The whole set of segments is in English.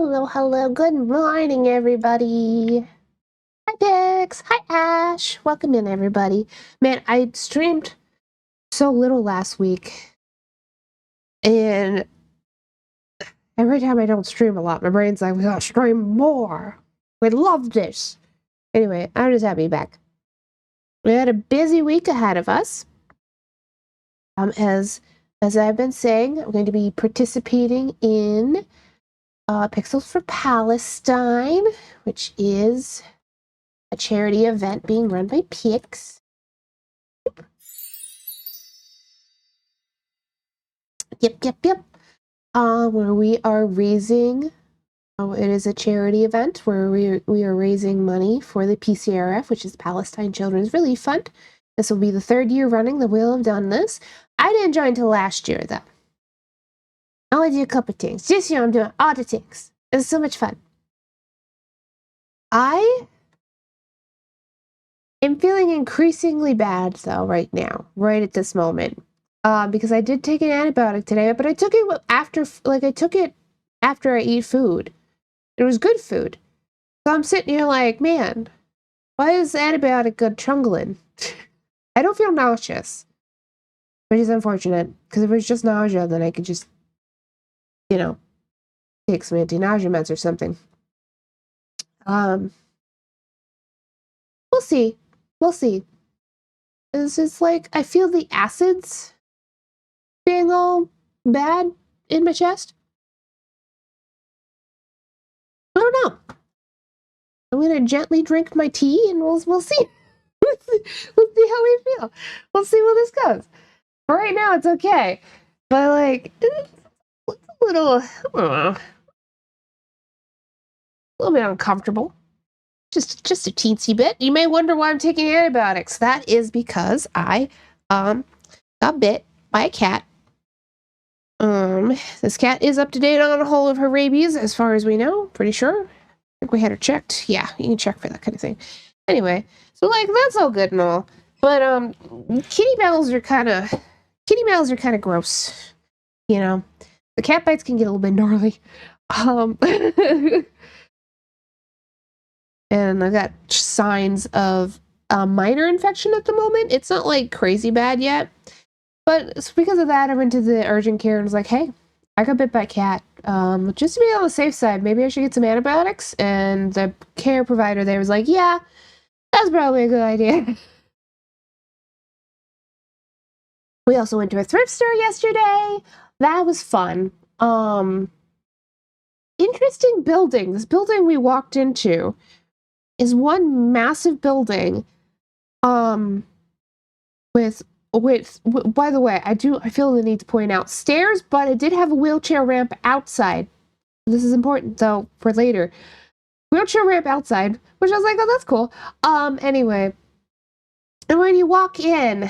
Hello. Good morning, everybody. Hi, Pix. Hi, Ash. Welcome in, everybody. Man, I streamed so little last week, and every time I don't stream a lot, my brain's like, we gotta stream more. We love this. Anyway, I'm just happy to be back. We had a busy week ahead of us. As I've been saying, I'm going to be participating in Pixels for Palestine, which is a charity event being run by Pix. Yep. Where we are raising, it is a charity event where we are raising money for the PCRF, which is Palestine Children's Relief Fund. This will be the 3rd year running that we'll have done this. I didn't join until last year, though. I only do a couple of things. This year I'm doing all the things. It's so much fun. I am feeling increasingly bad, though, right now, right at this moment. Because I did take an antibiotic today, but I took it after I eat food. It was good food. So I'm sitting here like, man, why is the antibiotic good chungling? I don't feel nauseous, which is unfortunate, because if it was just nausea, then I could just, take some anti-nausea meds or something. We'll see. It's just like, I feel the acids being all bad in my chest. I don't know. I'm gonna gently drink my tea and we'll see. we'll see how we feel. We'll see where this goes. For right now, it's okay. But like, it's a little, I don't know, a little bit uncomfortable. Just a teensy bit. You may wonder why I'm taking antibiotics. That is because I got bit by a cat. This cat is up to date on a whole of her rabies, as far as we know. Pretty sure. I think we had her checked. Yeah, you can check for that kind of thing. Anyway, so like that's all good and all, but kitty mouths are kind of gross. The cat bites can get a little bit gnarly. And I've got signs of a minor infection at the moment. It's not like crazy bad yet. But because of that, I went to the urgent care and was like, hey, I got bit by a cat. Just to be on the safe side, maybe I should get some antibiotics. And the care provider there was like, yeah, that's probably a good idea. We also went to a thrift store yesterday. That was fun. Interesting building. This building we walked into is one massive building. With by the way, I feel the need to point out stairs, but it did have a wheelchair ramp outside. This is important though for later. Wheelchair ramp outside, which I was like, oh, that's cool. Anyway, and when you walk in,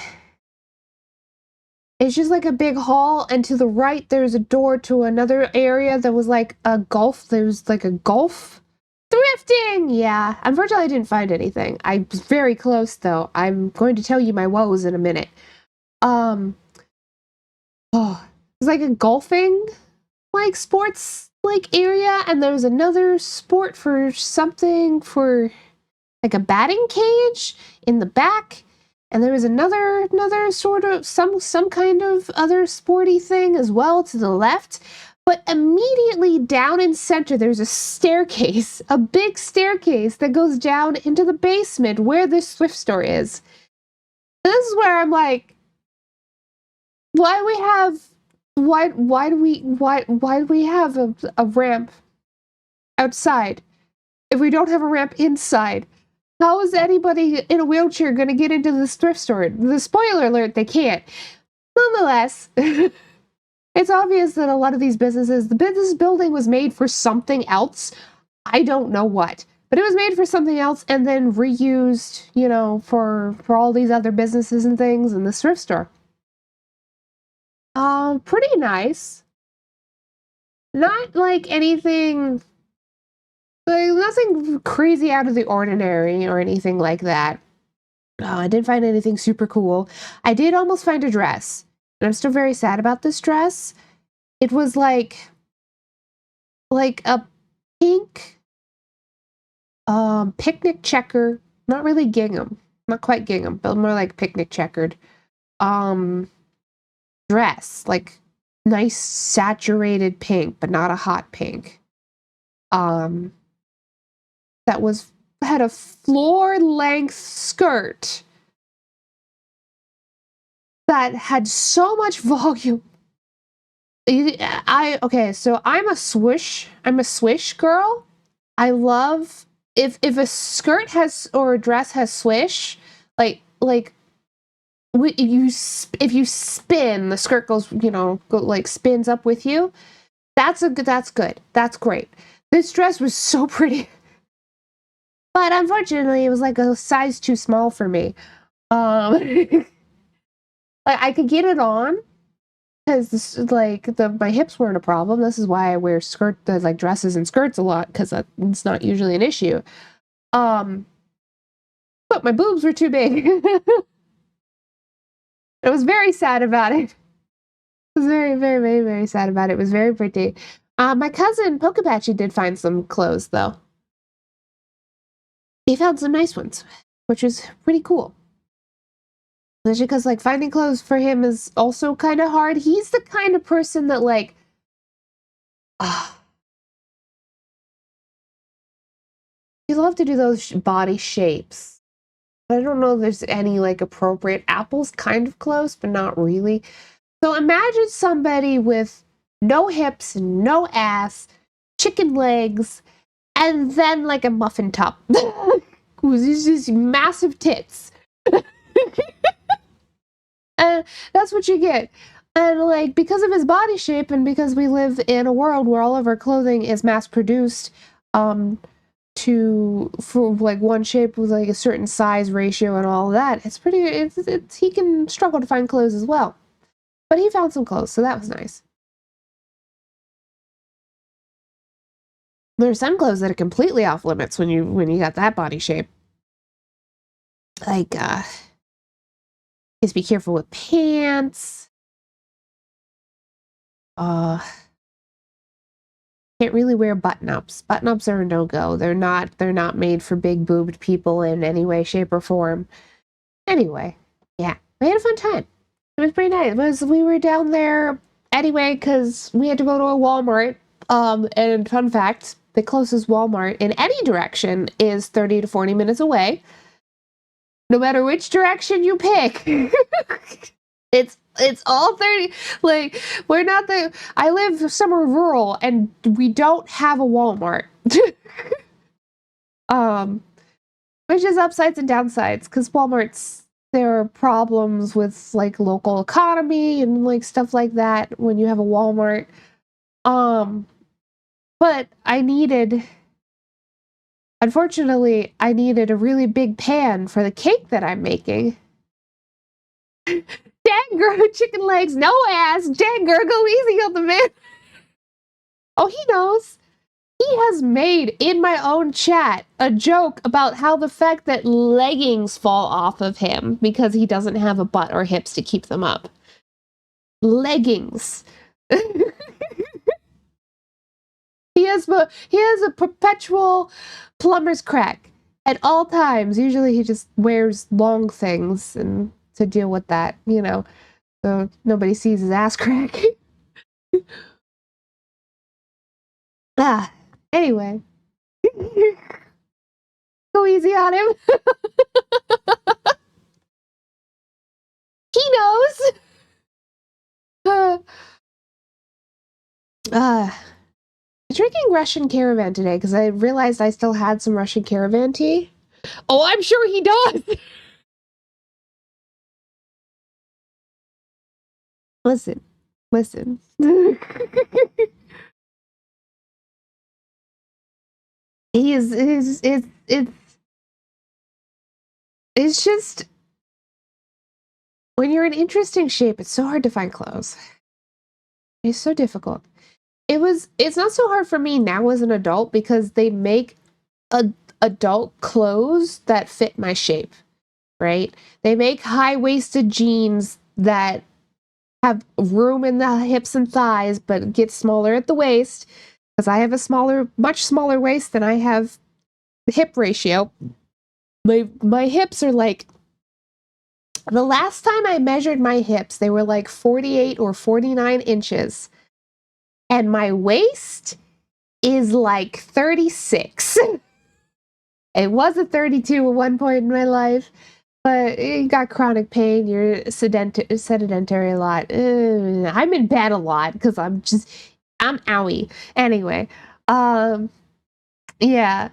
it's just like a big hall, and to the right there's a door to another area that was like a golf. There's like a golf thrifting. Yeah, unfortunately I didn't find anything. I was very close though. I'm going to tell you my woes in a minute. It's like a golfing like sports like area, and there's another sport for something for like a batting cage in the back, and there was another sort of some kind of other sporty thing as well to the left. But immediately down in center, there's a staircase, a big staircase that goes down into the basement where this thrift store is. And this is where I'm like, why do we have a ramp outside if we don't have a ramp inside? How is anybody in a wheelchair going to get into this thrift store? The spoiler alert, they can't. Nonetheless, it's obvious that a lot of these businesses, the business building was made for something else. I don't know what, but it was made for something else and then reused, for all these other businesses and things in the thrift store. Pretty nice. Not like anything, like nothing crazy out of the ordinary or anything like that. I didn't find anything super cool. I did almost find a dress, and I'm still very sad about this dress. It was like a pink picnic checker, not really gingham, not quite gingham, but more like picnic checkered dress, like nice saturated pink, but not a hot pink. Um, that had a floor length skirt that had so much volume. Okay, so I'm a swish girl. I love if a skirt has or a dress has swish, like if you spin, the skirt goes, like spins up with you. That's good. That's great. This dress was so pretty. But unfortunately, it was like a size too small for me. Like I could get it on because my hips weren't a problem. This is why I wear dresses and skirts a lot, because it's not usually an issue. But my boobs were too big. I was very sad about it. I was very, very, very, very sad about it. It was very pretty. My cousin Pokapatchy did find some clothes though. He found some nice ones, which was pretty cool. Especially because like finding clothes for him is also kind of hard. He's the kind of person that he loves to do those body shapes. I don't know if there's any like appropriate. Apple's kind of close, but not really. So imagine somebody with no hips, no ass, chicken legs, and then like a muffin top. Who's just massive tits. And that's what you get. And like, because of his body shape, and because we live in a world where all of our clothing is mass produced, for like one shape with like a certain size ratio and all of that, he can struggle to find clothes as well. But he found some clothes, so that was nice. There are some clothes that are completely off limits when you got that body shape. Like, just be careful with pants. Can't really wear button-ups. Button-ups are a no-go. They're not made for big boobed people in any way, shape, or form. Anyway, yeah, we had a fun time. It was pretty nice. We were down there anyway because we had to go to a Walmart. And fun fact, the closest Walmart in any direction is 30 to 40 minutes away. No matter which direction you pick. It's all 30. Like, I live somewhere rural and we don't have a Walmart. Which is upsides and downsides, because there are problems with like local economy and like stuff like that when you have a Walmart. But unfortunately, I needed a really big pan for the cake that I'm making. Dang girl, chicken legs, no ass. Dang girl, go easy on the man. Oh, he knows. He has made in my own chat a joke about how the fact that leggings fall off of him because he doesn't have a butt or hips to keep them up. Leggings. He has a perpetual plumber's crack at all times. Usually he just wears long things and to deal with that, so nobody sees his ass crack. Anyway. Go easy on him. He knows. Drinking Russian Caravan today because I realized I still had some Russian Caravan tea. Oh, I'm sure he does. Listen. It's just when you're in interesting shape, it's so hard to find clothes. It's so difficult. It's not so hard for me now as an adult because they make adult clothes that fit my shape, right? They make high-waisted jeans that have room in the hips and thighs but get smaller at the waist. because I have a much smaller waist than I have the hip ratio. My hips are like, the last time I measured my hips, they were like 48 or 49 inches. And my waist is like 36. It was a 32 at one point in my life, but you got chronic pain, you're sedentary a lot. I'm in bed a lot because I'm owie. Anyway, um, yeah.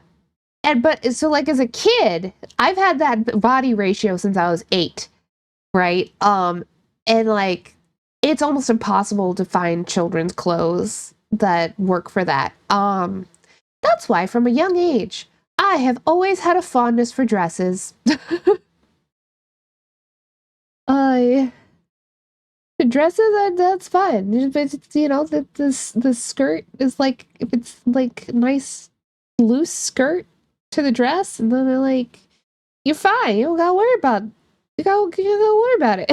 But so like as a kid, I've had that body ratio since I was 8, right? And like it's almost impossible to find children's clothes that work for that. That's why from a young age, I have always had a fondness for dresses. I Dresses, that's fine. But it's, the skirt is like, if it's like nice loose skirt to the dress, and then they're like, you're fine. You don't gotta worry about. You gotta worry about it.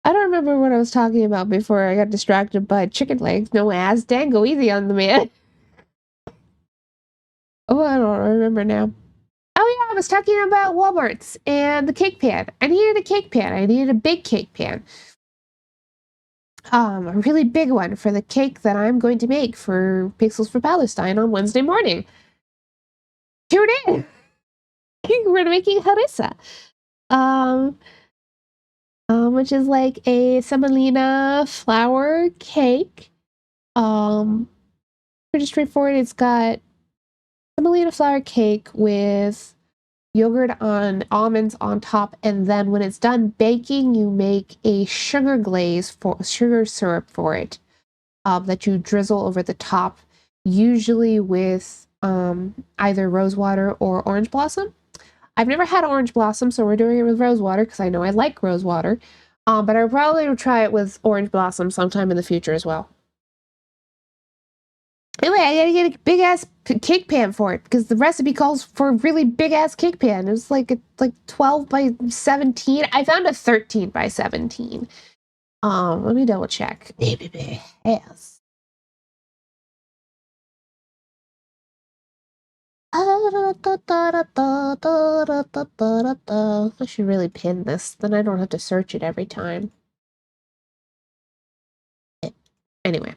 I don't remember what I was talking about before I got distracted by chicken legs. No ass. Dan, go easy on the man. Oh, I don't remember now. Oh yeah, I was talking about Walmart's and the cake pan. I needed a cake pan. I needed a big cake pan. A really big one for the cake that I'm going to make for Pixels for Palestine on Wednesday morning. Tune in. We're making harissa. Um, which is like a semolina flour cake. Pretty straightforward. It's got semolina flour cake with yogurt on almonds on top, and then when it's done baking, you make a sugar syrup for it, that you drizzle over the top, usually with either rose water or orange blossom. I've never had orange blossom, so we're doing it with rose water because I know I like rose water. But I probably will try it with orange blossom sometime in the future as well. Anyway, I gotta get a big ass cake pan for it because the recipe calls for a really big ass cake pan. It was like 12 by 17. I found a 13 by 17. Let me double check. Yes. I should really pin this, then I don't have to search it every time. Anyway.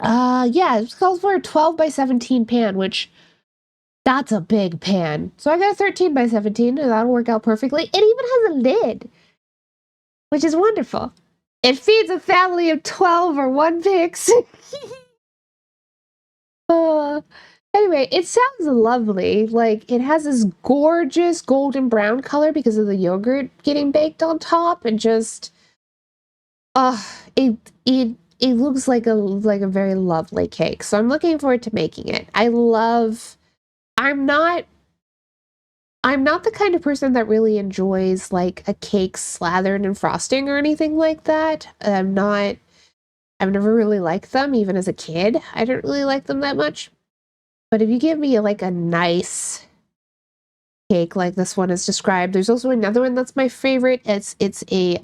Yeah, it calls for a 12 by 17 pan, which that's a big pan. So I got a 13 by 17, and that'll work out perfectly. It even has a lid, which is wonderful. It feeds a family of 12 or 1 pix. uh, anyway, it sounds lovely. Like, it has this gorgeous golden brown color because of the yogurt getting baked on top, and just, it it looks like a very lovely cake. So I'm looking forward to making it. I'm not the kind of person that really enjoys like a cake slathered in frosting or anything like that. I've never really liked them, even as a kid. I didn't really like them that much. But if you give me like a nice cake like this one is described, there's also another one that's my favorite. It's a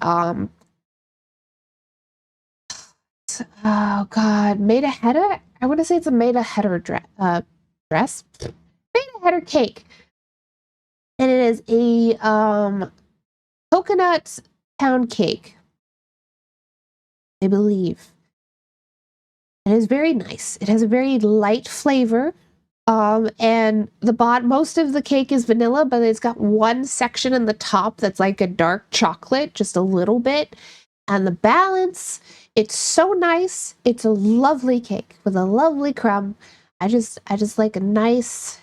oh god, made a header. I want to say it's a made a header dress. Made a header cake. And it is a coconut pound cake, I believe. It is very nice. It has a very light flavor. And most of the cake is vanilla, but it's got one section in the top that's like a dark chocolate, just a little bit. And the balance, it's so nice. It's a lovely cake with a lovely crumb. I just like a nice,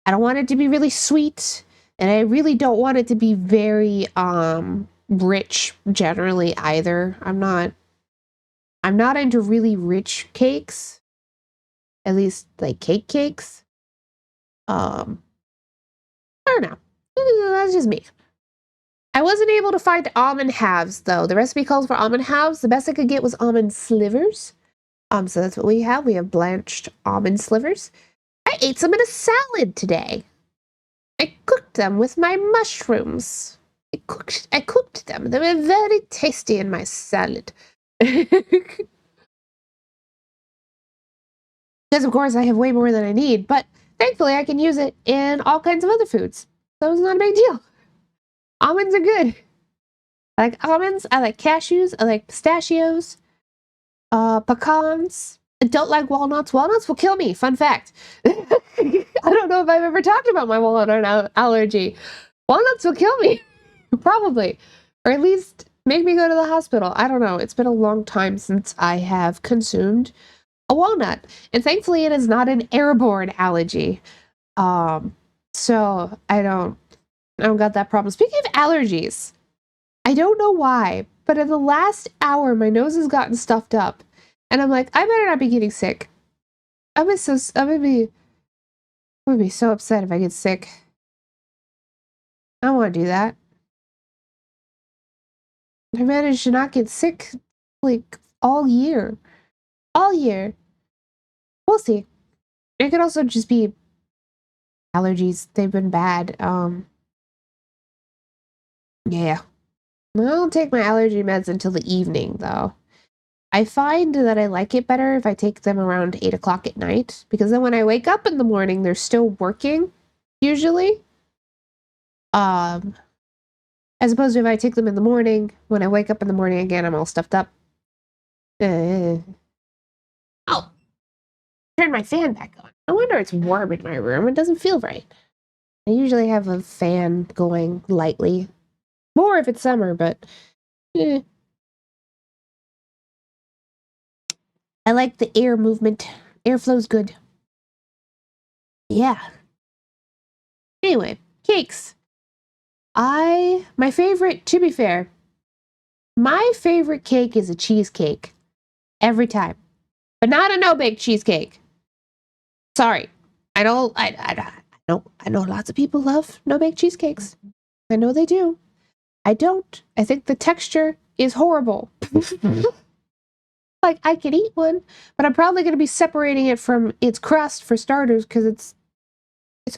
I don't want it to be really sweet, and I really don't want it to be very rich generally either. I'm not into really rich cakes. At least like cakes. I don't know. That's just me. I wasn't able to find almond halves though. The recipe calls for almond halves. The best I could get was almond slivers. So that's what we have. We have blanched almond slivers. I ate some in a salad today. I cooked them with my mushrooms. I cooked them. They were very tasty in my salad. Because, of course, I have way more than I need, but thankfully I can use it in all kinds of other foods. So it's not a big deal. Almonds are good. I like almonds, I like cashews, I like pistachios, pecans. I don't like walnuts. Walnuts will kill me. Fun fact. I don't know if I've ever talked about my walnut allergy. Walnuts will kill me. Probably. Or at least make me go to the hospital. I don't know. It's been a long time since I have consumed a walnut. And thankfully it is not an airborne allergy. So I don't got that problem. Speaking of allergies, I don't know why, but in the last hour my nose has gotten stuffed up. And I'm like, I better not be getting sick. I'm gonna be so upset if I get sick. I don't want to do that. I managed to not get sick like all year. All year. We'll see. It could also just be allergies. They've been bad. Yeah. I don't take my allergy meds until the evening, though. I find that I like it better if I take them around 8 o'clock at night, because then when I wake up in the morning, they're still working, usually. As opposed to if I take them in the morning, when I wake up in the morning again, I'm all stuffed up. Oh, turn my fan back on. No wonder it's warm in my room. It doesn't feel right. I usually have a fan going lightly. More if it's summer, but I like the air movement. Airflow's good. Yeah. Anyway, cakes. My favorite, to be fair, my favorite cake is a cheesecake. Every time. But not a no-bake cheesecake. Sorry. I know lots of people love no-bake cheesecakes. I know they do. I don't. I think the texture is horrible. Like, I could eat one, but I'm probably going to be separating it from its crust for starters, because it's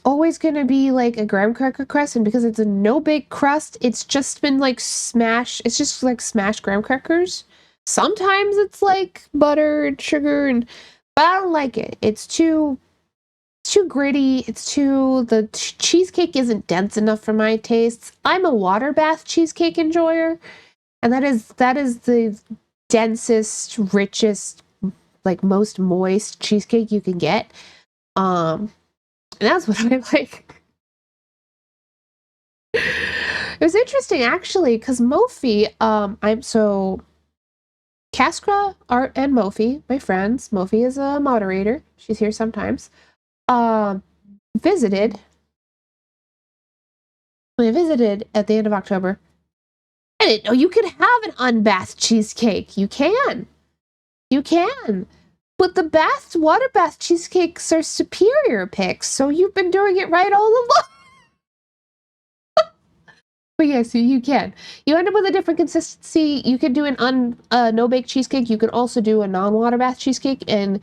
always going to be like a graham cracker crust, and because it's a no-bake crust, it's just been like it's just like smashed graham crackers. Sometimes it's like butter and sugar, but I don't like it. It's too gritty. The cheesecake isn't dense enough for my tastes. I'm a water bath cheesecake enjoyer, and that is the densest, richest, like most moist cheesecake you can get. And that's what I like. It was interesting actually, because Mofi, Kaskra, Art, and Mofi, my friends. Mofi is a moderator. She's here sometimes. Visited. We visited at the end of October. I didn't know you could have an unbathed cheesecake. You can. You can. But the water bath cheesecakes are superior picks, so you've been doing it right all along. But yes, you can. You end up with a different consistency. You can do an no-bake cheesecake. You can also do a non-water bath cheesecake. And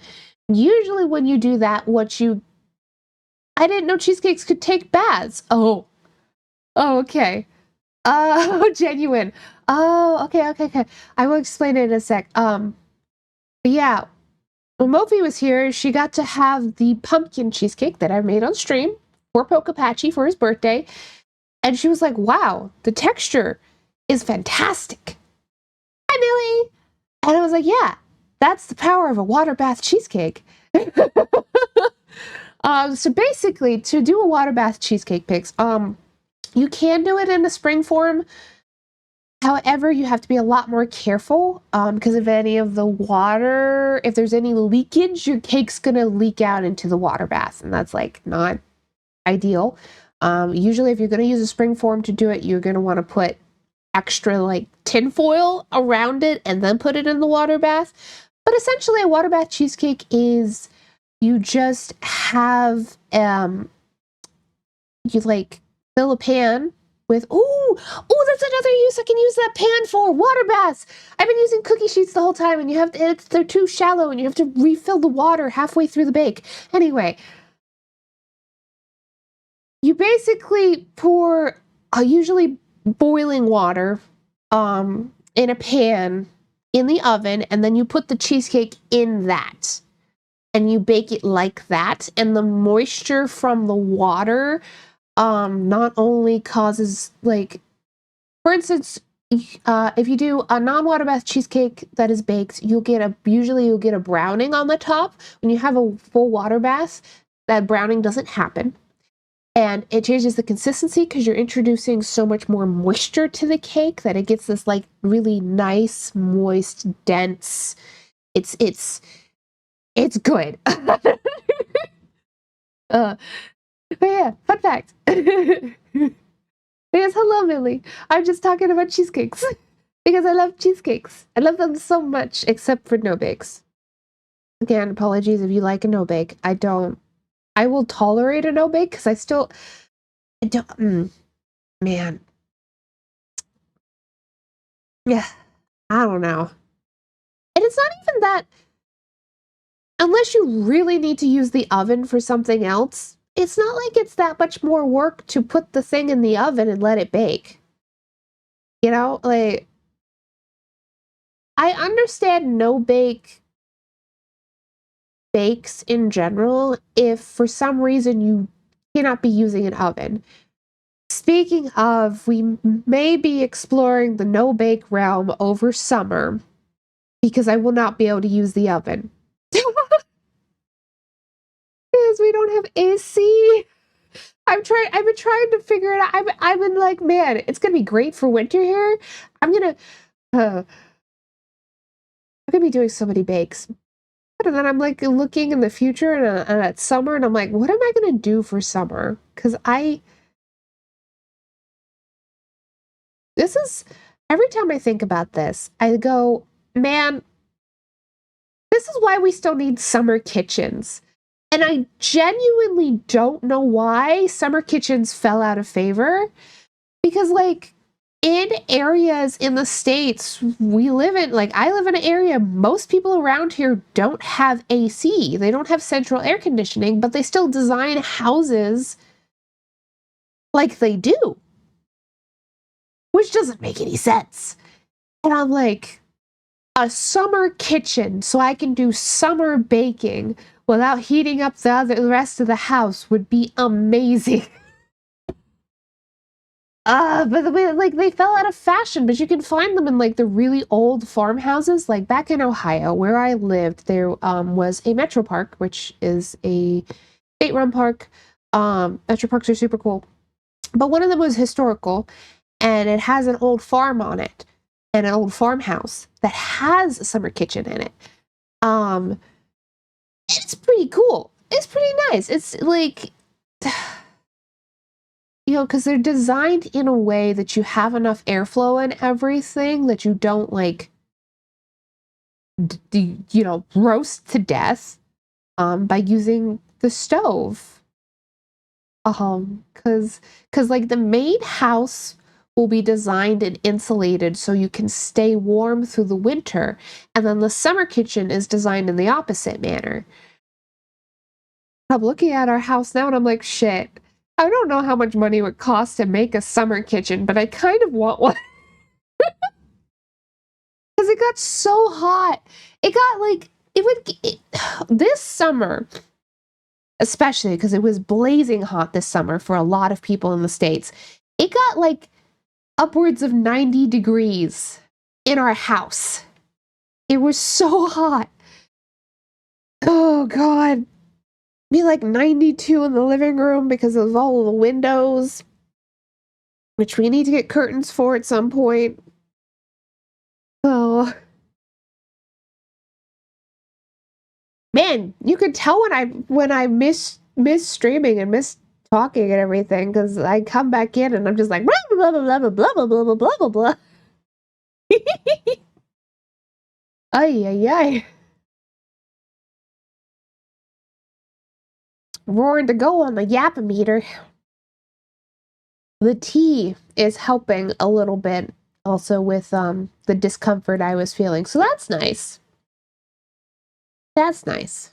usually when you do that, I didn't know cheesecakes could take baths. Oh, okay. Oh, genuine. Oh, okay. I will explain it in a sec. But yeah, when Mofi was here, she got to have the pumpkin cheesecake that I made on stream for Pokapachi for his birthday. And she was like, wow, the texture is fantastic. Hi, Millie. And I was like, yeah, that's the power of a water bath cheesecake. So basically, to do a water bath cheesecake picks, you can do it in a spring form. However, you have to be a lot more careful because if there's any leakage, your cake's gonna leak out into the water bath, and that's like not ideal. Usually, if you're gonna use a spring form to do it, you're gonna want to put extra like tinfoil around it and then put it in the water bath. But essentially, a water bath cheesecake is you just have you like fill a pan with that's another use I can use that pan for, water baths. I've been using cookie sheets the whole time, and they're too shallow, and you have to refill the water halfway through the bake. Anyway, you basically pour usually boiling water in a pan in the oven, and then you put the cheesecake in that. and you bake it like that, and the moisture from the water not only causes, like, for instance, if you do a non-water bath cheesecake that is baked, usually you'll get a browning on the top. When you have a full water bath, that browning doesn't happen. And it changes the consistency because you're introducing so much more moisture to the cake that it gets this like really nice, moist, dense. It's good. But yeah, fun fact. Yes, hello, Millie. I'm just talking about cheesecakes because I love cheesecakes. I love them so much, except for no bakes. Again, apologies if you like a no bake. I don't. I will tolerate a no bake because I don't. Man, yeah, I don't know. And it's not even that. Unless you really need to use the oven for something else, it's not like it's that much more work to put the thing in the oven and let it bake. You know, like, I understand no bake bakes in general if for some reason you cannot be using an oven. Speaking of, we may be exploring the no bake realm over summer because I will not be able to use the oven. Because we don't have AC. I've been trying to figure it out. I've been like, man, it's gonna be great for winter here. I'm gonna I'm gonna be doing so many bakes. And then I'm like looking in the future and at summer, and I'm like, what am I gonna do for summer? Because this is every time I think about this, I go, man, this is why we still need summer kitchens. And I genuinely don't know why summer kitchens fell out of favor. Because, like, in areas in the States we live in, like, I live in an area, most people around here don't have AC. They don't have central air conditioning, but they still design houses like they do, which doesn't make any sense. And I'm like, a summer kitchen so I can do summer baking without heating up the rest of the house would be amazing. But the way, like, they fell out of fashion, but you can find them in like the really old farmhouses. Like back in Ohio, where I lived, there was a metro park, which is a state-run park. Metro parks are super cool, but one of them was historical, and it has an old farm on it, and an old farmhouse that has a summer kitchen in it. Um, it's pretty cool. It's pretty nice. It's like, because they're designed in a way that you have enough airflow and everything that you don't like, roast to death by using the stove. Because like the main house will be designed and insulated so you can stay warm through the winter, and then the summer kitchen is designed in the opposite manner. I'm looking at our house now and I'm like, shit, I don't know how much money it would cost to make a summer kitchen, but I kind of want one. Because it got so hot. It got like, this summer, especially because it was blazing hot this summer for a lot of people in the States, it got like upwards of 90 degrees in our house. It was so hot. Oh, God. Be like 92 in the living room because of all of the windows, which we need to get curtains for at some point. Oh, man, you could tell when I miss streaming and miss talking and everything because I come back in and I'm just like blah blah blah blah blah blah blah blah blah blah blah. Ay ay ay. Roaring to go on the yapometer. The tea is helping a little bit also with the discomfort I was feeling. So that's nice. That's nice.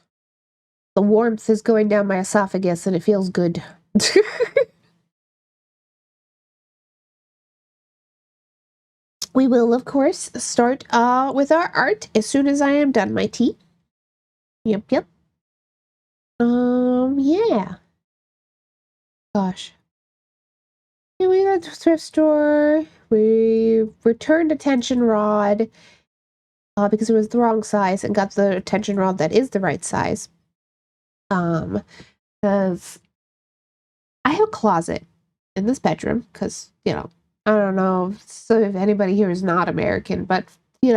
The warmth is going down my esophagus and it feels good. We will, of course, start with our art as soon as I am done my tea. Yep, yep. Yeah. Gosh. Yeah, we went to the thrift store. We returned a tension rod because it was the wrong size and got the tension rod that is the right size. Because I have a closet in this bedroom because, I don't know so if anybody here is not American, but, I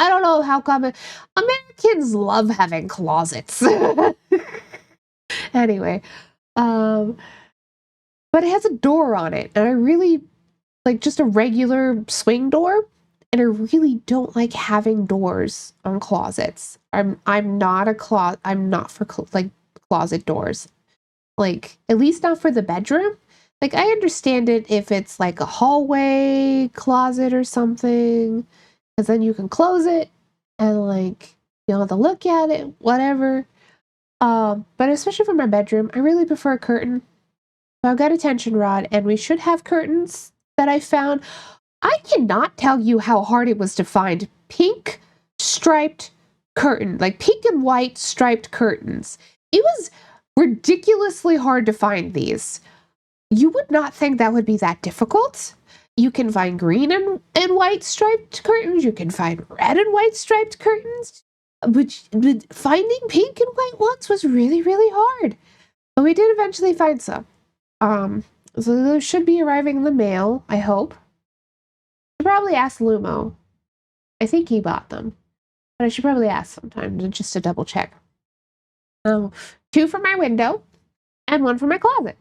don't know how come Americans love having closets. Anyway, um, but it has a door on it, and I really like just a regular swing door, and I really don't like having doors on closets. I'm not I'm not for like closet doors. Like at least not for the bedroom. Like I understand it if it's like a hallway closet or something, because then you can close it and like you don't have to look at it, whatever. But especially for my bedroom, I really prefer a curtain. So I've got a tension rod, and we should have curtains that I found. I cannot tell you how hard it was to find pink striped curtain, like pink and white striped curtains. It was ridiculously hard to find these. You would not think that would be that difficult. You can find green and white striped curtains. You can find red and white striped curtains. But finding pink and white ones was really, really hard. But we did eventually find some. So those should be arriving in the mail, I hope. I should probably ask Lumo. I think he bought them. But I should probably ask sometime just to double check. Two for my window and one for my closet.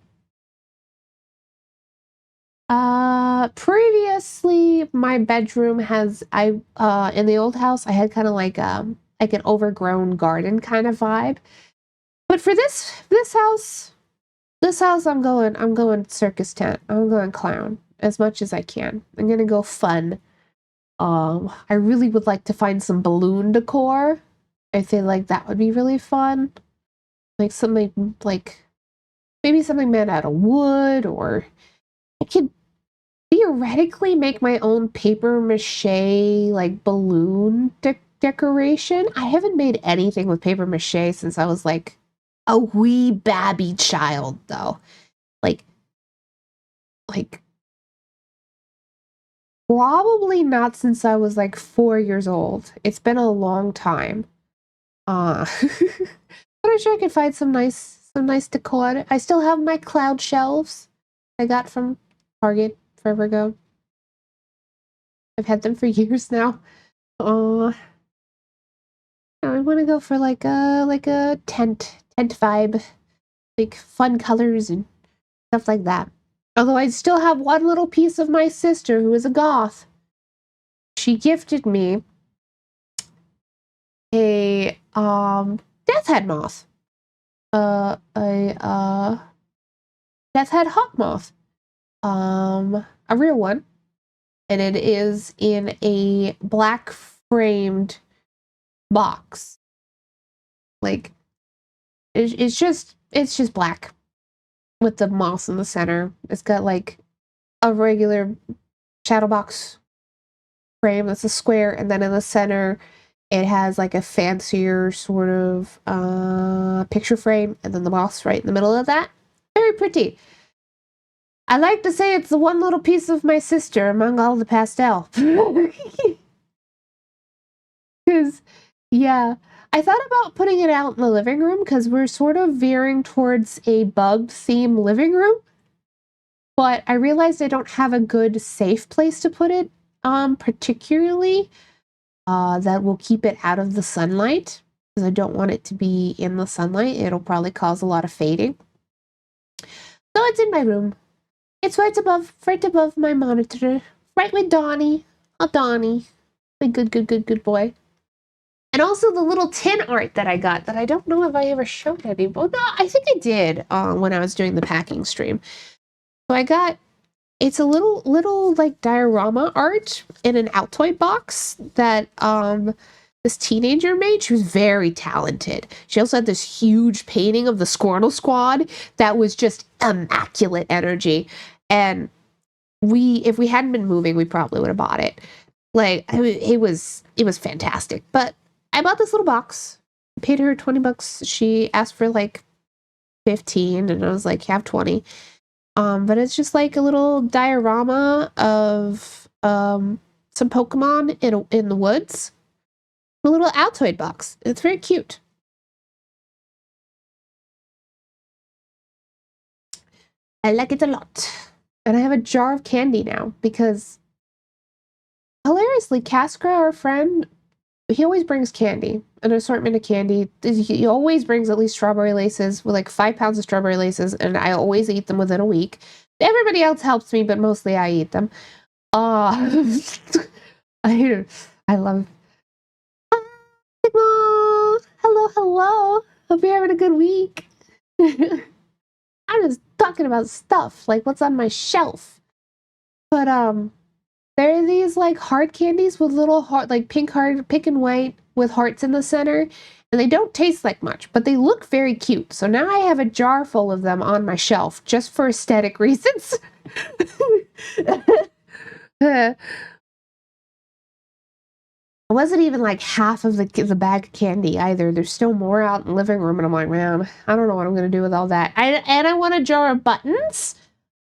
Previously my bedroom has in the old house I had kind of like an overgrown garden kind of vibe. But for this house I'm going circus tent. I'm going clown as much as I can. I'm gonna go fun. I really would like to find some balloon decor. I feel like that would be really fun. Like something like maybe something made out of wood, or I could theoretically make my own paper mache like balloon decoration. I haven't made anything with paper mache since I was like a wee babby child though. Like like probably not since I was like 4 years old. It's been a long time. But I'm sure I could find some nice decor. I still have my cloud shelves I got from Target forever ago. I've had them for years now. Uh, I want to go for like a tent vibe, like fun colors and stuff like that. Although I still have one little piece of my sister who is a goth. She gifted me a death head moth. A death head hawk moth. A real one. And it is in a black framed box. Like it's just black with the moss in the center. It's got like a regular shadow box frame that's a square, and then in the center it has like a fancier sort of picture frame, and then the moss right in the middle of that. Very pretty. I like to say it's the one little piece of my sister among all the pastel. Because, yeah, I thought about putting it out in the living room because we're sort of veering towards a bug theme living room. But I realized I don't have a good safe place to put it, particularly that will keep it out of the sunlight because I don't want it to be in the sunlight. It'll probably cause a lot of fading. So it's in my room. It's right above my monitor, right with Donnie. Oh, Donnie, a good boy. And also the little tin art that I got that I don't know if I ever showed anyone. No, I think I did when I was doing the packing stream. So I got, it's a little like diorama art in an Altoid box that this teenager made. She was very talented. She also had this huge painting of the Squirtle Squad that was just immaculate energy. And if we hadn't been moving, we probably would have bought it. Like it was fantastic. But I bought this little box, paid her $20. She asked for like 15, and I was like, have 20. But it's just like a little diorama of some Pokemon in the woods. A little Altoid box. It's very cute. I like it a lot. And I have a jar of candy now because, hilariously, Casca, our friend, he always brings candy, an assortment of candy. He always brings at least strawberry laces with like 5 pounds of strawberry laces, and I always eat them within a week. Everybody else helps me, but mostly I eat them. I love. Hello, hello. Hope you're having a good week. I'm just talking about stuff like what's on my shelf. But there are these like hard candies with little heart, like pink and white with hearts in the center, and they don't taste like much, but they look very cute. So now I have a jar full of them on my shelf just for aesthetic reasons. It wasn't even like half of the bag of candy either. There's still more out in the living room, and I'm like, man, I don't know what I'm gonna do with all that. I want a jar of buttons.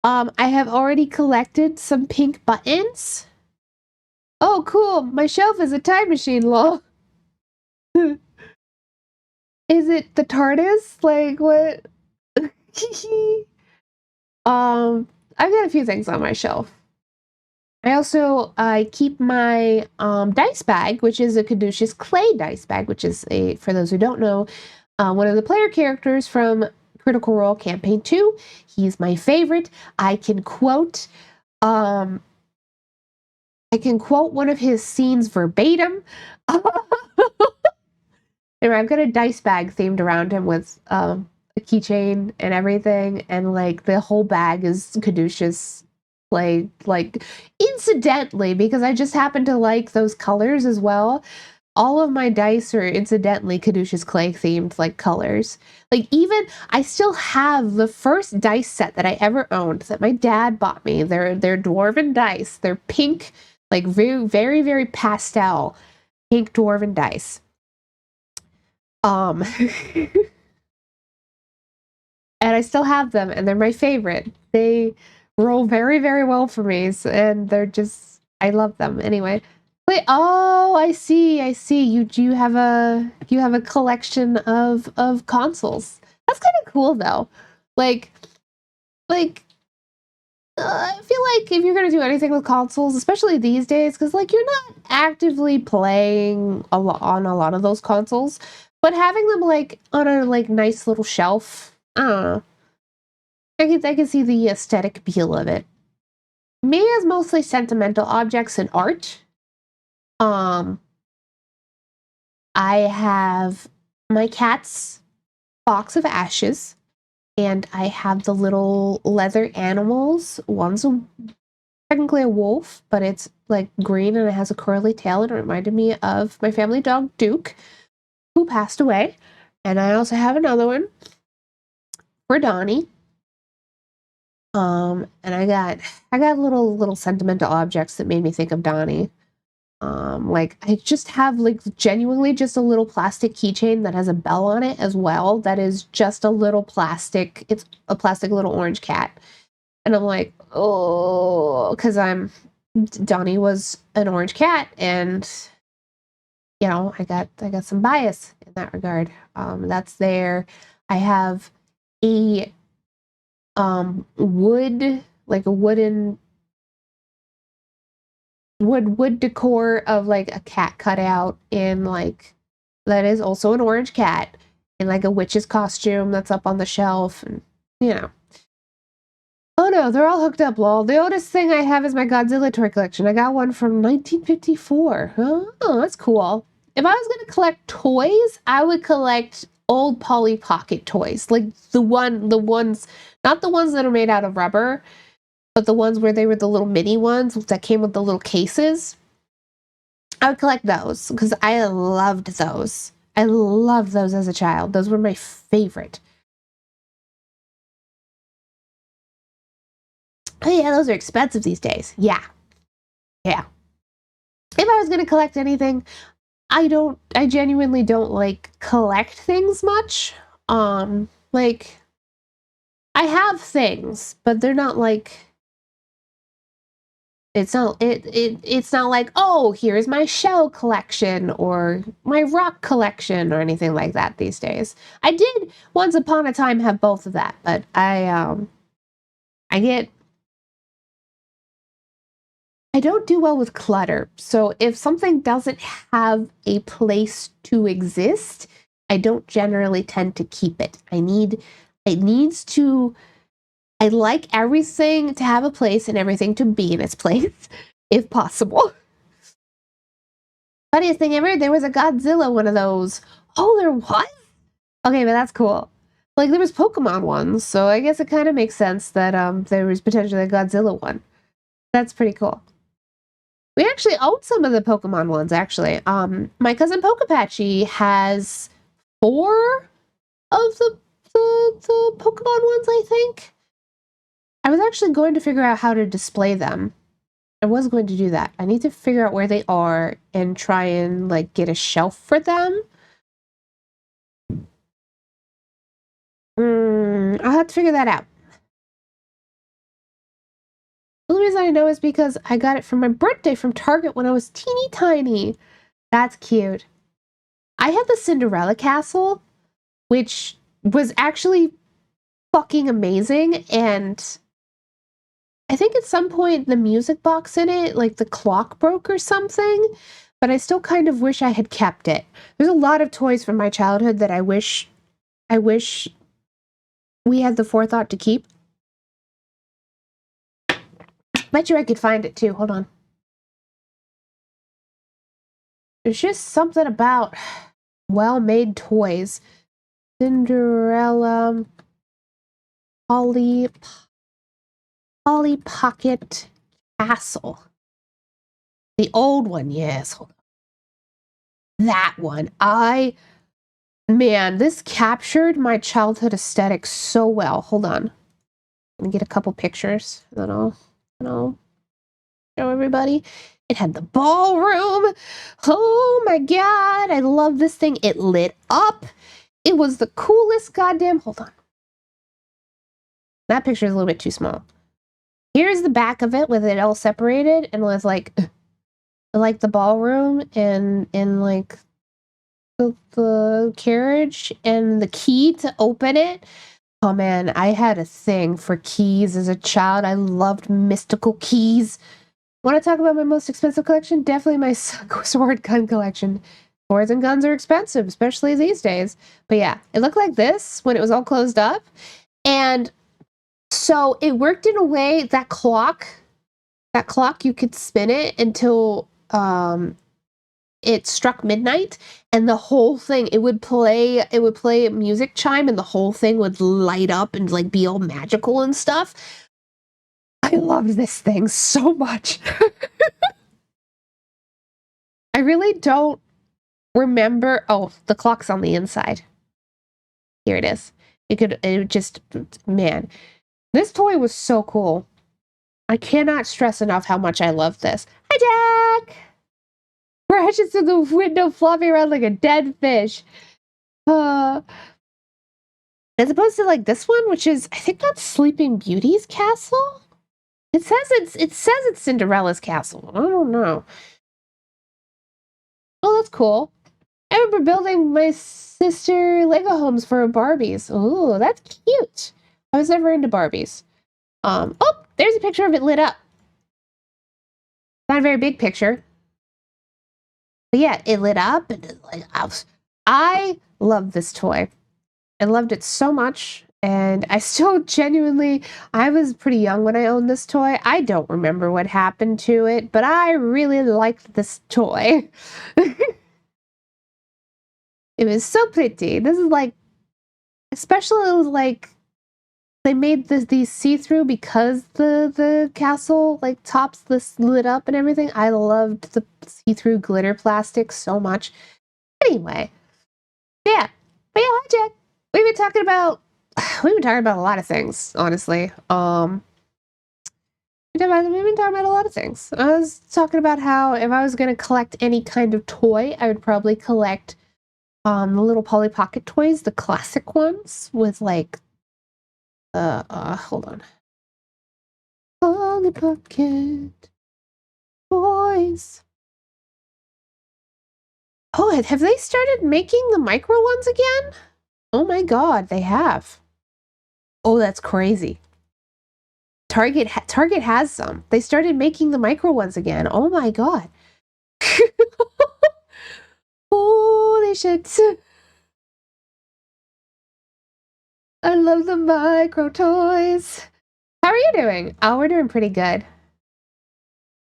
I have already collected some pink buttons. Oh, cool! My shelf is a time machine, lol. Is it the TARDIS? Like what? I've got a few things on my shelf. I keep my dice bag, which is a Caduceus clay dice bag, which is for those who don't know, one of the player characters from Critical Role Campaign 2. He's my favorite. I can quote one of his scenes verbatim. Anyway, I've got a dice bag themed around him with a keychain and everything, and like the whole bag is Caduceus clay, like incidentally, because I just happen to like those colors as well. All of my dice are incidentally Caduceus clay themed, like colors. Like even I still have the first dice set that I ever owned that my dad bought me. They're dwarven dice. They're pink, like very very very pastel pink dwarven dice. And I still have them, and they're my favorite. They roll very, very well for me, and they're just, I love them. Anyway, wait. Oh, I see. I see. You have a collection of consoles. That's kind of cool, though. Like, like. I feel like if you're gonna do anything with consoles, especially these days, because like you're not actively playing on a lot of those consoles, but having them like on a like nice little shelf, I don't know. I can see the aesthetic appeal of it. Me as mostly sentimental objects and art. Um, I have my cat's box of ashes, and I have the little leather animals. One's technically a wolf, but it's like green and it has a curly tail, and it reminded me of my family dog Duke, who passed away. And I also have another one for Donnie. And I got little sentimental objects that made me think of Donnie. Like I just have like genuinely just a little plastic keychain that has a bell on it as well. That is just a little plastic. It's a plastic little orange cat. And I'm like, oh, because Donnie was an orange cat, and you know, I got some bias in that regard. That's there. I have a wood, like a wood decor of like a cat cutout in like that is also an orange cat in like a witch's costume that's up on the shelf, and you know. Oh no, they're all hooked up, lol. The oldest thing I have is my Godzilla toy collection. I got one from 1954. Oh, that's cool. If I was gonna collect toys, I would collect old Polly Pocket toys. Like the ones, not the ones that are made out of rubber, but the ones where they were the little mini ones that came with the little cases. I would collect those because I loved those. I loved those as a child. Those were my favorite. Oh yeah, those are expensive these days. Yeah. Yeah. If I was going to collect anything, I genuinely don't like collect things much. Like I have things, but they're not like, it's not like, oh, here's my shell collection or my rock collection or anything like that these days. I did once upon a time have both of that, but I don't do well with clutter. So if something doesn't have a place to exist, I don't generally tend to keep it. I like everything to have a place and everything to be in its place, if possible. Funniest thing ever, there was a Godzilla one of those. Oh, there was? Okay, but that's cool. Like, there was Pokemon ones, so I guess it kind of makes sense that there was potentially a Godzilla one. That's pretty cool. We actually own some of the Pokemon ones, actually. My cousin Pokapatchy has 4 of the Pokemon ones, I think. I was actually going to figure out how to display them. I was going to do that. I need to figure out where they are and try and, like, get a shelf for them. I'll have to figure that out. The only reason I know is because I got it for my birthday from Target when I was teeny tiny. That's cute. I had the Cinderella castle, which was actually fucking amazing, and I think at some point the music box in it, like the clock broke or something, but I still kind of wish I had kept it. There's a lot of toys from my childhood that I wish we had the forethought to keep. Bet you I could find it too. Hold on. There's just something about well-made toys. Cinderella, Polly Pocket Castle. The old one, yes. Hold on. That one. Man, this captured my childhood aesthetic so well. Hold on. Let me get a couple pictures, and then I'll show everybody. It had the ballroom. Oh my god, I love this thing. It lit up. It was the coolest goddamn... Hold on. That picture is a little bit too small. Here's the back of it with it all separated and with like the ballroom and like the carriage and the key to open it. Oh man, I had a thing for keys as a child. I loved mystical keys. Want to talk about my most expensive collection? Definitely my sword gun collection. Swords and guns are expensive, especially these days. But yeah, it looked like this when it was all closed up. And so it worked in a way, that clock, you could spin it until it struck midnight, and the whole thing, it would play a music chime, and the whole thing would light up and like be all magical and stuff. I loved this thing so much. I really don't remember. Oh, the clock's on the inside. Here it is. Man, this toy was so cool. I cannot stress enough how much I love this. Hi, Jack! Crashes through the window, flopping around like a dead fish. As opposed to like this one, which is, I think that's Sleeping Beauty's castle? It says it's Cinderella's castle. I don't know. Oh, that's cool. I remember building my sister Lego homes for Barbies. Oh, that's cute. I was never into Barbies. Oh, there's a picture of it lit up. Not a very big picture. But yeah, it lit up and I love this toy. I loved it so much. And I still genuinely, I was pretty young when I owned this toy. I don't remember what happened to it, but I really liked this toy. It was so pretty. This is like, especially like, they made these see-through because the castle like tops this lit up and everything. I loved the see-through glitter plastic so much. Anyway, yeah. But yeah, hi Jack. We've been talking about a lot of things, honestly. We've been talking about a lot of things. I was talking about how if I was going to collect any kind of toy, I would probably collect the little Polly Pocket toys, the classic ones with like Hold on. Polly Pocket Toys. Oh, have they started making the micro ones again? Oh my god, they have. Oh, that's crazy. Target has some. They started making the micro ones again. Oh my god. Holy shit. I love the micro toys. How are you doing? Oh, we're doing pretty good.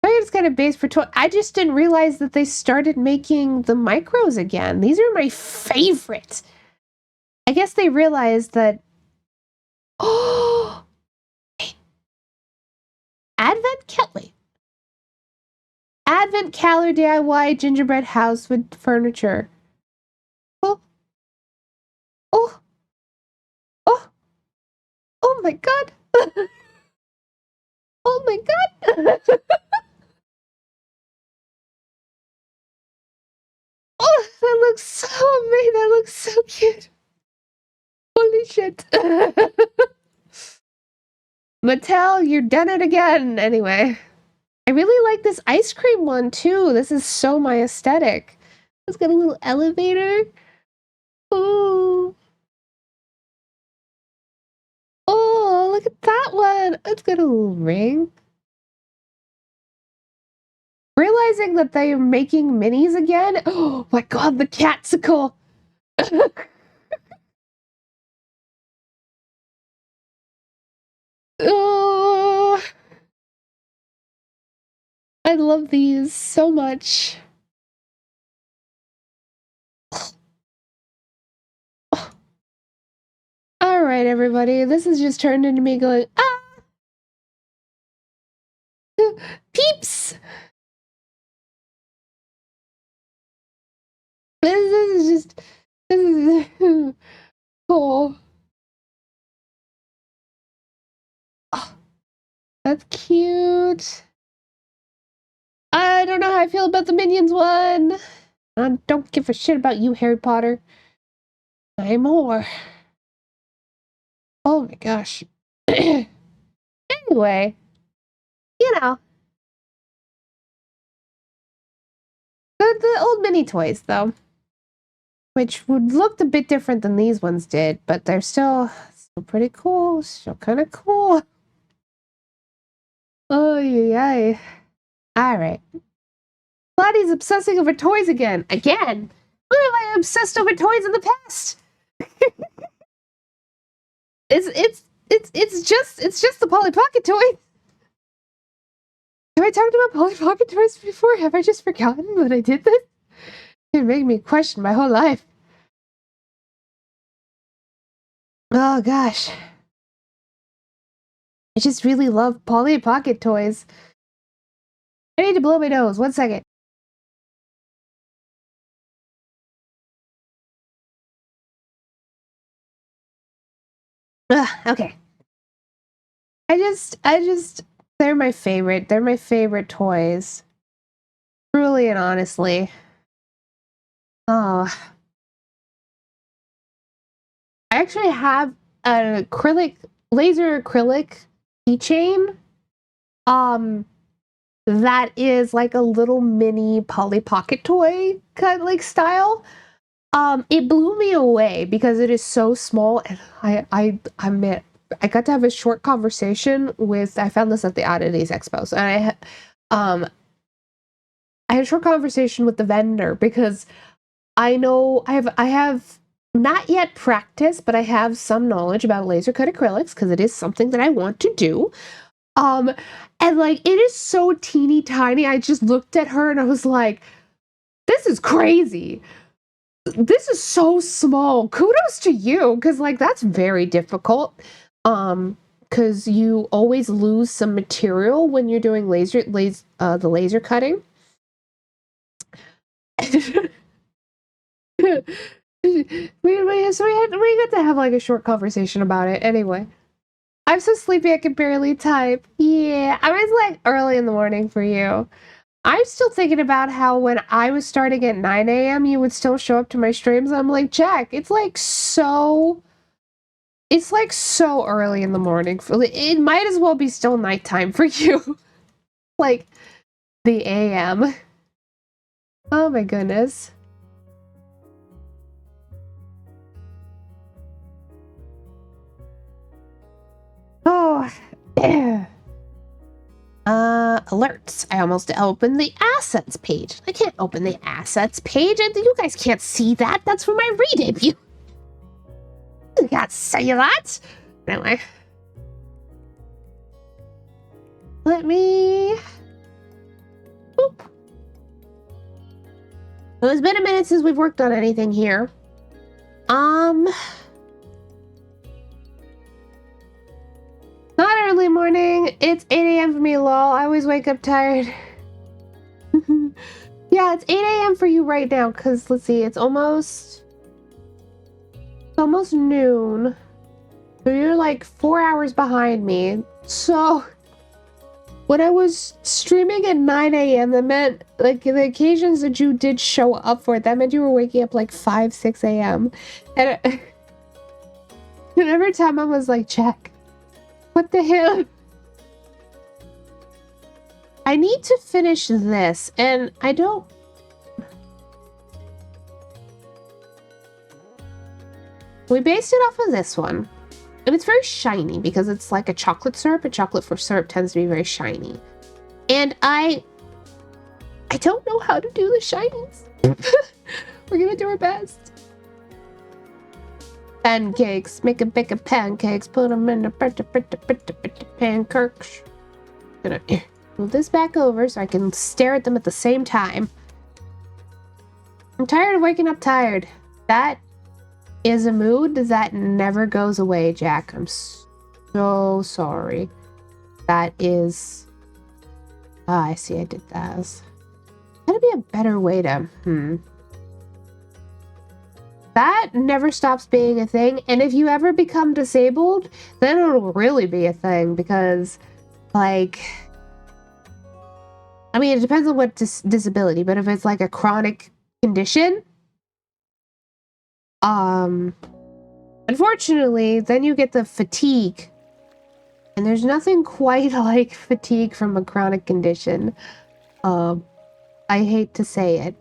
Target's got a base for toy. I just didn't realize that they started making the micros again. These are my favorite. I guess they realized that. Oh, Advent Kelly. Advent Calendar DIY gingerbread house with furniture. Oh. Oh. Oh. Oh my god. Oh my god. Oh, that looks so amazing. That looks so cute. Holy shit. Mattel, you're done it again. Anyway. I really like this ice cream one too. This is so my aesthetic. It's got a little elevator. Ooh. Oh, look at that one. It's got a little ring. Realizing that they are making minis again. Oh my god, the catsicle. Oh, I love these so much. All right, everybody. This has just turned into me going, ah, peeps. This is just, this is cool. Oh, that's cute. I don't know how I feel about the Minions one. I don't give a shit about you, Harry Potter. I'm more. Oh my gosh. Anyway, you know, the old mini toys, though, which would look a bit different than these ones did, but they're still pretty cool. Still kind of cool. Oh, yeah. All right. Lottie's obsessing over toys again. Again? When have I obsessed over toys in the past? It's just the Polly Pocket toy. Have I talked about Polly Pocket toys before? Have I just forgotten that I did this? It made me question my whole life. Oh gosh. I just really love Polly Pocket toys. I need to blow my nose. 1 second. Ugh, okay. They're my favorite. They're my favorite toys. Truly and honestly. Oh. I actually have an laser acrylic keychain. That is like a little mini Polly Pocket toy kind of like style. It blew me away because it is so small, and I admit I got to have a short conversation with. I found this at the Oddities Expo, so I had a short conversation with the vendor because I know I have not yet practiced, but I have some knowledge about laser cut acrylics because it is something that I want to do. Um, and like it is so teeny tiny. I just looked at her and I was like, "This is crazy. This is so small. Kudos to you, because like that's very difficult. Because you always lose some material when you're doing the laser cutting." We got to have like a short conversation about it. Anyway, I'm so sleepy I can barely type. Yeah, I was like early in the morning for you. I'm still thinking about how when I was starting at 9 a.m., you would still show up to my streams. I'm like, Jack, it's like so. It's like so early in the morning. It might as well be still nighttime for you. Like the AM. Oh my goodness. Oh. Alerts. I almost opened the assets page. I can't open the assets page. You guys can't see that. That's for my re-debut. You can't see that. Anyway. Let me... Boop. So it's been a minute since we've worked on anything here. Not early morning. It's 8 a.m. for me, lol. I always wake up tired. Yeah, it's 8 a.m. for you right now, because, let's see, it's almost noon. So you're like 4 hours behind me. So when I was streaming at 9 a.m., that meant, like, the occasions that you did show up for it, that meant you were waking up like 5, 6 a.m. And, and every time I was like, check. What the hell? I need to finish this, and I don't... We based it off of this one. And it's very shiny because it's like a chocolate syrup. A chocolate for syrup tends to be very shiny. And I don't know how to do the shinies. We're gonna do our best. Pancakes. Make a bake of pancakes. Put them in the pancakes. Gonna move this back over so I can stare at them at the same time. I'm tired of waking up tired. That is a mood that never goes away, Jack. I'm so sorry. That is... Ah, I see I did that. Gotta be a better way to... That never stops being a thing, and if you ever become disabled, then it'll really be a thing, because, like... I mean, it depends on what disability, but if it's like a chronic condition... Unfortunately, then you get the fatigue. And there's nothing quite like fatigue from a chronic condition. I hate to say it.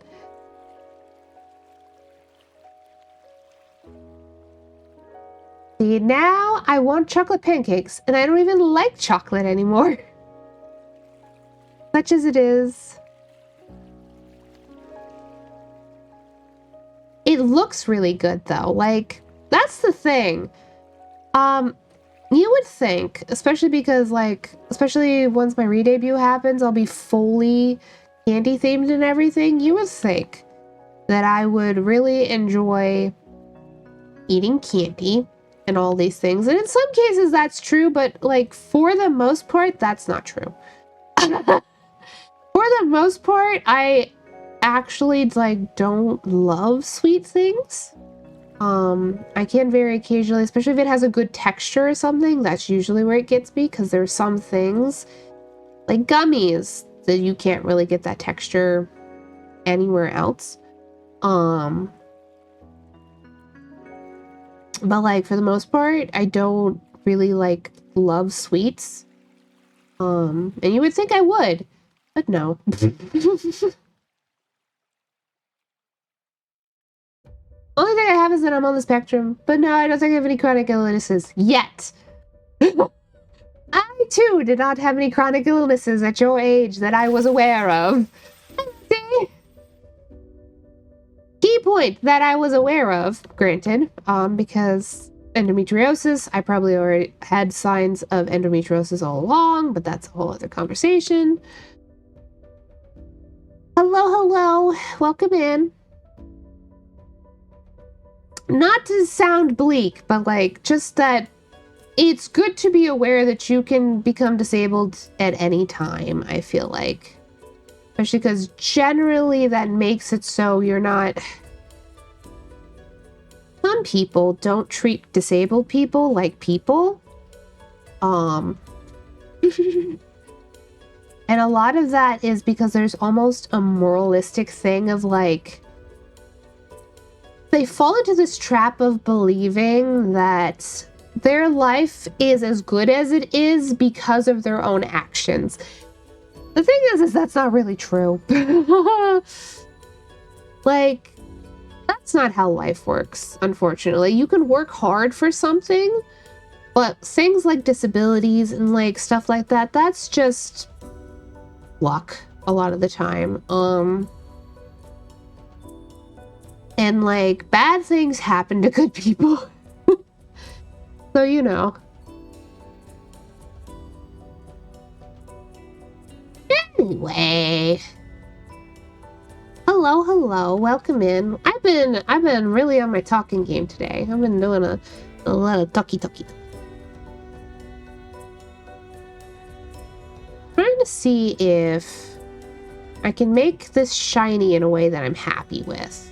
See, now I want chocolate pancakes, and I don't even like chocolate anymore. Such as it is. It looks really good, though. Like, that's the thing. You would think, especially because, like, especially once my re-debut happens, I'll be fully candy-themed and everything. You would think that I would really enjoy eating candy and all these things. And in some cases, that's true, but, like, for the most part, that's not true. For the most part, I actually, like, don't love sweet things. I can very occasionally, especially if it has a good texture or something, that's usually where it gets me, because there's some things, like gummies, that you can't really get that texture anywhere else. But, like, for the most part, I don't really, like, love sweets. And you would think I would, but no. Only thing I have is that I'm on the spectrum, but no, I don't think I have any chronic illnesses yet. I, too, did not have any chronic illnesses at your age that I was aware of. See? Key point that I was aware of, granted, because endometriosis, I probably already had signs of endometriosis all along, but that's a whole other conversation. Hello, welcome in. Not to sound bleak, but, like, just that it's good to be aware that you can become disabled at any time, I feel like. Especially because generally that makes it so you're not... Some people don't treat disabled people like people. And a lot of that is because there's almost a moralistic thing of, like... They fall into this trap of believing that their life is as good as it is because of their own actions. The thing is that's not really true. Like, that's not how life works, unfortunately. You can work hard for something, but things like disabilities and like stuff like that, that's just luck a lot of the time. And like bad things happen to good people. So, you know. Anyway. Hello, welcome in. I've been really on my talking game today. I've been doing a lot of talkie. Trying to see if I can make this shiny in a way that I'm happy with.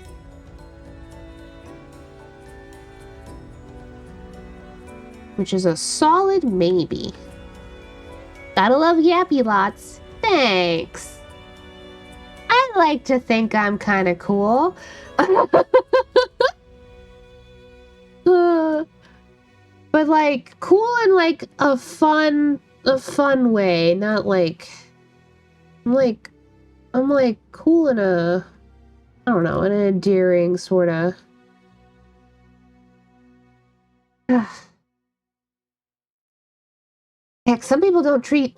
Which is a solid maybe. Gotta love yappy lots. Thanks. I like to think I'm kind of cool. But like cool in like a fun way, not like I'm like cool in a, I don't know, in an endearing sort of. Heck, some people don't treat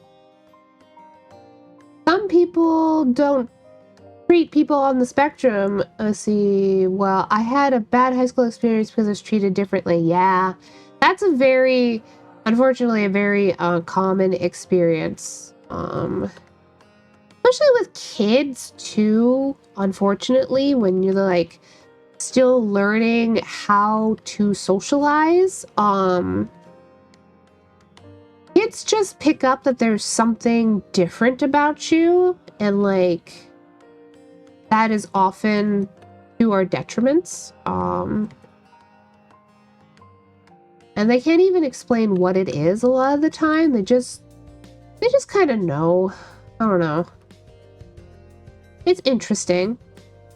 people on the spectrum. Let's see. Well, I had a bad high school experience because I was treated differently. Yeah, that's unfortunately, a very common experience. Especially with kids too. Unfortunately, when you're like still learning how to socialize, kids just pick up that there's something different about you, and like that is often to our detriments. And they can't even explain what it is a lot of the time. They just kind of know. I don't know. It's interesting.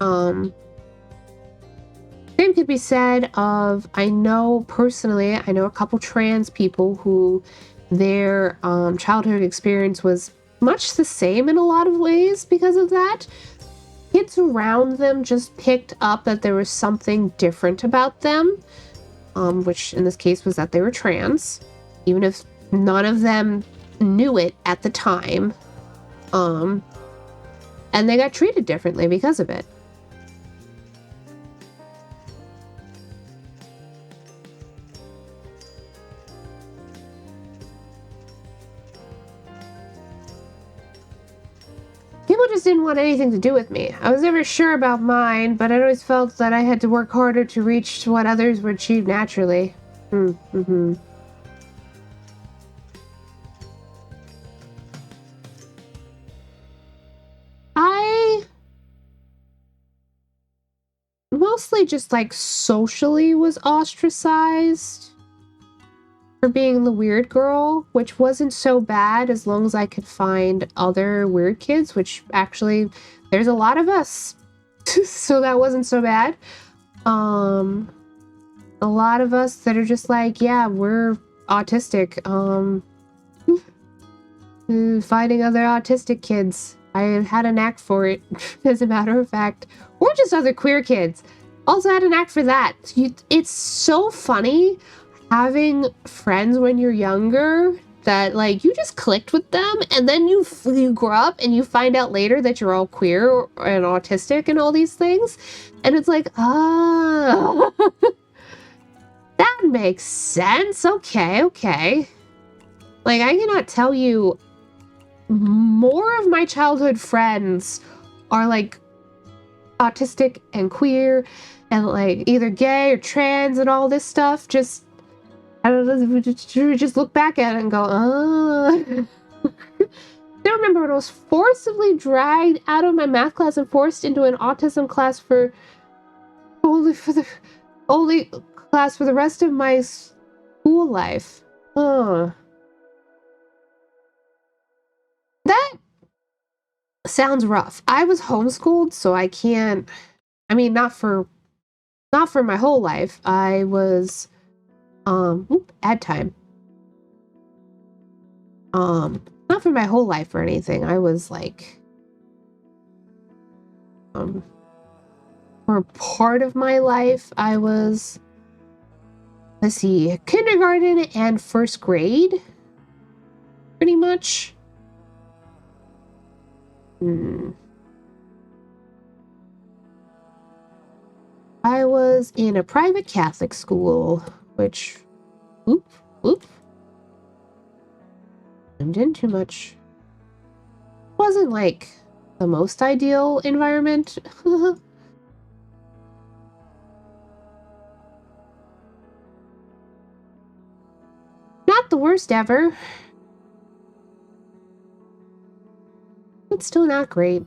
Same could be said of, I know a couple trans people who their childhood experience was much the same in a lot of ways because of that. Kids around them just picked up that there was something different about them, which in this case was that they were trans, even if none of them knew it at the time. And they got treated differently because of it. People just didn't want anything to do with me. I was never sure about mine, but I always felt that I had to work harder to reach what others would achieve naturally. I mostly just like socially was ostracized for being the weird girl, which wasn't so bad as long as I could find other weird kids, which actually there's a lot of us. So that wasn't so bad. A lot of us that are just like, yeah, we're autistic. Finding other autistic kids. I had a knack for it, as a matter of fact. Or just other queer kids. Also had a knack for that. It's so funny having friends when you're younger that like you just clicked with them, and then you grow up and you find out later that you're all queer and autistic and all these things, and it's like, ah, that makes sense. Okay. Like, I cannot tell you, more of my childhood friends are like autistic and queer and like either gay or trans and all this stuff. Just, I don't know, just look back at it and go, oh. I remember when I was forcibly dragged out of my math class and forced into an autism class for only class for the rest of my school life. That sounds rough. I was homeschooled, so I can't, I mean, not for my whole life. I was Ad time. Not for my whole life or anything. I was like, for part of my life, I was, let's see, kindergarten and first grade, pretty much. I was in a private Catholic school, which, oop, zoomed in too much. Wasn't like the most ideal environment. Not the worst ever, but still not great.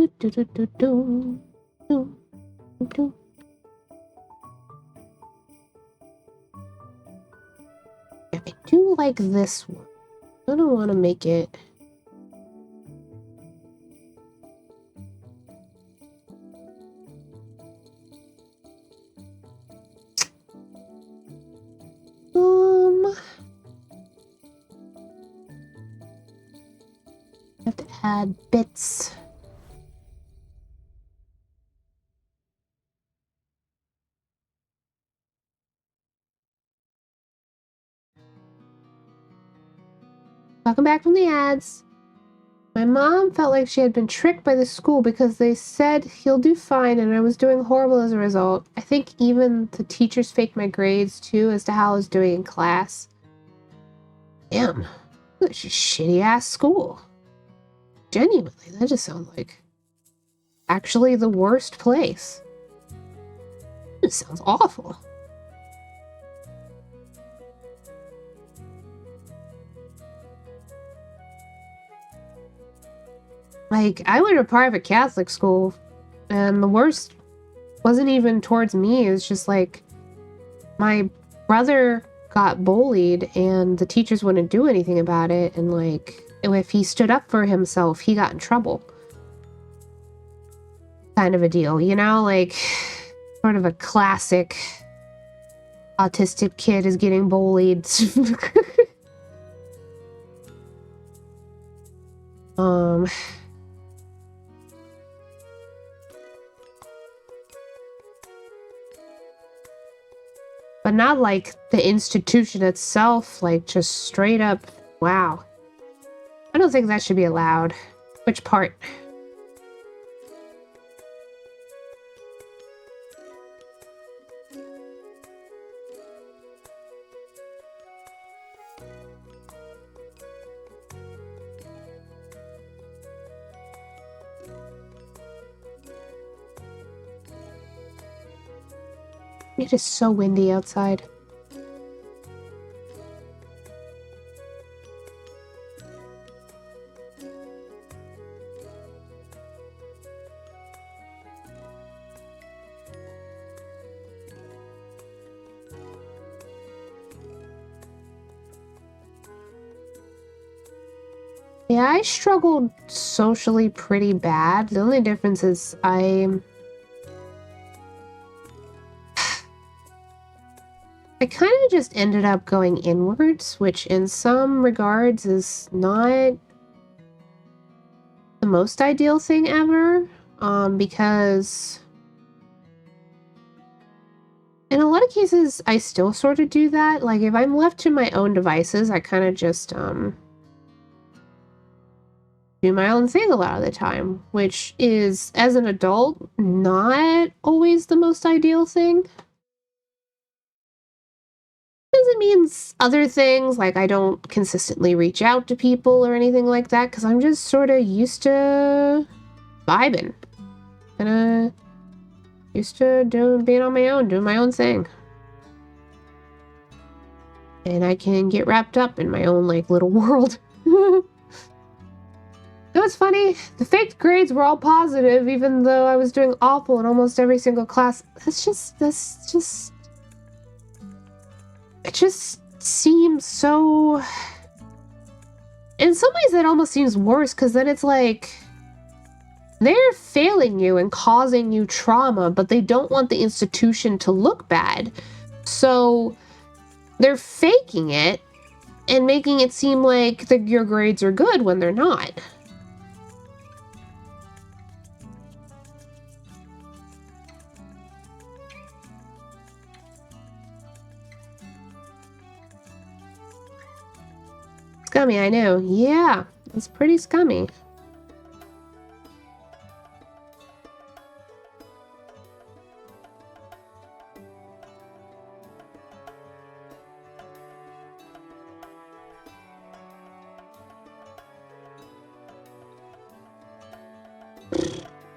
I do like this one. I don't want to make it. I have to add bits. Welcome back from the ads. My mom felt like she had been tricked by the school because they said he'll do fine and I was doing horrible as a result. I think even the teachers faked my grades too as to how I was doing in class. Damn, that's a shitty ass school. Genuinely, that just sounds like actually the worst place. It sounds awful. Like, I went to a private Catholic school, and the worst wasn't even towards me. It was just like, my brother got bullied, and the teachers wouldn't do anything about it, and like, if he stood up for himself, he got in trouble. Kind of a deal, you know? Like, sort of a classic autistic kid is getting bullied. But not like the institution itself, like just straight up, wow. I don't think that should be allowed. Which part? It is so windy outside. Yeah, I struggled socially pretty bad. The only difference is I kind of just ended up going inwards, which in some regards is not the most ideal thing ever. because in a lot of cases, I still sort of do that. Like, if I'm left to my own devices, I kind of just, do my own thing a lot of the time, which is, as an adult, not always the most ideal thing. Because it means other things, like I don't consistently reach out to people or anything like that, because I'm just sort of used to vibing. And, used to being on my own, doing my own thing. And I can get wrapped up in my own, like, little world. You know what's funny? The faked grades were all positive, even though I was doing awful in almost every single class. It just seems so... In some ways, that almost seems worse, because then it's like... They're failing you and causing you trauma, but they don't want the institution to look bad. So they're faking it and making it seem like your grades are good when they're not. Scummy, I know. Yeah, it's pretty scummy.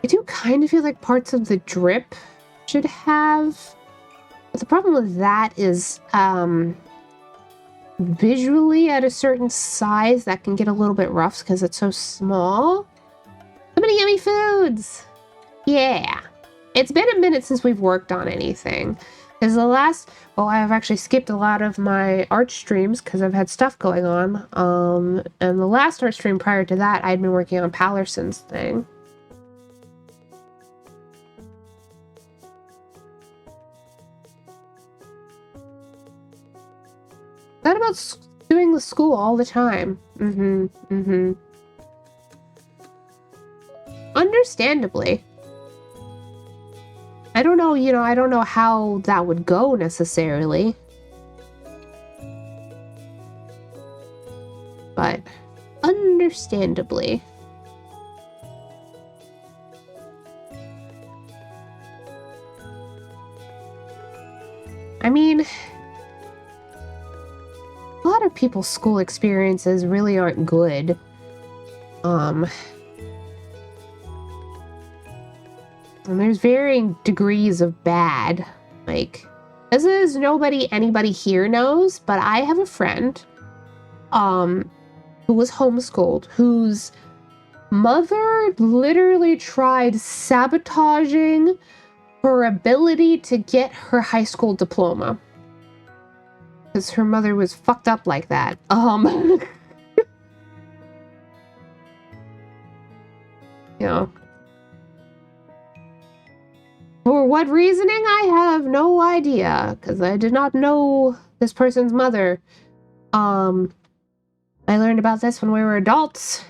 I do kind of feel like parts of the drip should have... But the problem with that is, visually at a certain size, that can get a little bit rough because it's so small. So many yummy foods! Yeah. It's been a minute since we've worked on anything. Because well, I've actually skipped a lot of my art streams because I've had stuff going on. And the last art stream prior to that, I'd been working on Pallerson's thing. Not about doing the school all the time. Understandably. I don't know, I don't know how that would go necessarily. But, understandably. I mean... A lot of people's school experiences really aren't good. And there's varying degrees of bad. Like, this is anybody here knows, but I have a friend, who was homeschooled, whose mother literally tried sabotaging her ability to get her high school diploma. Because her mother was fucked up like that. For what reasoning, I have no idea, because I did not know this person's mother. I learned about this when we were adults,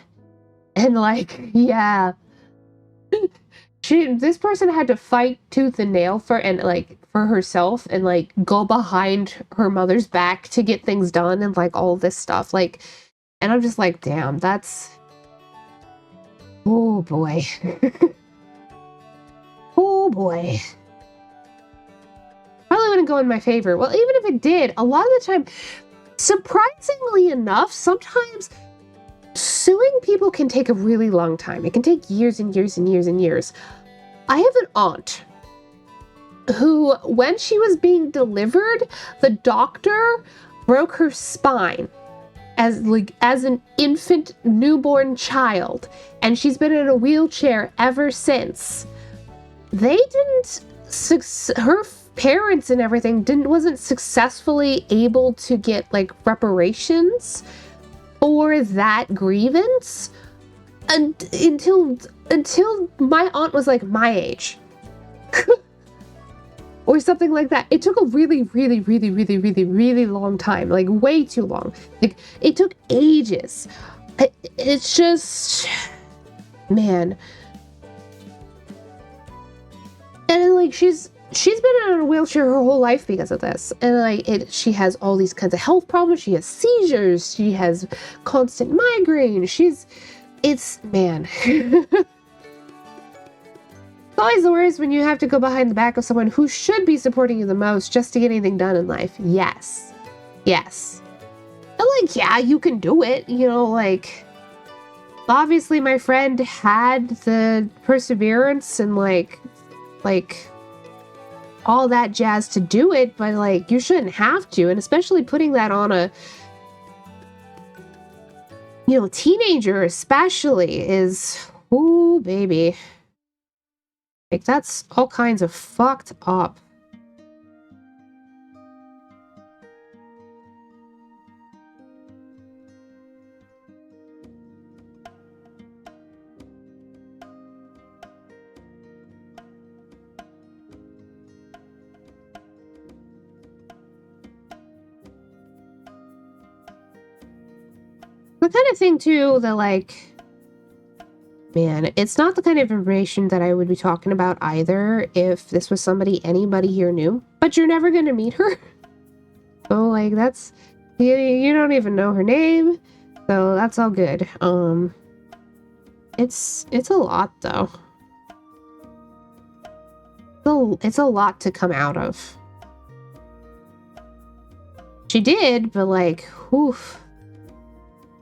and like, yeah. This person had to fight tooth and nail for herself and like go behind her mother's back to get things done and like all this stuff. Like, and I'm just like, damn, that's... Oh boy. Oh boy. Probably wouldn't go in my favor. Well, even if it did, a lot of the time, surprisingly enough, sometimes suing people can take a really long time. It can take years and years and years and years. I have an aunt who, when she was being delivered, the doctor broke her spine as an infant newborn child, and she's been in a wheelchair ever since. Her parents and everything wasn't successfully able to get like reparations for that grievance until my aunt was like my age. Or something like that. It took a really, really, really, really, really, really long time. Like, way too long. Like, it took ages. It's just... Man. like she's been in a wheelchair her whole life because of this, and like she has all these kinds of health problems. She has seizures, she has constant migraine. It's man. It's always the worst when you have to go behind the back of someone who should be supporting you the most just to get anything done in life. Yes. And like, yeah, you can do it, like obviously my friend had the perseverance and like all that jazz to do it, but like you shouldn't have to, and especially putting that on a teenager especially is, ooh baby, like that's all kinds of fucked up. The kind of thing too that like, man, it's not the kind of information that I would be talking about either if this was somebody anybody here knew, but you're never gonna meet her. So like that's, you don't even know her name, so that's all good. It's a lot though. It's a lot to come out of. She did, but like, oof.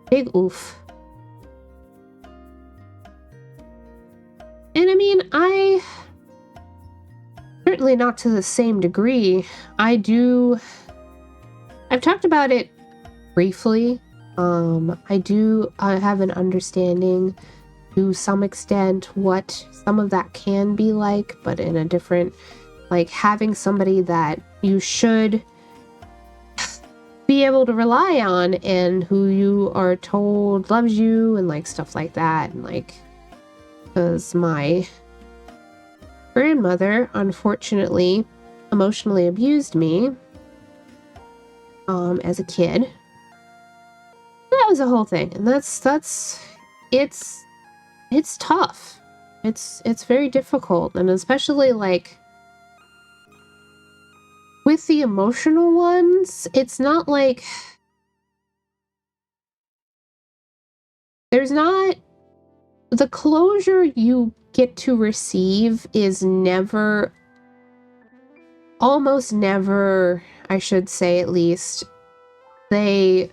Big oof. And I mean, certainly not to the same degree. I've talked about it briefly. I have an understanding to some extent what some of that can be like, but in a different, like having somebody that you should be able to rely on and who you are told loves you and like stuff like that. And like, because my grandmother unfortunately emotionally abused me as a kid. That was a whole thing, and it's tough. It's very difficult, and especially like with the emotional ones, it's not like there's not the closure you get to receive is never, almost never, I should say at least, they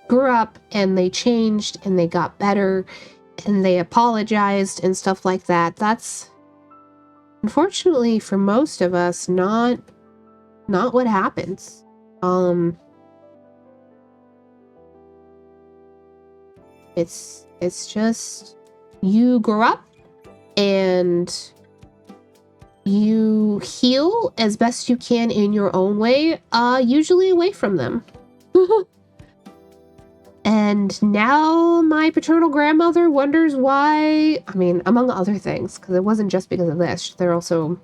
grew up and they changed and they got better and they apologized and stuff like that. That's unfortunately for most of us not what happens. It's just you grow up and you heal as best you can in your own way, usually away from them. And now my paternal grandmother wonders why, I mean, among other things, because it wasn't just because of this. They're also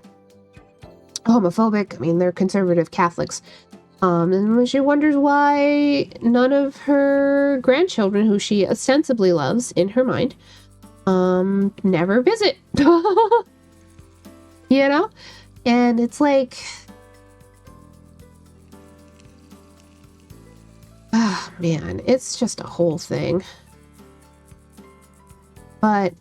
homophobic. I mean, they're conservative Catholics. And she wonders why none of her grandchildren, who she ostensibly loves in her mind, never visit. You know? And it's like, ah, man, it's just a whole thing. But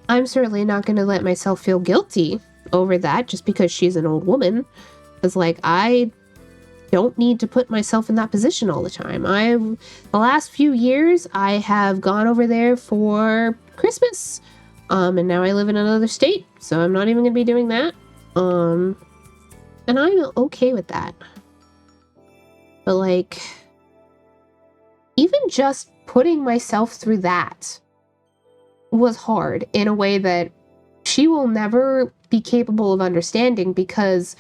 I'm certainly not going to let myself feel guilty over that just because she's an old woman. Because, like, I don't need to put myself in that position all the time. The last few years, I have gone over there for Christmas. And now I live in another state, so I'm not even going to be doing that. And I'm okay with that. But, like, even just putting myself through that was hard in a way that she will never be capable of understanding, because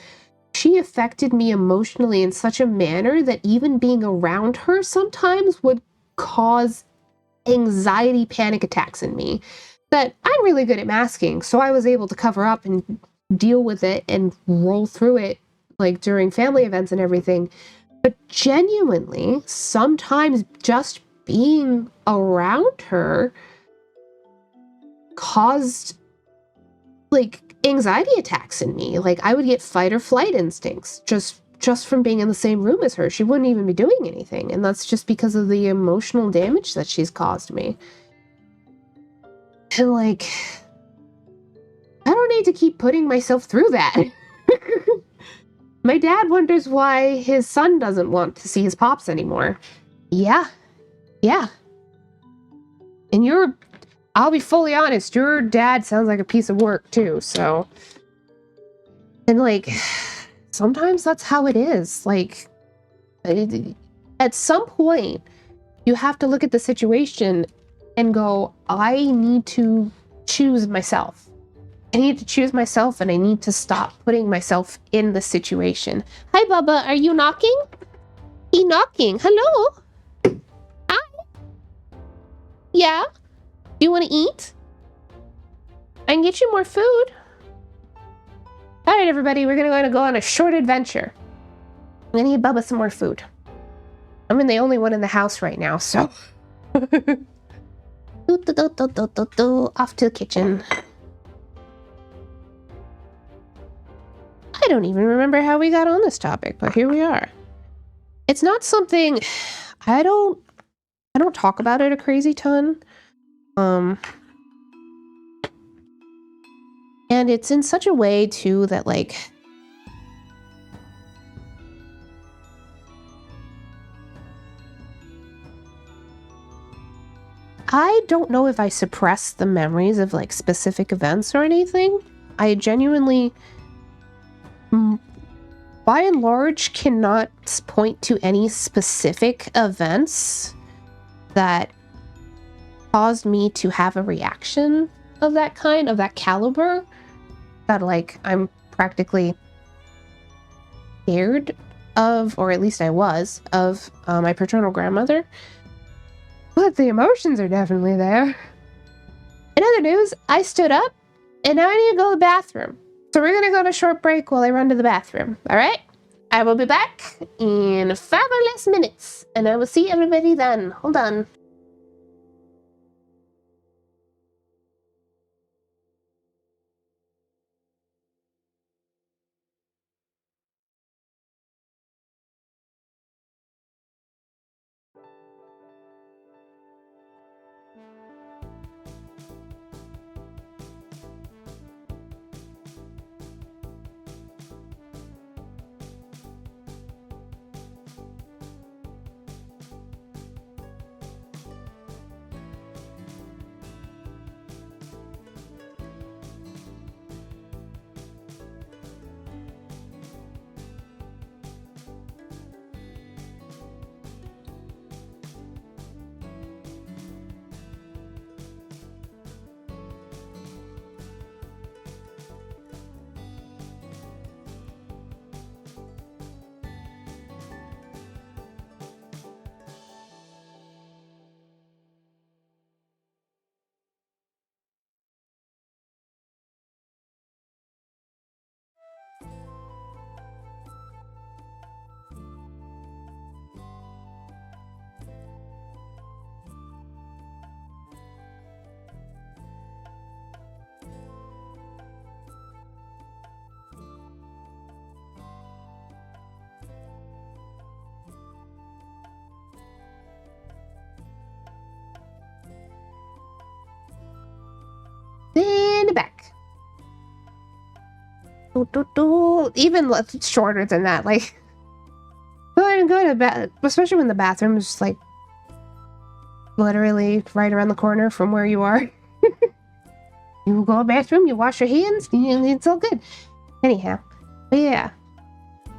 she affected me emotionally in such a manner that even being around her sometimes would cause anxiety panic attacks in me that I'm really good at masking. So I was able to cover up and deal with it and roll through it, like during family events and everything. But genuinely, sometimes just being around her caused, like, anxiety attacks in me. Like, I would get fight or flight instincts just from being in the same room as her. She wouldn't even be doing anything, and that's just because of the emotional damage that she's caused me. And like, I don't need to keep putting myself through that. My dad wonders why his son doesn't want to see his pops anymore. Yeah. And I'll be fully honest, your dad sounds like a piece of work too, so. And like, sometimes that's how it is. Like, at some point, you have to look at the situation and go, I need to choose myself. I need to choose myself, and I need to stop putting myself in the situation. Hi, Bubba. Are you knocking? He knocking. Hello? Hi. Yeah? Do you want to eat? I can get you more food. All right, everybody. We're going to go on a short adventure. I'm going to give Bubba some more food. I'm the only one in the house right now, so. Off to the kitchen. I don't even remember how we got on this topic, but here we are. It's not something I don't talk about it a crazy ton. And it's in such a way too that like I don't know if I suppress the memories of like specific events or anything. I genuinely, by and large, cannot point to any specific events that caused me to have a reaction of that kind, of that caliber, that like I'm practically scared of, or at least I was, of my paternal grandmother. But the emotions are definitely there. In other news, I stood up and now I need to go to the bathroom. So we're gonna go on a short break while I run to the bathroom. All right? I will be back in 5 or less minutes, and I will see everybody then. Hold on. Then back. Even shorter than that. Like, go to bed, especially when the bathroom is like literally right around the corner from where you are. You go to the bathroom, you wash your hands, and it's all good. Anyhow, but yeah.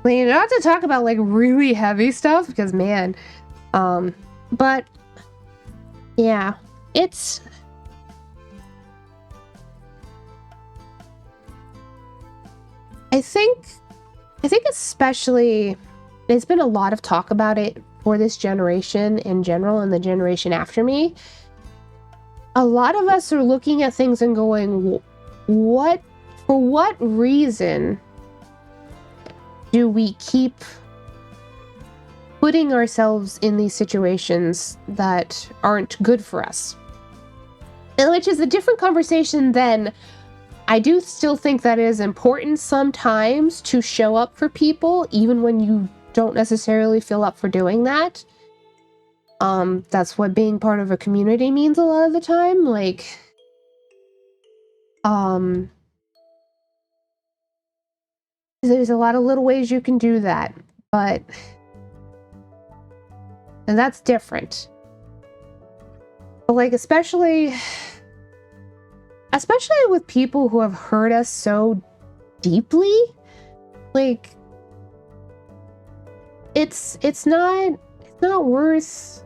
Like, not to talk about like really heavy stuff, because man, but yeah, it's. I think especially, there's been a lot of talk about it for this generation in general and the generation after me. A lot of us are looking at things and going, for what reason do we keep putting ourselves in these situations that aren't good for us? Which is a different conversation than I do still think that it is important sometimes to show up for people, even when you don't necessarily feel up for doing that. That's what being part of a community means a lot of the time. Like, there's a lot of little ways you can do that, and that's different. But like, especially with people who have hurt us so deeply, like, it's not worth.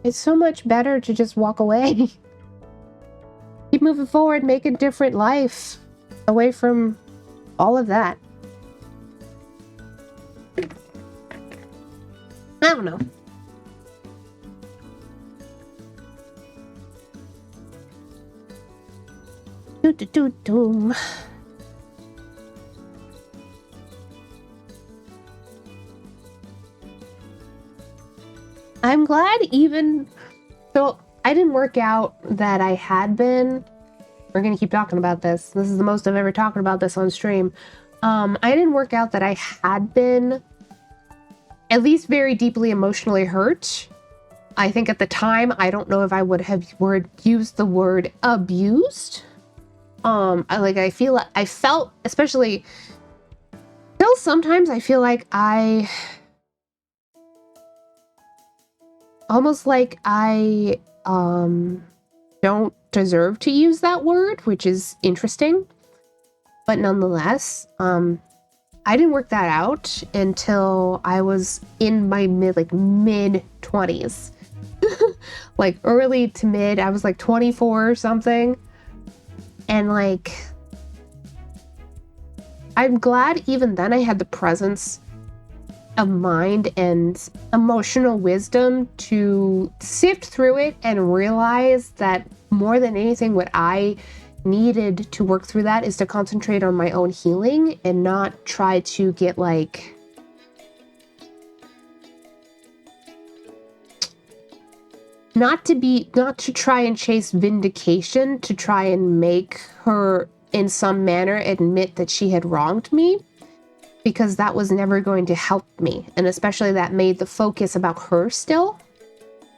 It's so much better to just walk away. Keep moving forward, make a different life away from all of that. I don't know. Doom. I'm glad so I didn't work out that I had been. We're gonna keep talking about this. This is the most I've ever talked about this on stream. I didn't work out that I had been at least very deeply emotionally hurt. I think at the time, I don't know if I would have used the word abused. I felt, especially, still sometimes I feel like almost like I don't deserve to use that word, which is interesting. But nonetheless, I didn't work that out until I was in my mid 20s. Like early to mid, I was like 24 or something. And like, I'm glad even then I had the presence of mind and emotional wisdom to sift through it and realize that more than anything, what I needed to work through that is to concentrate on my own healing and not try to get like not to try and chase vindication, to try and make her in some manner admit that she had wronged me, because that was never going to help me. And especially that made the focus about her still.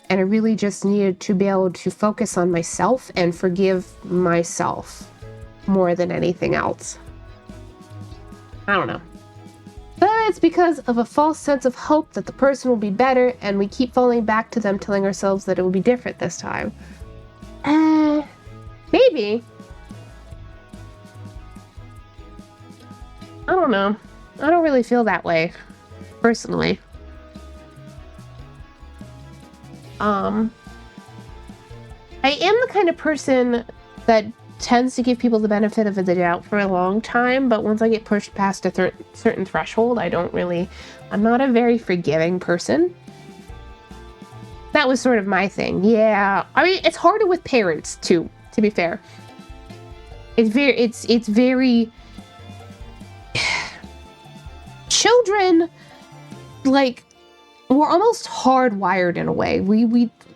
And I really just needed to be able to focus on myself and forgive myself more than anything else. I don't know. But it's because of a false sense of hope that the person will be better, and we keep falling back to them, telling ourselves that it will be different this time. Maybe. I don't know. I don't really feel that way, personally. I am the kind of person that tends to give people the benefit of the doubt for a long time, but once I get pushed past a certain threshold, I'm not a very forgiving person. That was sort of my thing. Yeah. I mean, it's harder with parents too, to be fair. It's very children, like, we're almost hardwired in a way.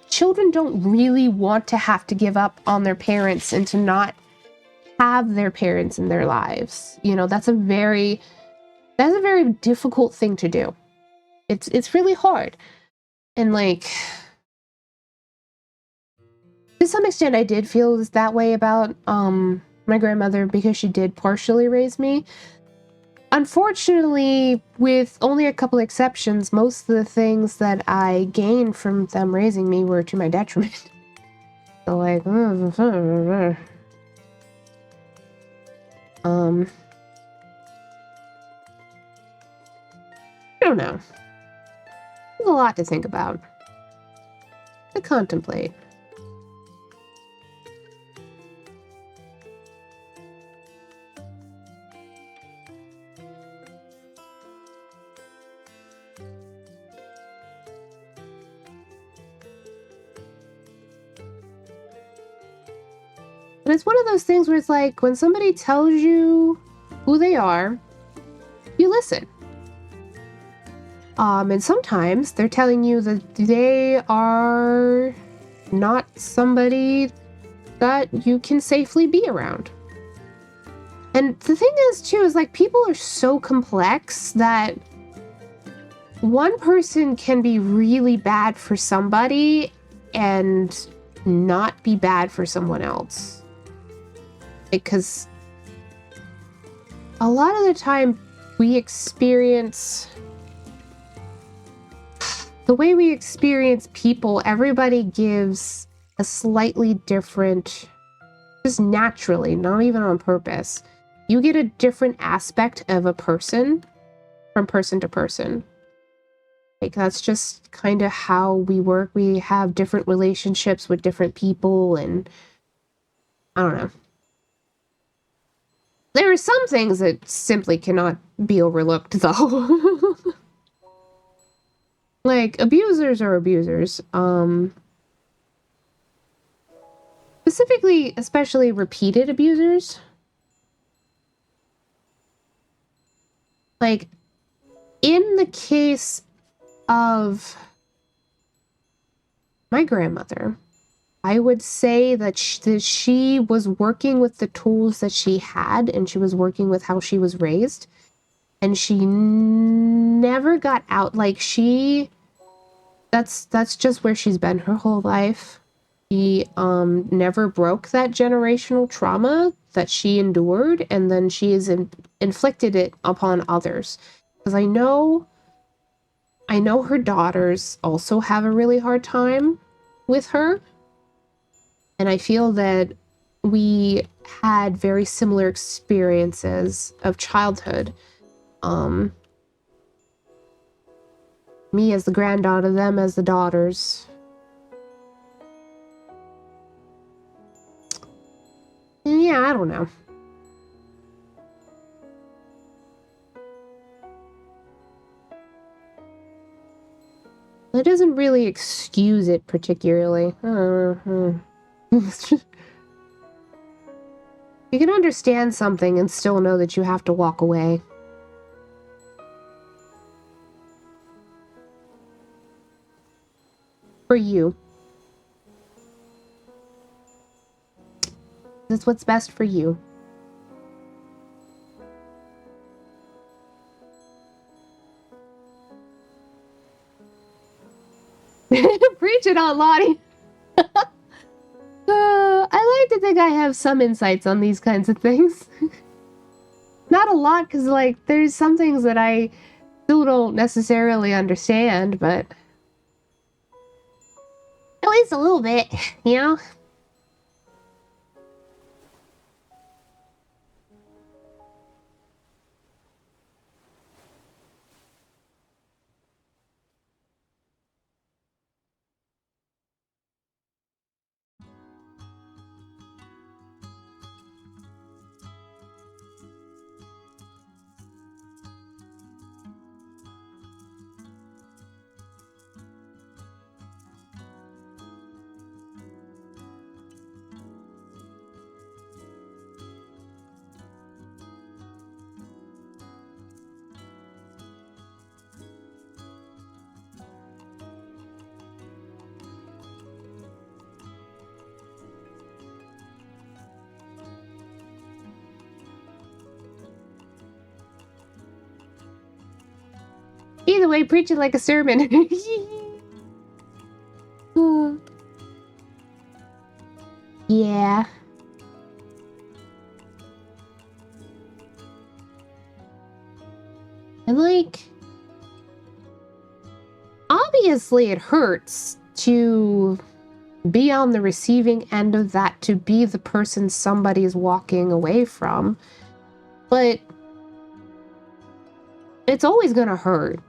Children don't really want to have to give up on their parents and to not have their parents in their lives. You know, that's a very difficult thing to do. It's really hard. And like, to some extent I did feel that way about my grandmother, because she did partially raise me. Unfortunately, with only a couple exceptions, most of the things that I gained from them raising me were to my detriment. So like, I don't know. There's a lot to think about, to contemplate. And it's one of those things where it's like, when somebody tells you who they are, you listen. And sometimes they're telling you that they are not somebody that you can safely be around. And the thing is, too, is like people are so complex that one person can be really bad for somebody and not be bad for someone else. Because a lot of the time we experience the way we experience people, everybody gives a slightly different, just naturally, not even on purpose. You get a different aspect of a person from person to person. Like, that's just kind of how we work. We have different relationships with different people, and I don't know. There are some things that simply cannot be overlooked, though. Like, abusers are abusers. Specifically, especially repeated abusers. Like, in the case of my grandmother, I would say that she was working with the tools that she had, and she was working with how she was raised, and she never got out. Like, that's just where she's been her whole life. She never broke that generational trauma that she endured, and then she has inflicted it upon others. Because I know her daughters also have a really hard time with her, and I feel that we had very similar experiences of childhood. Me as the granddaughter, them as the daughters. And yeah, I don't know. It doesn't really excuse it particularly. You can understand something and still know that you have to walk away. For you. That's what's best for you. Preach it on, Lottie. I like to think I have some insights on these kinds of things. Not a lot, because, like, there's some things that I still don't necessarily understand, but at least a little bit, you know? Either way, preach it like a sermon. Yeah. And, like, obviously it hurts to be on the receiving end of that, to be the person somebody's walking away from. But it's always gonna hurt.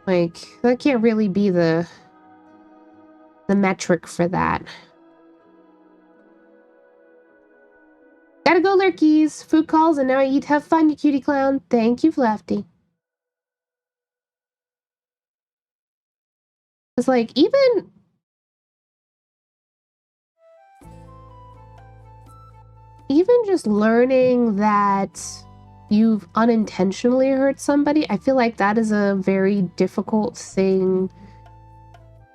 Like, that can't really be the metric for that. Gotta go, Lurkies. Food calls, and now I eat. Have fun, you cutie clown. Thank you, Lefty. It's like, even just learning that you've unintentionally hurt somebody, I feel like that is a very difficult thing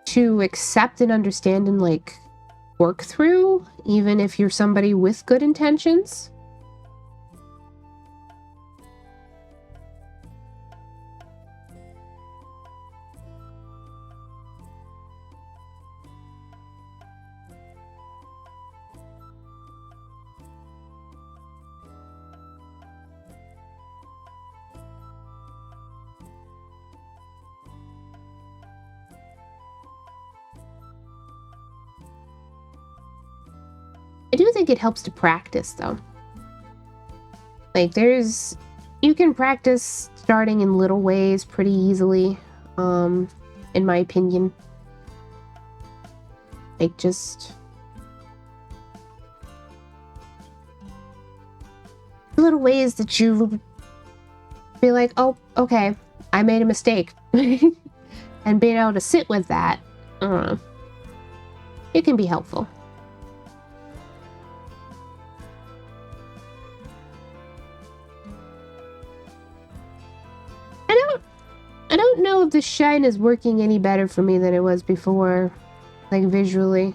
to accept and understand and, like, work through, even if you're somebody with good intentions. I do think it helps to practice, though. Like, you can practice starting in little ways pretty easily, in my opinion. Like, just little ways that you be like, oh, okay, I made a mistake. And being able to sit with that, it can be helpful. I don't know if the shine is working any better for me than it was before, like visually.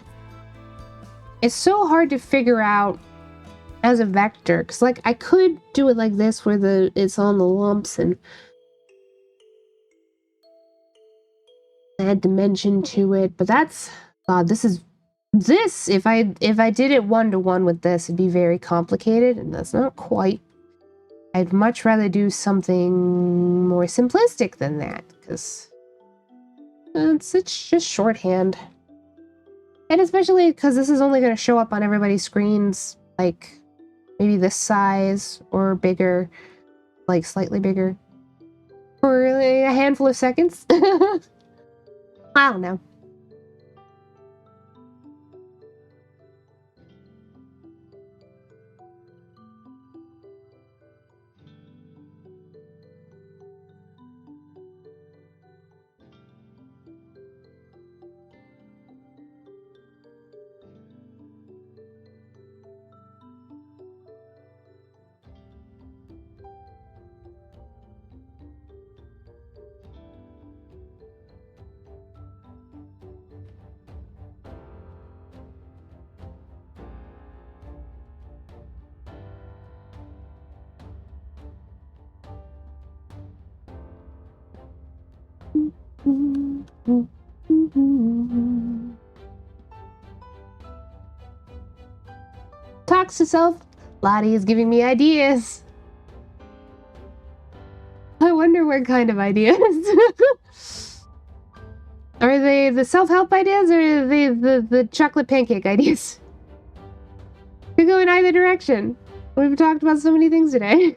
It's so hard to figure out as a vector, because like I could do it like this where it's on the lumps and add dimension to it, but that's if I did it one-to-one with this, it'd be very complicated, and that's not quite. I'd much rather do something more simplistic than that, because it's just shorthand. And especially because this is only going to show up on everybody's screens, like, maybe this size, or bigger, like, slightly bigger, for a handful of seconds. I don't know. Talks to self. Lottie is giving me ideas. I wonder what kind of ideas. Are they the self-help ideas, or are they the chocolate pancake ideas? Could go in either direction. We've talked about so many things today.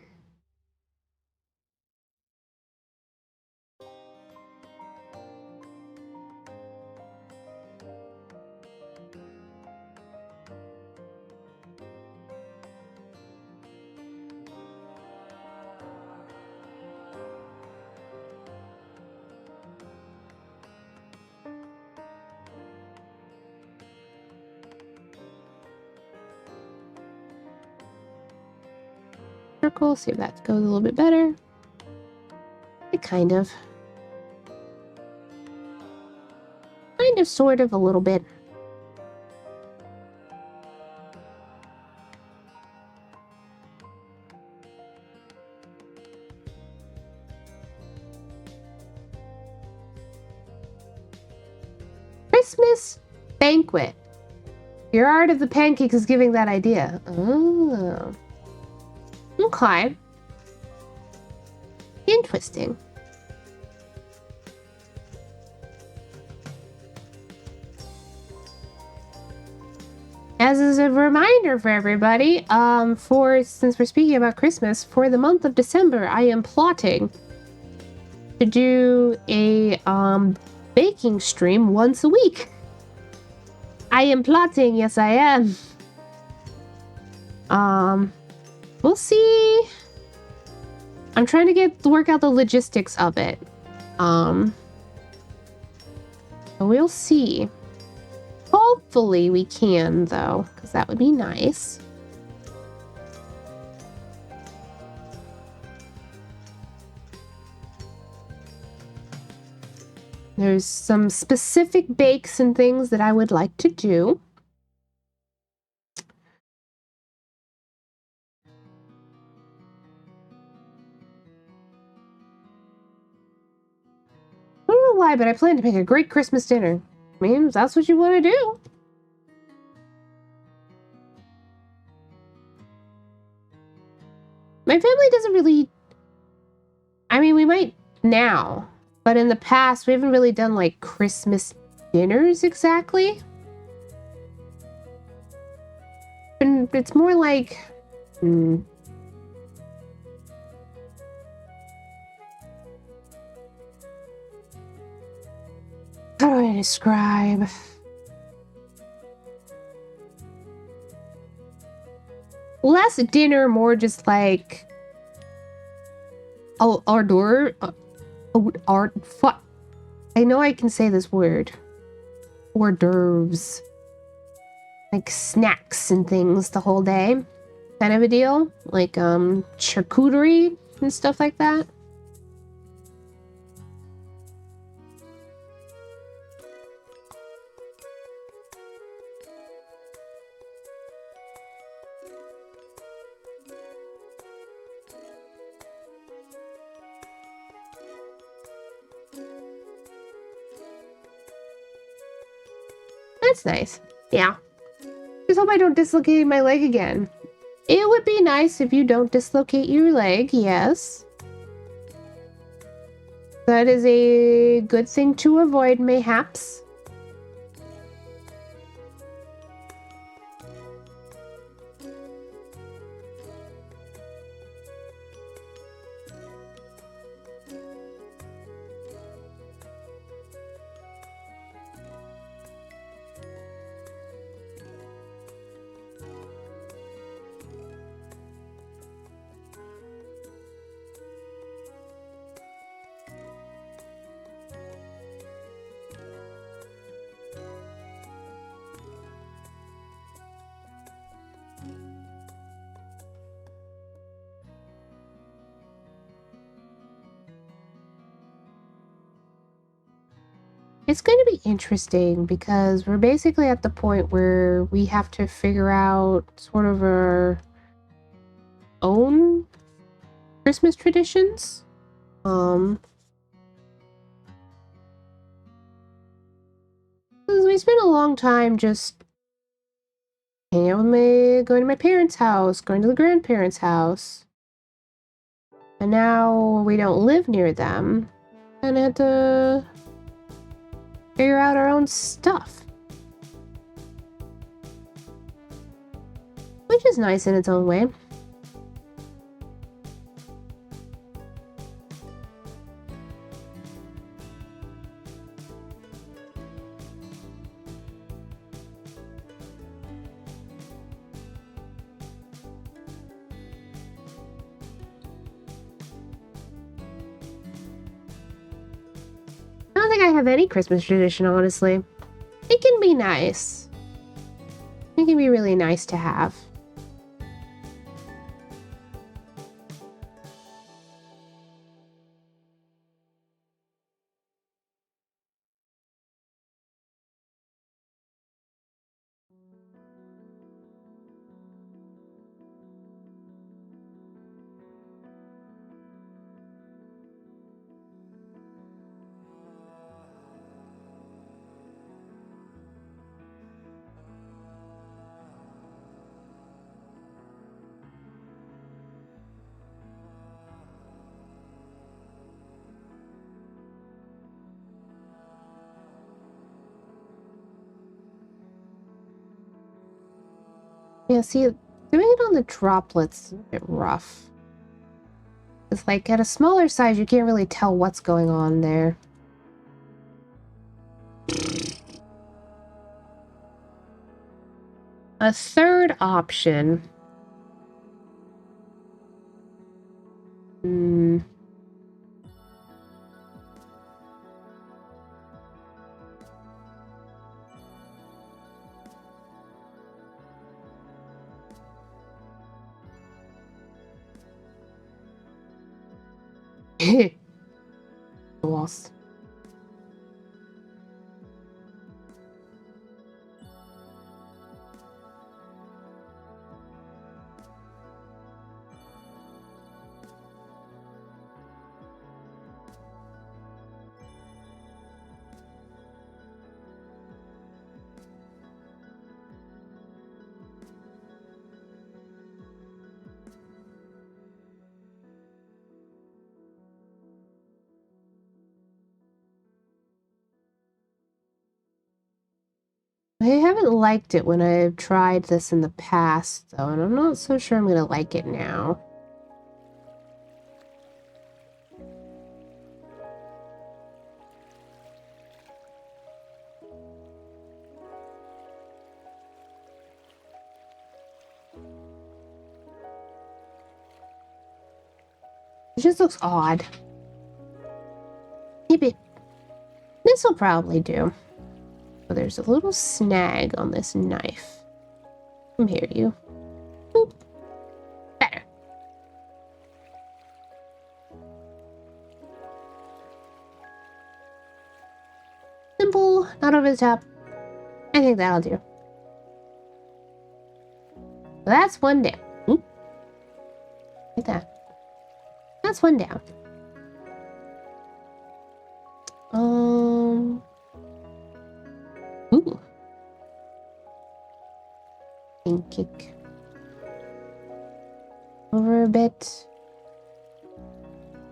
Circle, see if that goes a little bit better. It kind of, sort of, a little bit. Christmas banquet. Your art of the pancakes is giving that idea. Oh. Okay. Interesting. As a reminder for everybody, since we're speaking about Christmas, for the month of December, I am plotting to do a baking stream once a week. I am plotting, yes I am. We'll see. I'm trying to work out the logistics of it. We'll see. Hopefully we can, though, because that would be nice. There's some specific bakes and things that I would like to do. I don't know why, but I plan to make a great Christmas dinner. I mean, if that's what you want to do. My family doesn't really... I mean, we might now, but in the past, we haven't really done, like, Christmas dinners exactly. it's more like... How do I describe? Less dinner, more just like... Oh, hors d'oeuvre? Fuck. I know I can say this word. Hors d'oeuvres. Like snacks and things the whole day. Kind of a deal. Like, charcuterie and stuff like that. That's nice. Yeah. Just hope I don't dislocate my leg again. It would be nice if you don't dislocate your leg, yes. That is a good thing to avoid, mayhaps. It's going to be interesting because we're basically at the point where we have to figure out sort of our own Christmas traditions. We spent a long time just hanging out with going to my parents' house, going to the grandparents' house. And now we don't live near them. And had to figure out our own stuff. Which is nice in its own way. I don't think I have any Christmas tradition, honestly. It can be nice. It can be really nice to have. Yeah, see, doing it on the droplets is a bit rough. It's like, at a smaller size, you can't really tell what's going on there. A third option. Walls. I haven't liked it when I've tried this in the past, though, and I'm not so sure I'm gonna like it now. It just looks odd. Maybe this will probably do. Oh, there's a little snag on this knife. Come here, you. Boop. Better. Simple, not over the top. I think that'll do. So that's one down. Oop. Like that. That's one down. Ooh. And kick over a bit.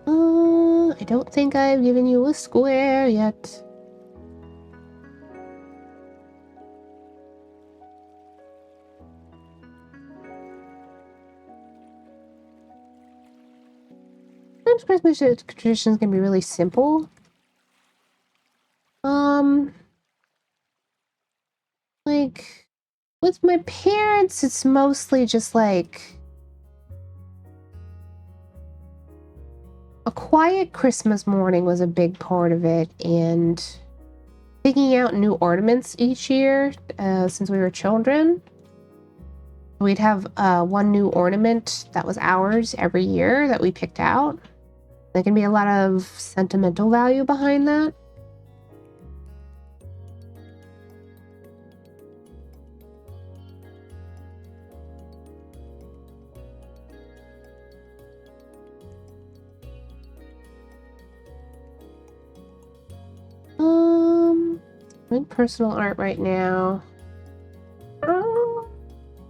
I don't think I've given you a square yet. Sometimes Christmas traditions can be really simple. Like, with my parents, it's mostly just like a quiet Christmas morning was a big part of it, and picking out new ornaments each year since we were children. We'd have one new ornament that was ours every year that we picked out. There can be a lot of sentimental value behind that. I'm in personal art right now.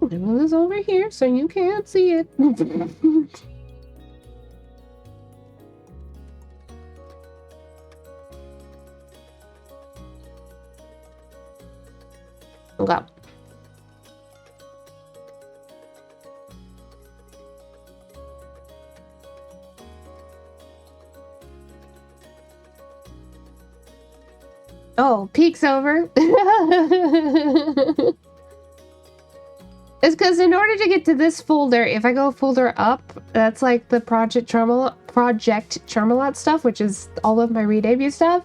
Move this over here so you can't see it. Go. Oh, peek's over. It's because in order to get to this folder, if I go folder up, that's like the Project Charmalot stuff, which is all of my re-debut stuff.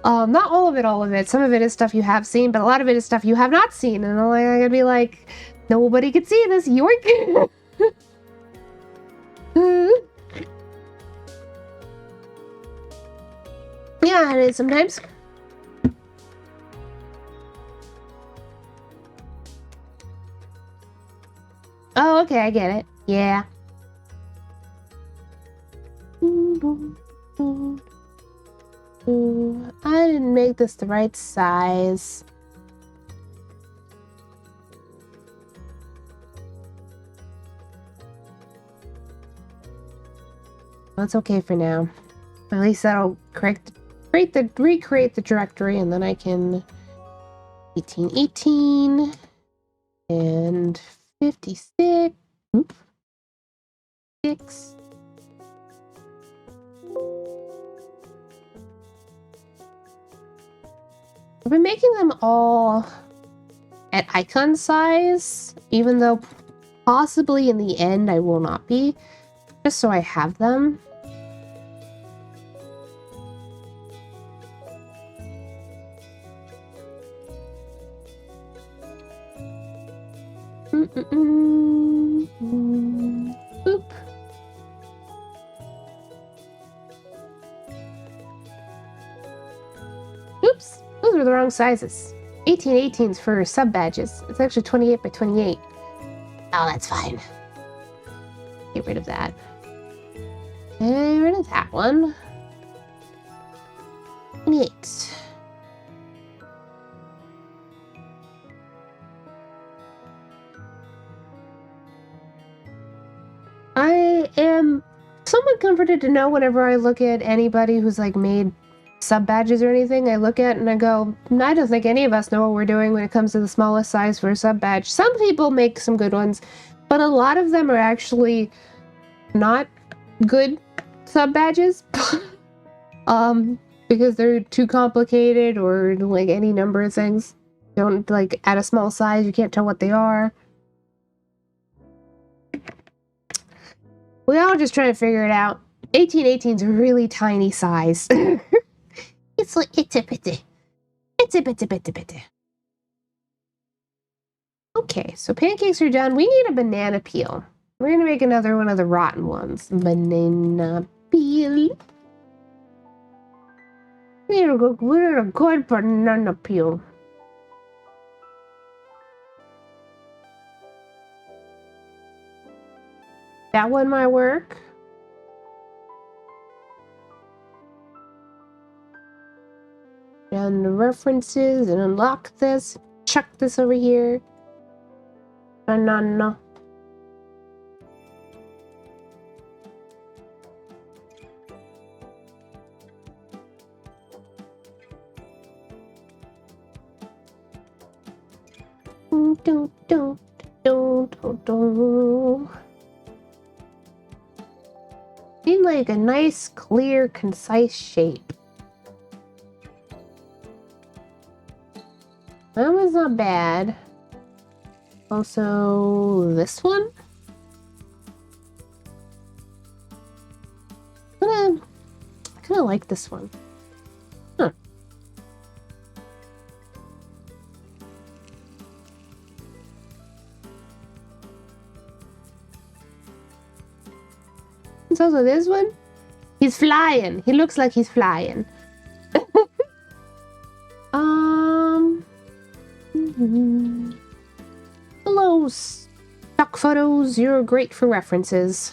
Not all of it. Some of it is stuff you have seen, but a lot of it is stuff you have not seen. And I'm gonna be like, nobody can see this. Yoink! Yeah, it is sometimes. Oh, okay, I get it. Yeah. I didn't make this the right size. That's okay for now. At least that'll recreate the directory, and then I can 1818 and 56. Oops. 6. I've been making them all at icon size, even though possibly in the end I will not be, just so I have them. Boop. Oops, those were the wrong sizes. 1818s for sub badges. It's actually 28 by 28. Oh, that's fine. Get rid of that. Get rid of that one. 28. I am somewhat comforted to know whenever I look at anybody who's like made sub badges or anything I look at and I go, I don't think any of us know what we're doing when it comes to the smallest size for a sub badge. Some people make some good ones, but a lot of them are actually not good sub badges. Because they're too complicated or like any number of things. Don't like at a small size, you can't tell what they are. We're all just trying to figure it out. 1818 is a really tiny size. It's like itty bitty. Itty bitty bitty bitty. Okay, so pancakes are done. We need a banana peel. We're gonna make another one of the rotten ones. Banana peel. We need a good banana peel. That one might work. Down the references and unlock this. Chuck this over here. Banana. Need like a nice, clear, concise shape. That one's not bad. Also, this one. I kind of like this one. Huh. It's also this one. He's flying. He looks like he's flying. Hello, stock photos. You're great for references.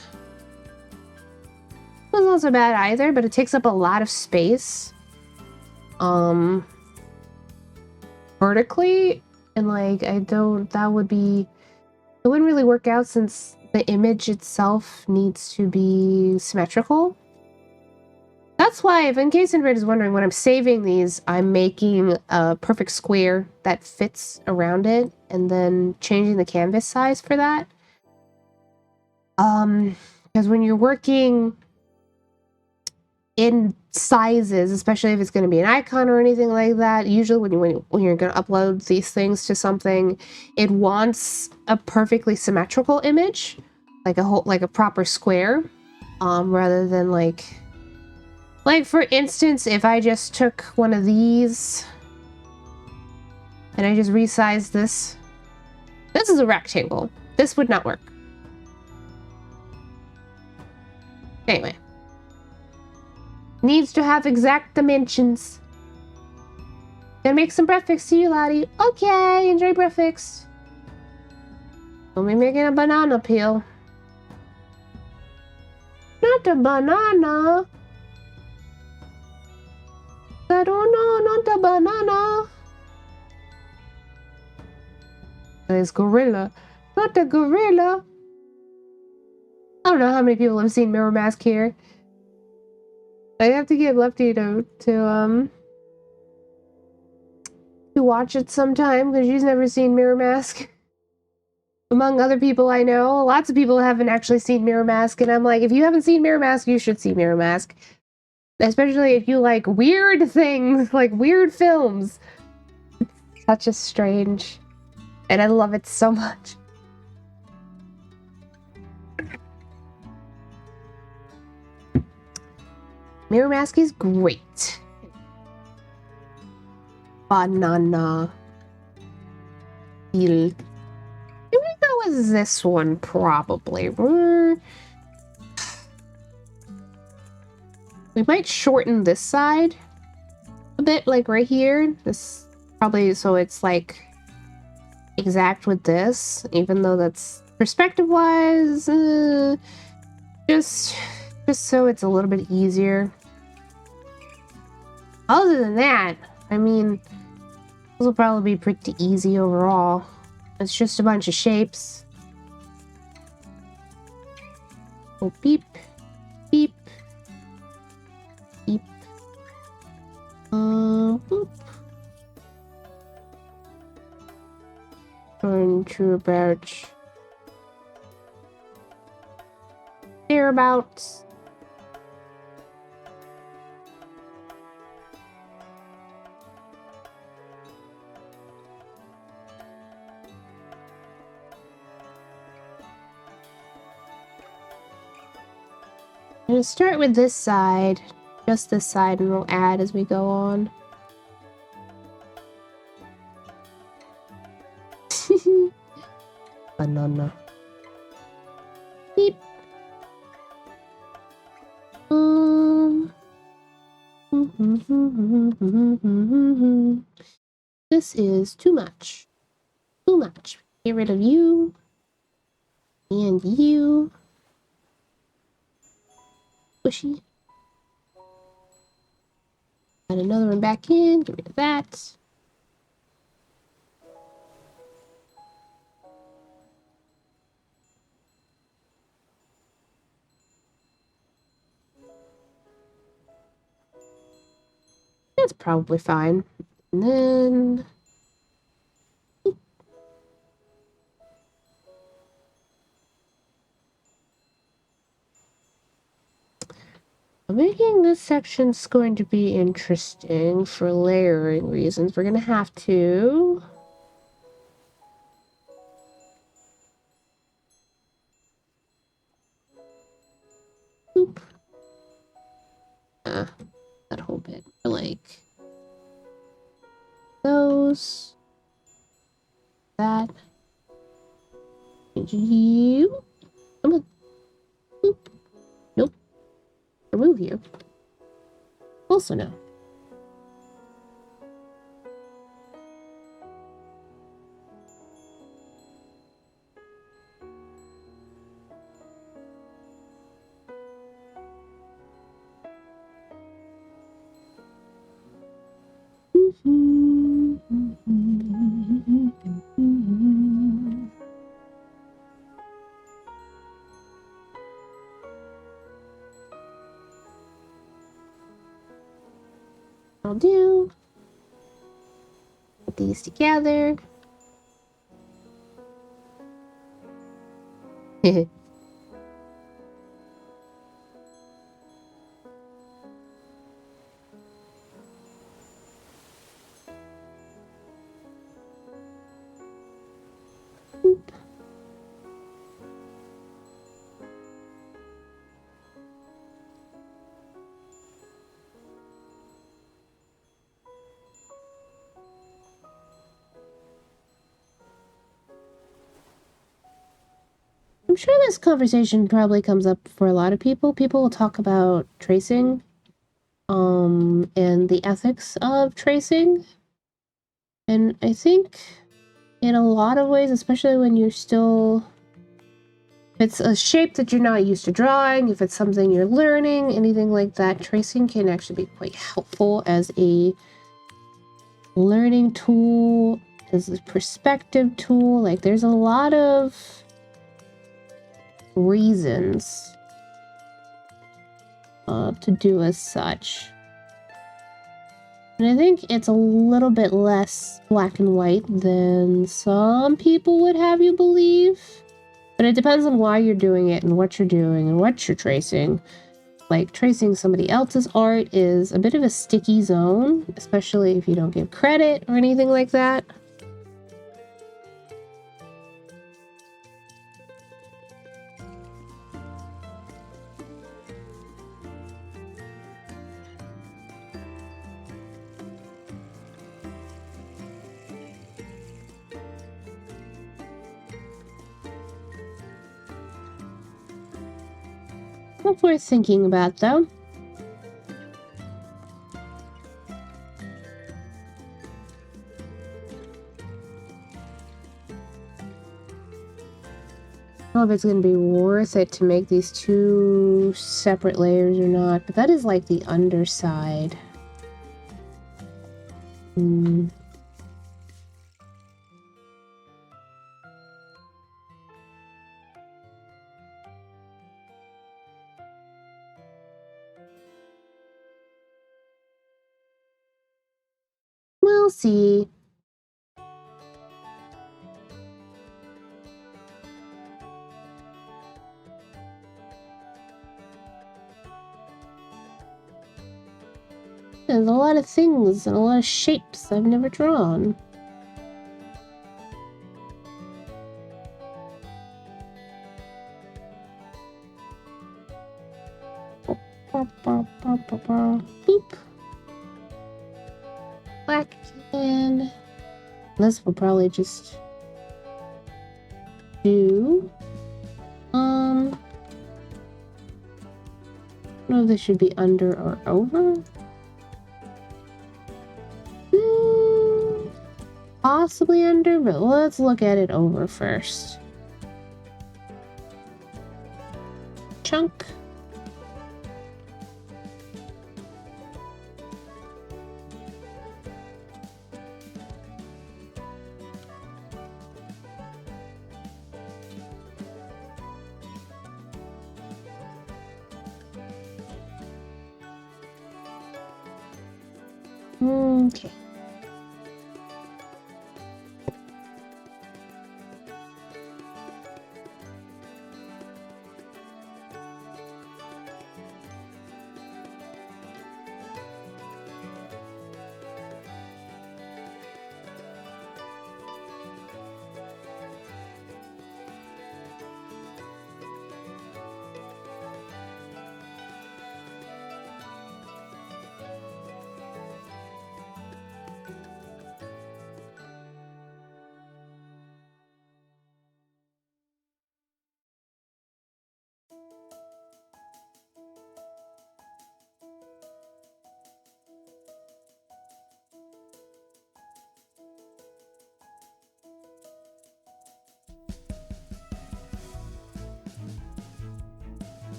It's not so bad either, but it takes up a lot of space. Vertically, and like that would be, it wouldn't really work out since the image itself needs to be symmetrical. That's why, if in case anybody is wondering, when I'm saving these, I'm making a perfect square that fits around it and then changing the canvas size for that. Because when you're working in sizes, especially if it's going to be an icon or anything like that, usually when you're going to upload these things to something, it wants a perfectly symmetrical image, like a proper square, rather than like for instance, if I just took one of these and I just resized this is a rectangle. This would not work. Anyway. Needs to have exact dimensions. Gonna make some breakfast to you, laddie. Okay, enjoy breakfast. We'll be making a banana peel. Not a banana. I don't know, not a banana. There's gorilla. Not a gorilla. I don't know how many people have seen Mirror Mask here. I have to get Lefty to watch it sometime because she's never seen Mirror Mask. Among other people I know, lots of people haven't actually seen Mirror Mask, and I'm like, if you haven't seen Mirror Mask, you should see Mirror Mask. Especially if you like weird things, like weird films. It's such a strange, and I love it so much. Mirror Mask is great. Banana. Maybe that was this one, probably. We might shorten this side a bit, like right here. This probably, so it's like exact with this, even though that's perspective-wise, just so it's a little bit easier. Other than that, I mean, this will probably be pretty easy overall. It's just a bunch of shapes. Oh, beep, beep, beep, to about thereabouts. I'm gonna start with this side, just this side, and we'll add as we go on. Banana. Beep. This is too much. Too much. Get rid of you. And you. Squishy. Add another one back in. Get rid of that. That's probably fine. And then... I'm making this section's going to be interesting for layering reasons. We're going to have to... Oop. That whole bit. Like... those... that... you... I'm gonna... Oop. Nope. Remove you. Also no. I'll do. Put these together. I'm sure this conversation probably comes up for a lot of people. People will talk about tracing, and the ethics of tracing. And I think in a lot of ways, especially when you're still... if it's a shape that you're not used to drawing, if it's something you're learning, anything like that, tracing can actually be quite helpful as a learning tool, as a perspective tool. Like, there's a lot of reasons to do as such. And I think it's a little bit less black and white than some people would have you believe. But it depends on why you're doing it and what you're doing and what you're tracing. Like, tracing somebody else's art is a bit of a sticky zone, especially if you don't give credit or anything like that. Not worth thinking about, though. I don't know if it's going to be worth it to make these two separate layers or not, but that is like the underside. We'll see. There's a lot of things and a lot of shapes I've never drawn. Boop. Black can. This will probably just do. I don't know if this should be under or over. Possibly under, but let's look at it over first. Chunk. Okay.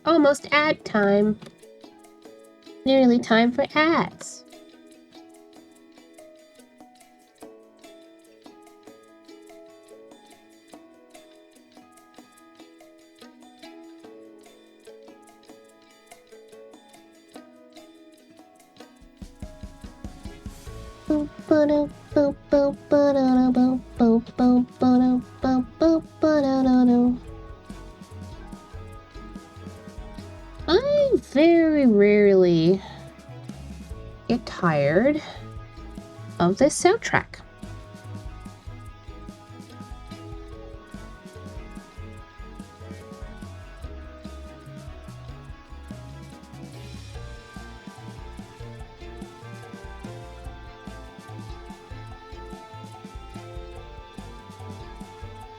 Almost ad time. Nearly time for ads. I very rarely get tired of this soundtrack.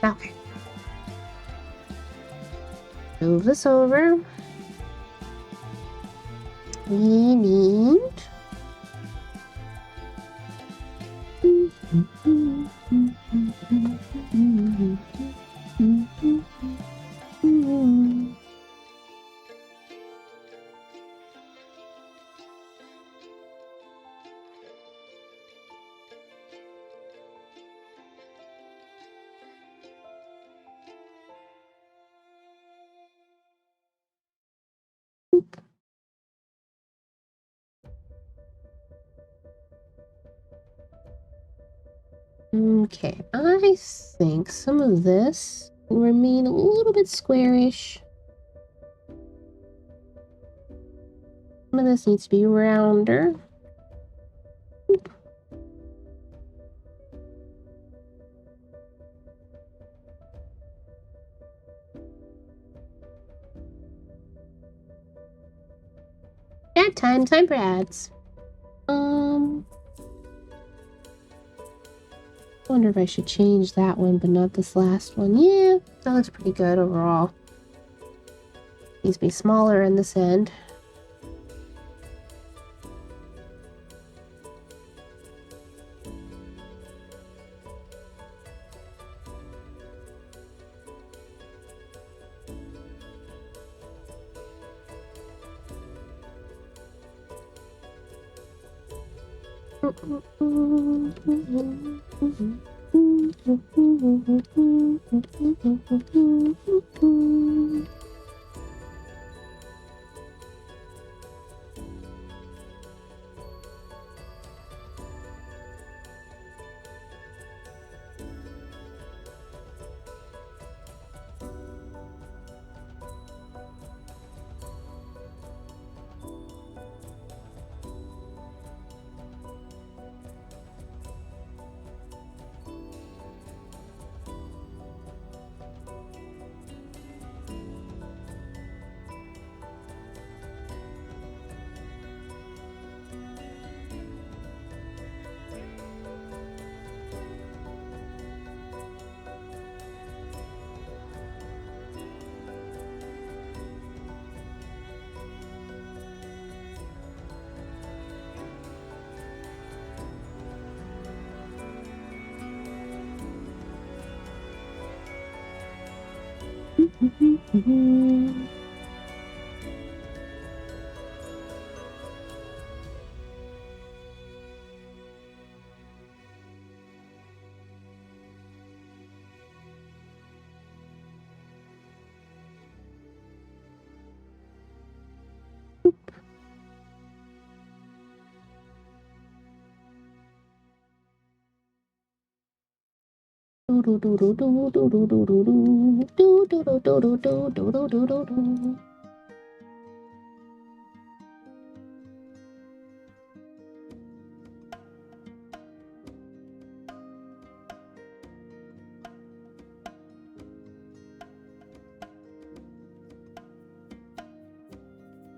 Okay. Move this over. We need okay, I think some of this will remain a little bit squarish. Some of this needs to be rounder. Ad time, time for ads. I wonder if I should change that one, but not this last one. Yeah, that looks pretty good overall. Needs to be smaller in this end.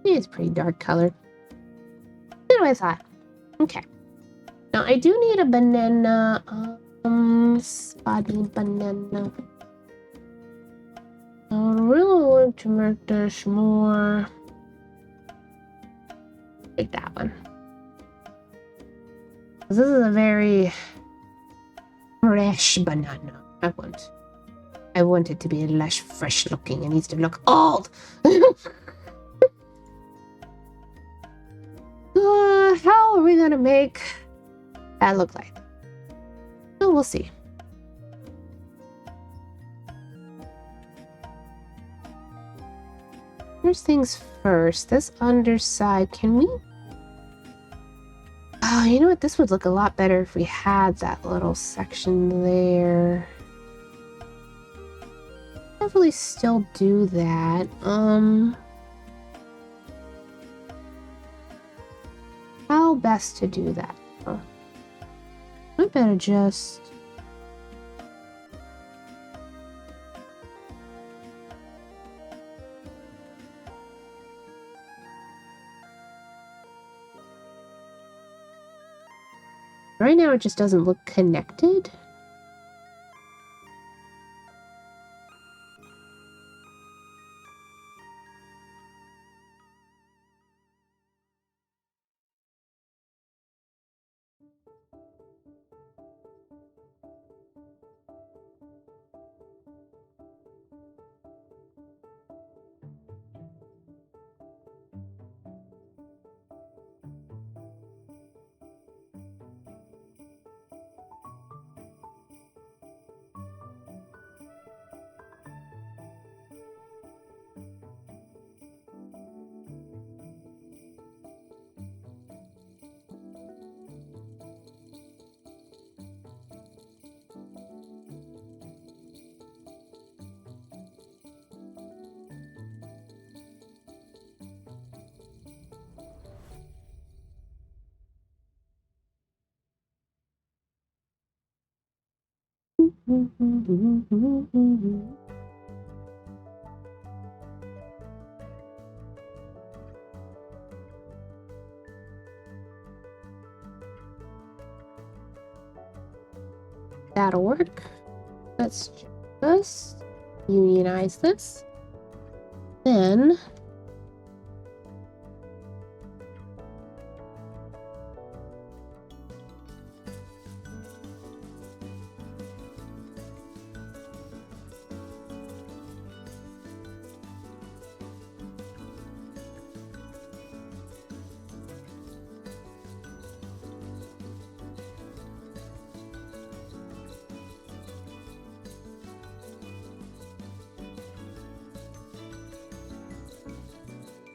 It's pretty dark colored. That's what I thought. Okay. Now I do need a banana. Spotty banana. I really want to make this more like that one. This is a very fresh banana. I want it to be less fresh looking. It needs to look old. How are we gonna make that look like? Well, we'll see. First things first, this underside, can we? Oh, you know what? This would look a lot better if we had that little section there. Definitely still do that. How best to do that? I better just... Right now it just doesn't look connected. That'll work. Let's just unionize this. Then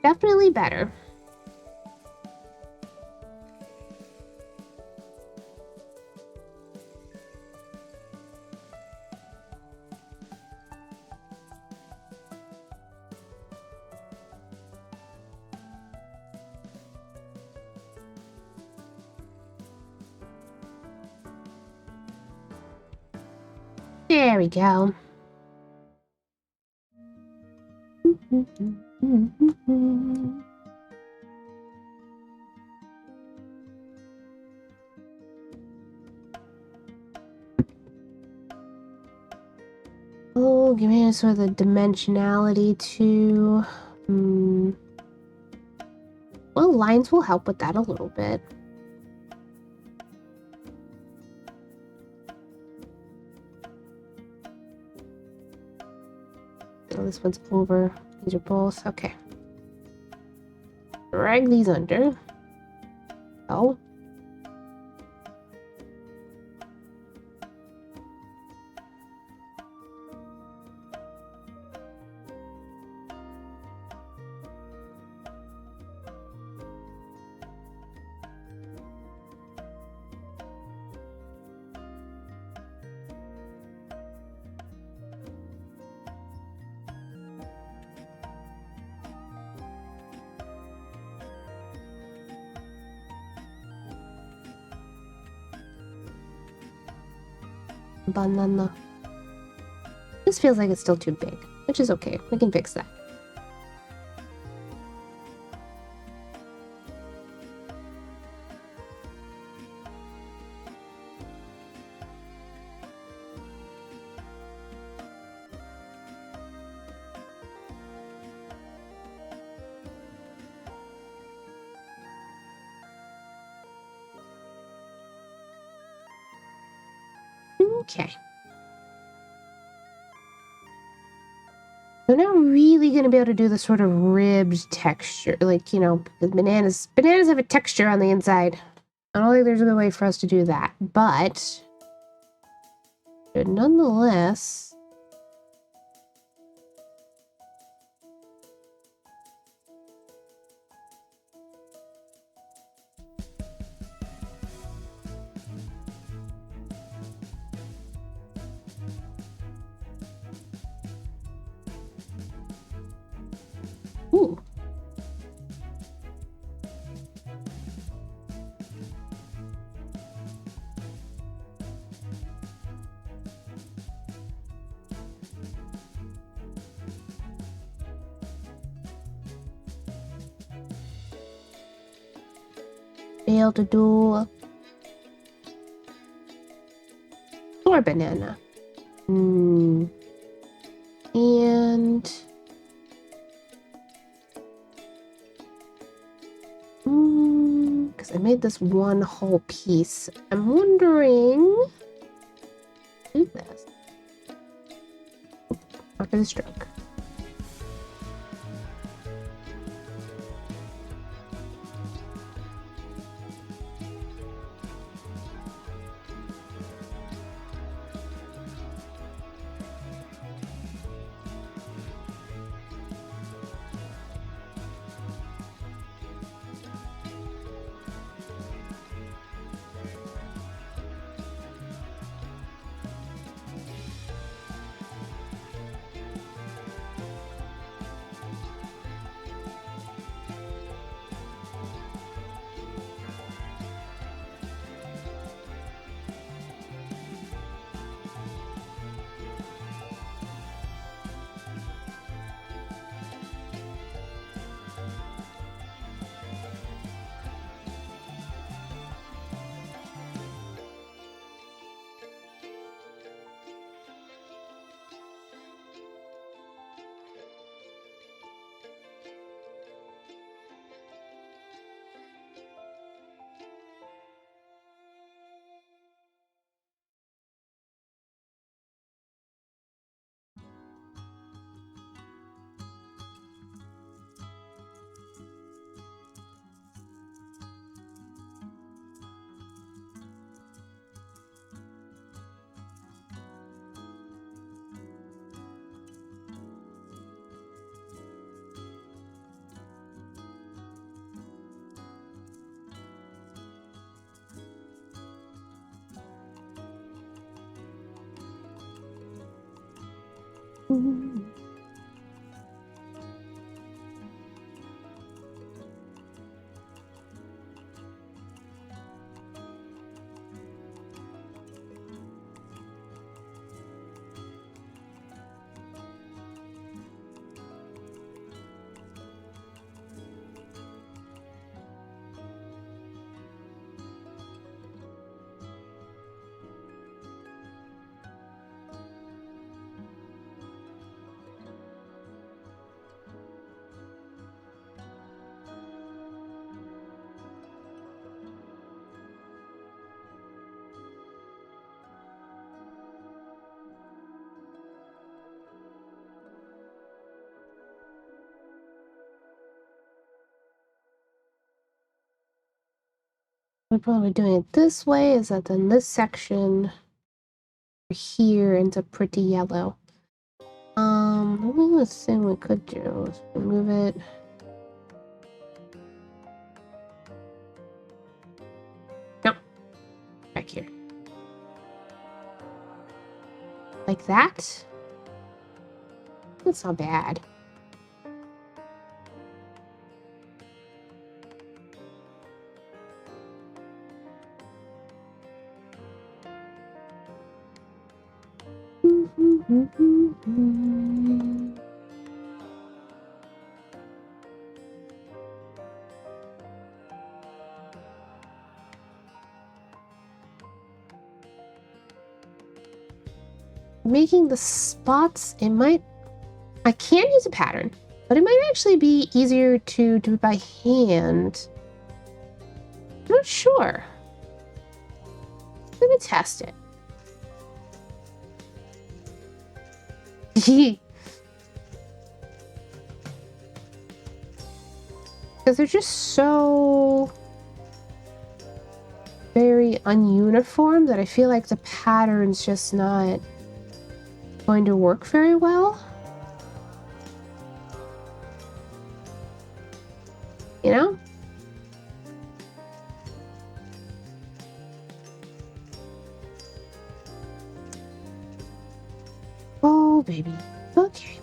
Definitely better. There we go. Oh, give me sort of the dimensionality too. Well, lines will help with that a little bit. Oh, this one's over. These are both. Okay. Drag these under. Oh. Banana. This feels like it's still too big, which is okay. We can fix that. Okay. They're not really going to be able to do the sort of ribbed texture, like, you know, because bananas have a texture on the inside. I don't think there's a good way for us to do that, but nonetheless. Ooh. Be able to do or banana. And because I made this one whole piece. I'm wondering do this after the stroke. We're probably doing it this way, is that then this section here ends up pretty yellow. One thing we could do is remove it. No, back here. Like that? That's not bad. Making the spots, I can use a pattern, but it might actually be easier to do it by hand. I'm not sure. I'm gonna test it. Because they're just so very ununiform that I feel like the pattern's just not going to work very well. You know? Oh, baby. Okay.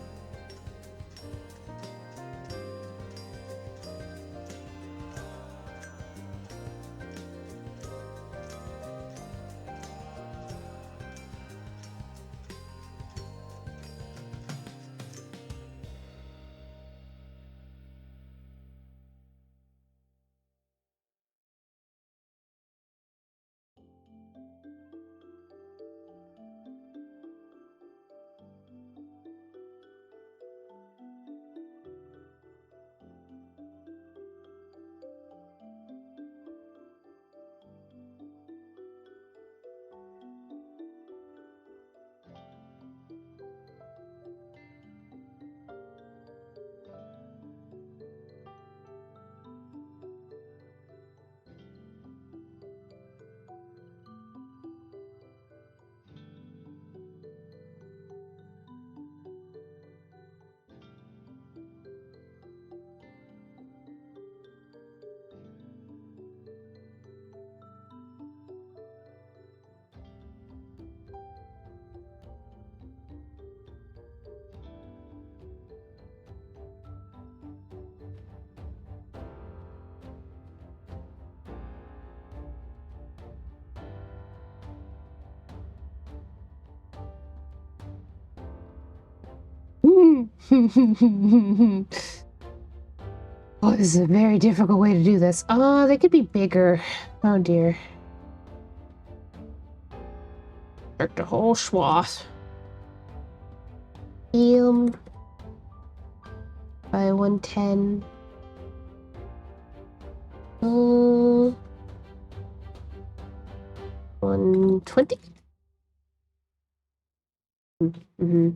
Oh, this is a very difficult way to do this. Oh, they could be bigger. Oh dear. Start the whole swath. Film by 110. 120? Mm-hmm.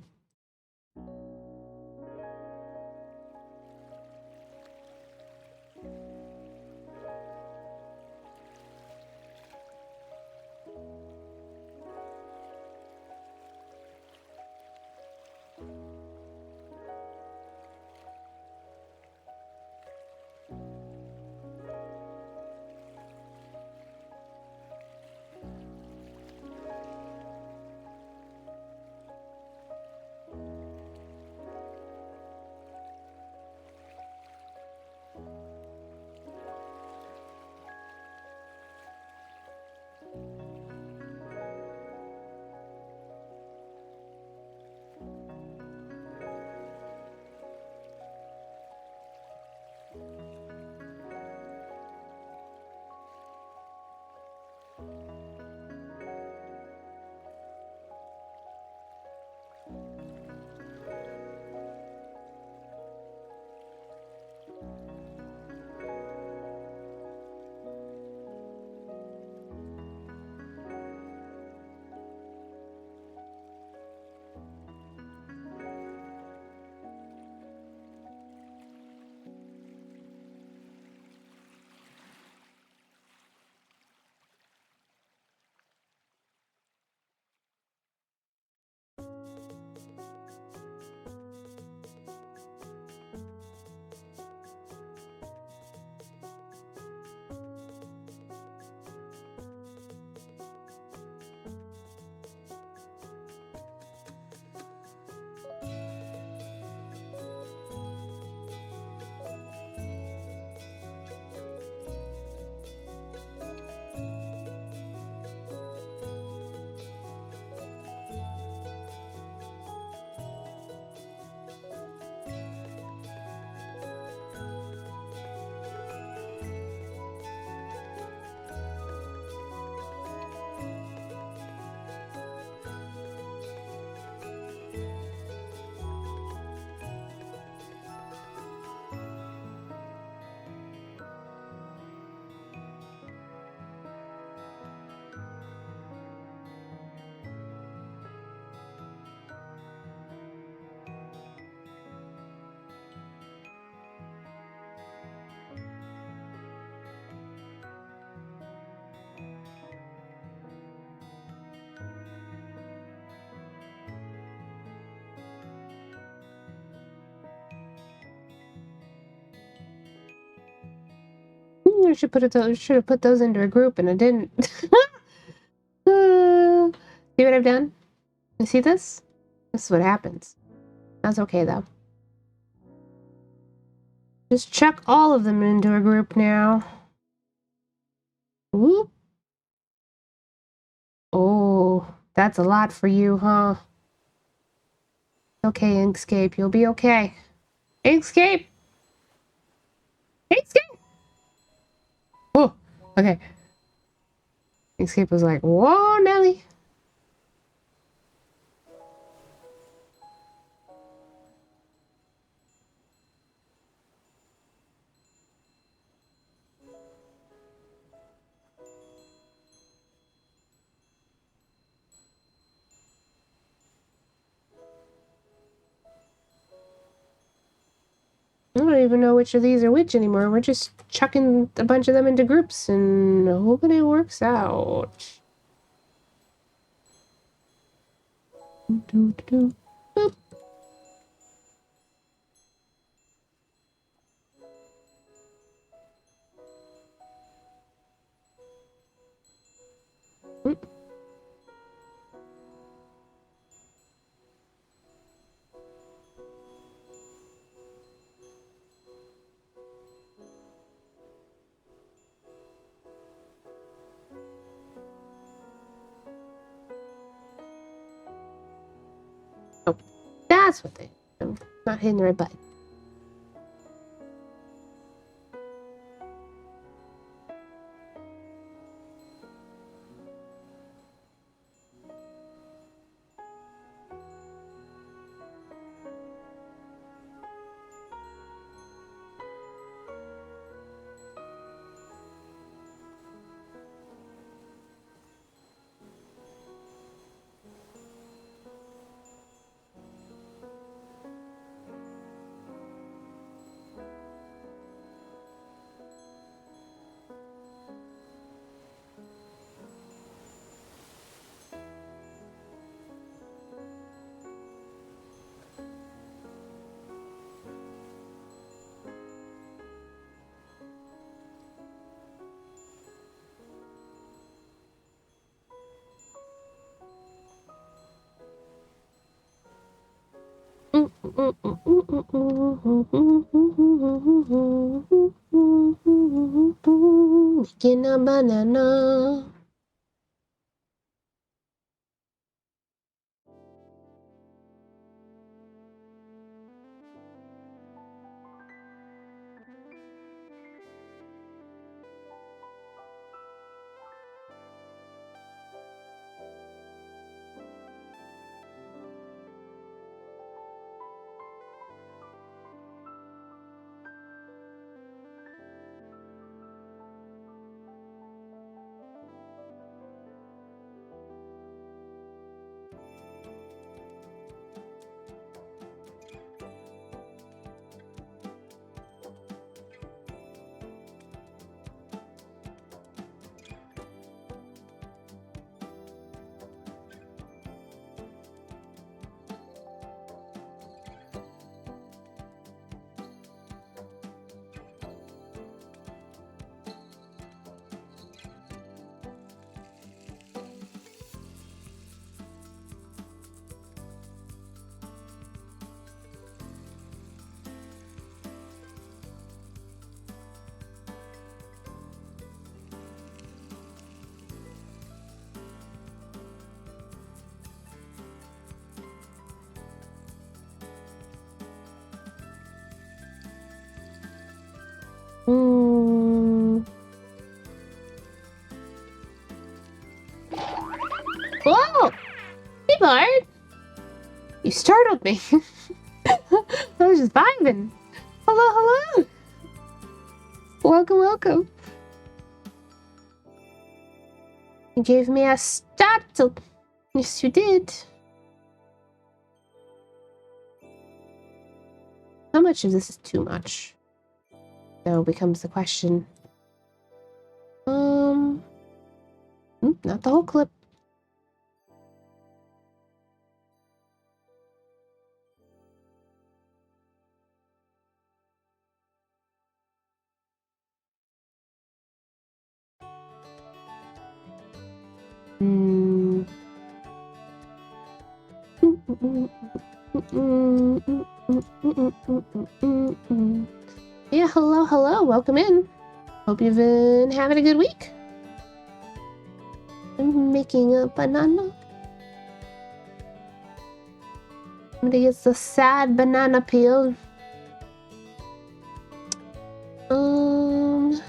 I should have put those into a group, and I didn't. See what I've done? You see this? This is what happens. That's okay though. Just chuck all of them into a group now. Whoop. Oh, that's a lot for you, huh? Okay, Inkscape, you'll be okay. Inkscape! Inkscape! Oh, okay. Inkscape was like, whoa, Nelly. I don't even know which of these are which anymore. We're just chucking a bunch of them into groups and hoping it works out. Boop. Oh, that's what they... I'm not hitting the right button. Making a banana. Whoa! Hey, Bart! You startled me. I was just vibing. Hello, hello! Welcome, welcome. You gave me a startle. Yes, you did. How much of this is too much? Now becomes the question. Not the whole clip. Mm. Yeah, hello, welcome in. Hope you've been having a good week. I'm making a banana. I'm gonna use the sad banana peel. Oh.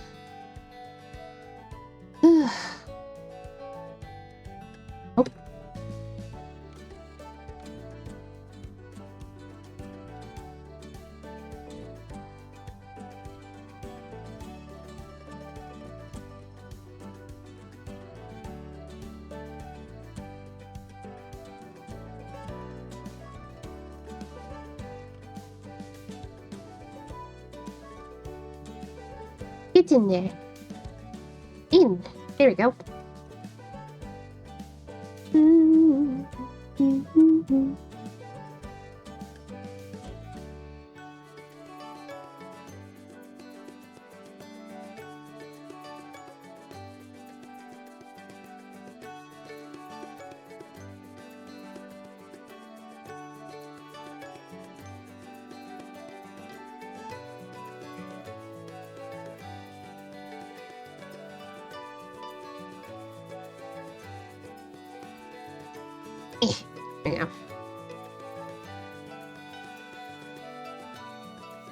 Get in there. In. There we go.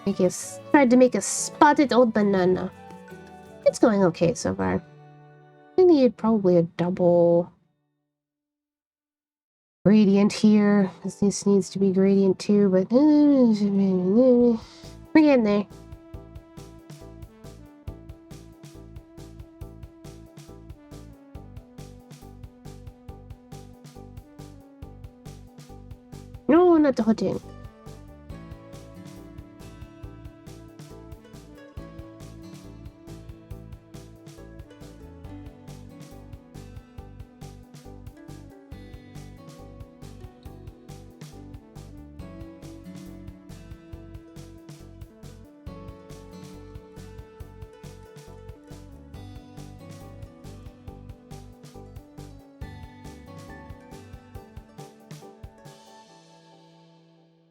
There you go. Tried to make a spotted old banana. It's going okay so far. I need probably a double gradient here, because this needs to be gradient too, but we're getting there. No, not the whole thing.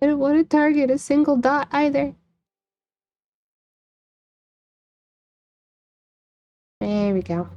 I don't want to target a single dot either. There we go.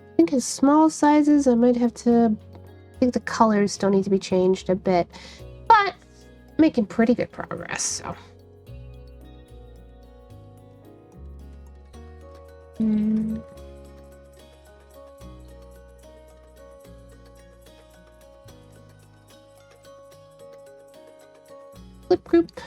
I think his small sizes, I might have to... I think the colors still need to be changed a bit. But making pretty good progress, so... Flip group.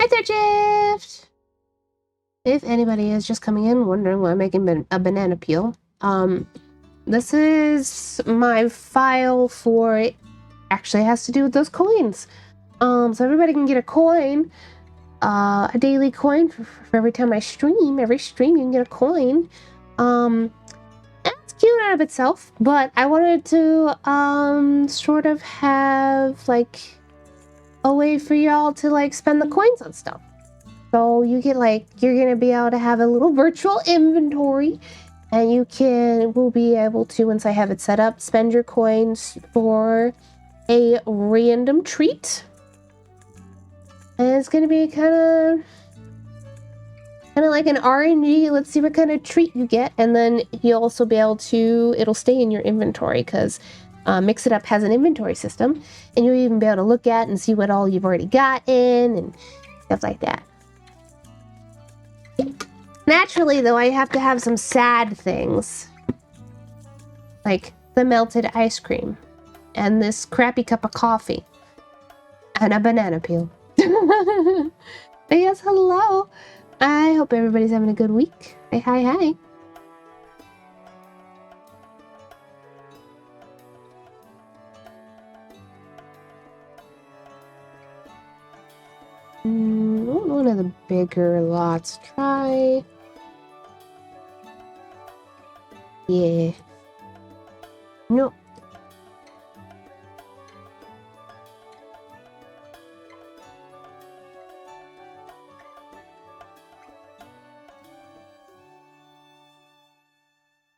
Hi there, Jift! if anybody is just coming in wondering why I'm making a banana peel, this is my file for, actually has to do with those coins. So everybody can get a coin, a daily coin for every time I stream. Every stream you can get a coin. That's cute out of itself, but I wanted to sort of have like a way for y'all to like spend the coins on stuff. So you get like, you're gonna be able to have a little virtual inventory, and will be able to, once I have it set up, spend your coins for a random treat. And it's gonna be kind of like an RNG. Let's see what kind of treat you get, and then you'll also be able to, it'll stay in your inventory because Mix It Up has an inventory system, and you'll even be able to look at and see what all you've already gotten and stuff like that. Naturally, though, I have to have some sad things, like the melted ice cream, and this crappy cup of coffee, and a banana peel. But yes, hello. I hope everybody's having a good week. Hi, hi, hi. One of the bigger lots. Try. Yeah. No.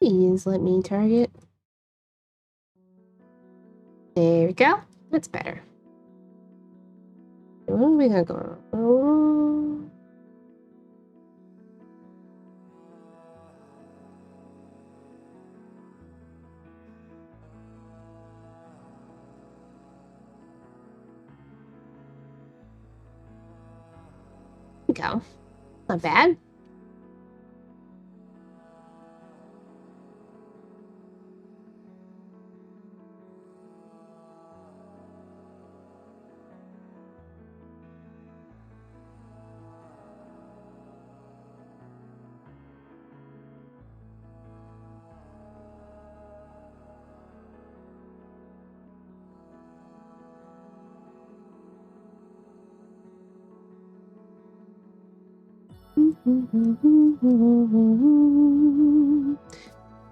Please let me target. There we go. That's better. Where are we gonna go? There we go. Not bad.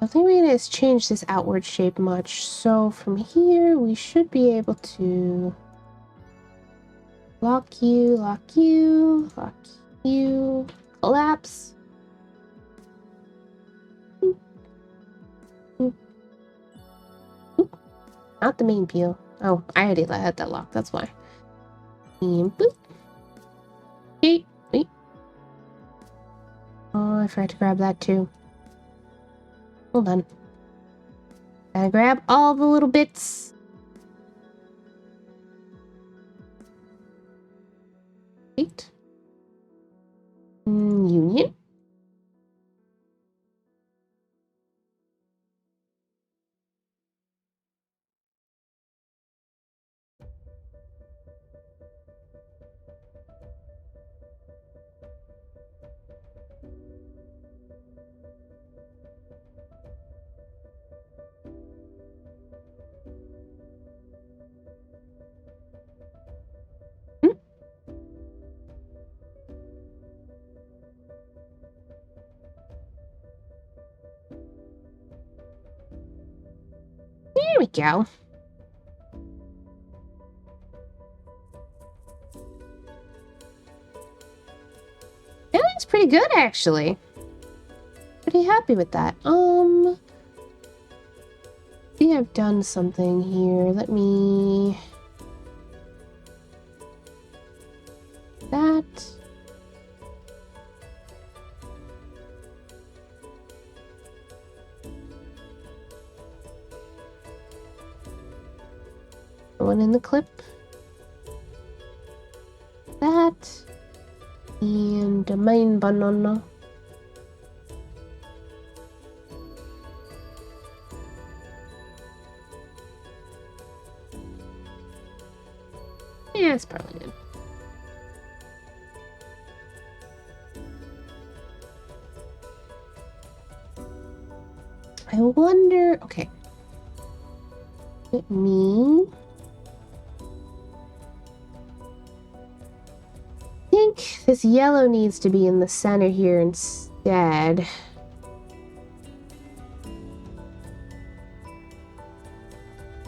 Nothing really has changed this outward shape much, so from here we should be able to lock you, lock you, lock you, collapse. Not the main peel. Oh, I already had that locked, that's why. And boop. Wait. Oh, I forgot to grab that too. Hold on. Gotta grab all the little bits. Wait. Union. There we go. That looks pretty good, actually. Pretty happy with that. I think I've done something here. Let me... That... One in the clip. That. And the main banana. Yeah, it's probably good. I wonder... Okay. Let me... I think this yellow needs to be in the center here instead.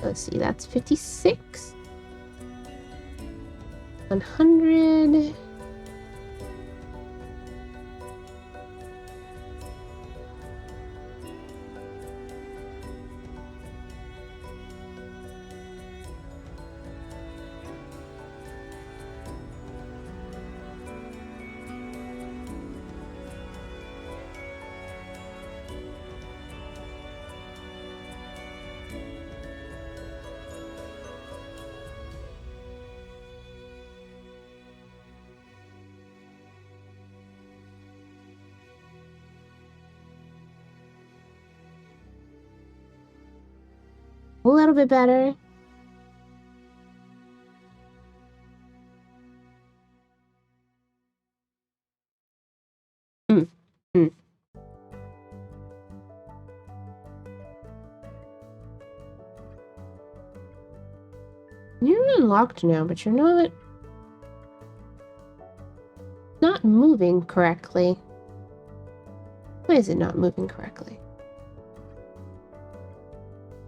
Let's see, that's 56. 100. A little bit better. Mm. Mm. You're unlocked now, but you're not moving correctly. Why is it not moving correctly?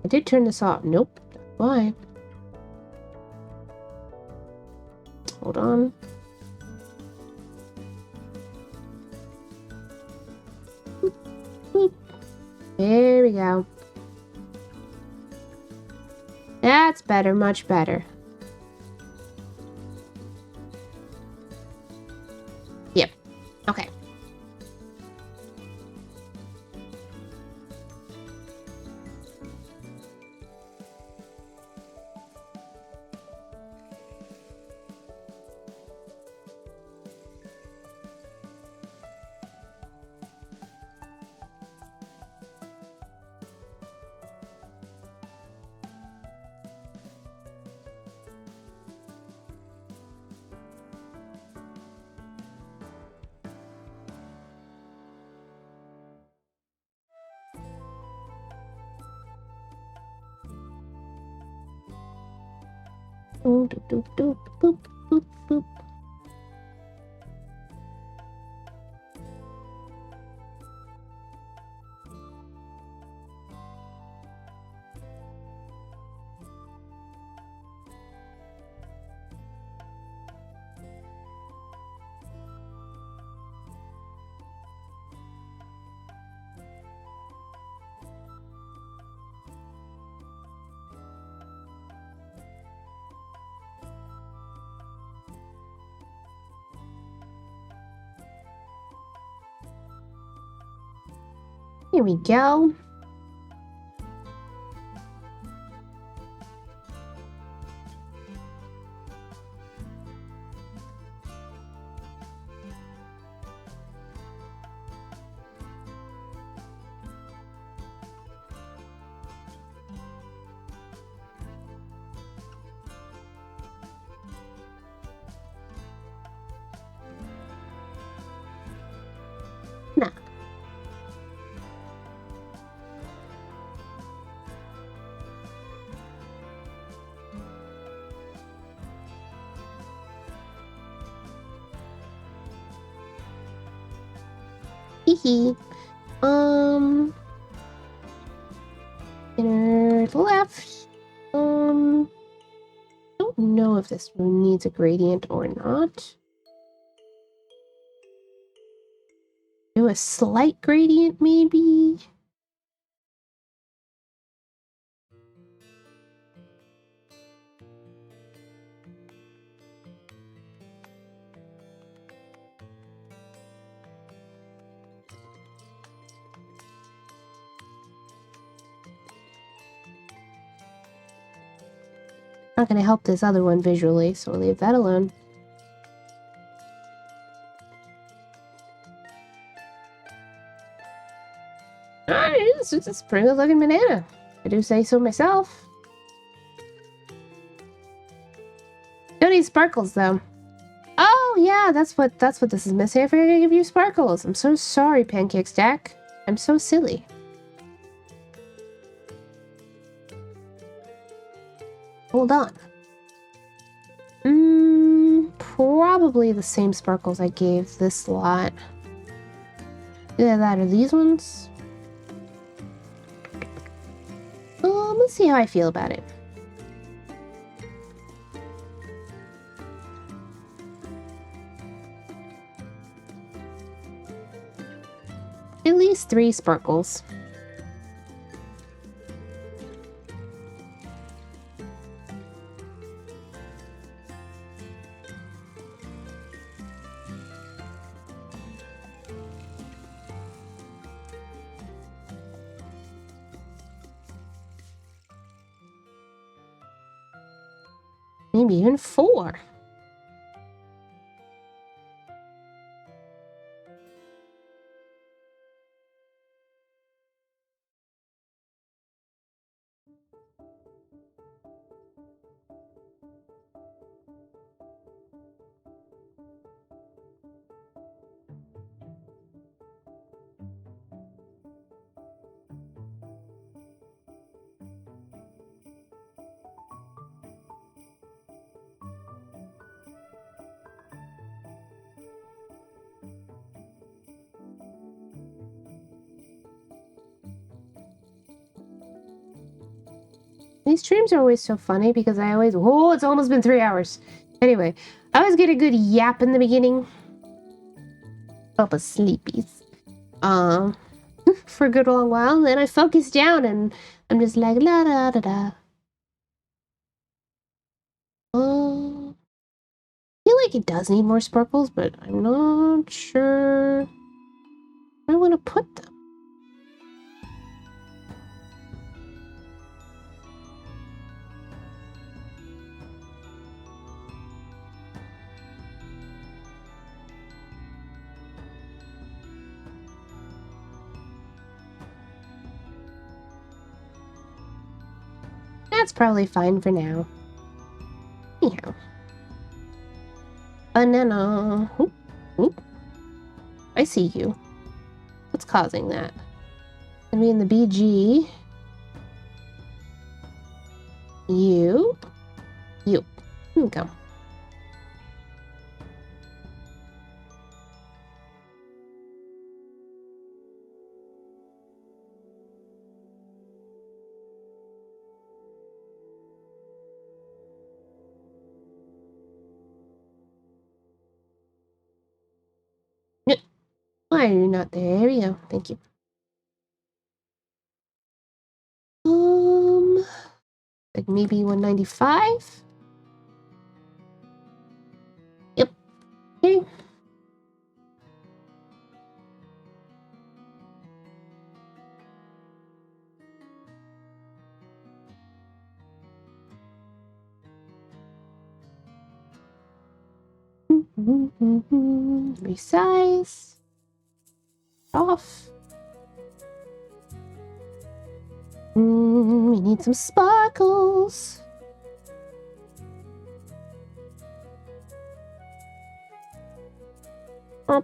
I did turn this off. Nope. That's why. Hold on. Boop, boop. There we go. That's better. Much better. Yep. Okay. Boop, doop, doop, boop, boop, boop. Here we go. Now. Hee. Inner left. Don't know if this room needs a gradient or not. Do a slight gradient, maybe? Not gonna help this other one visually, so I'll leave that alone. It's a pretty good looking banana. I do say so myself. Don't need sparkles though. Oh yeah, that's what this is missing. I forgot to give you sparkles. I'm so sorry, Pancake Stack. I'm so silly. Hold on. Probably the same sparkles I gave this lot. Either that or these ones. Let's see how I feel about it. At least 3 sparkles. Maybe even 4. These streams are always so funny because I always... Oh, it's almost been 3 hours. Anyway, I always get a good yap in the beginning. Up a sleepies. For a good long while, and then I focus down and I'm just like la da da da. I feel like it does need more sparkles, but I'm not sure where I want to put them. That's probably fine for now. Anyhow. Banana. Oop, oop. I see you. What's causing that? I mean the BG. You. You. Here we go. Why are you not there? There we go. Thank you. Like maybe 195? Yep. Okay. Resize. Off. We need some sparkles. Oh.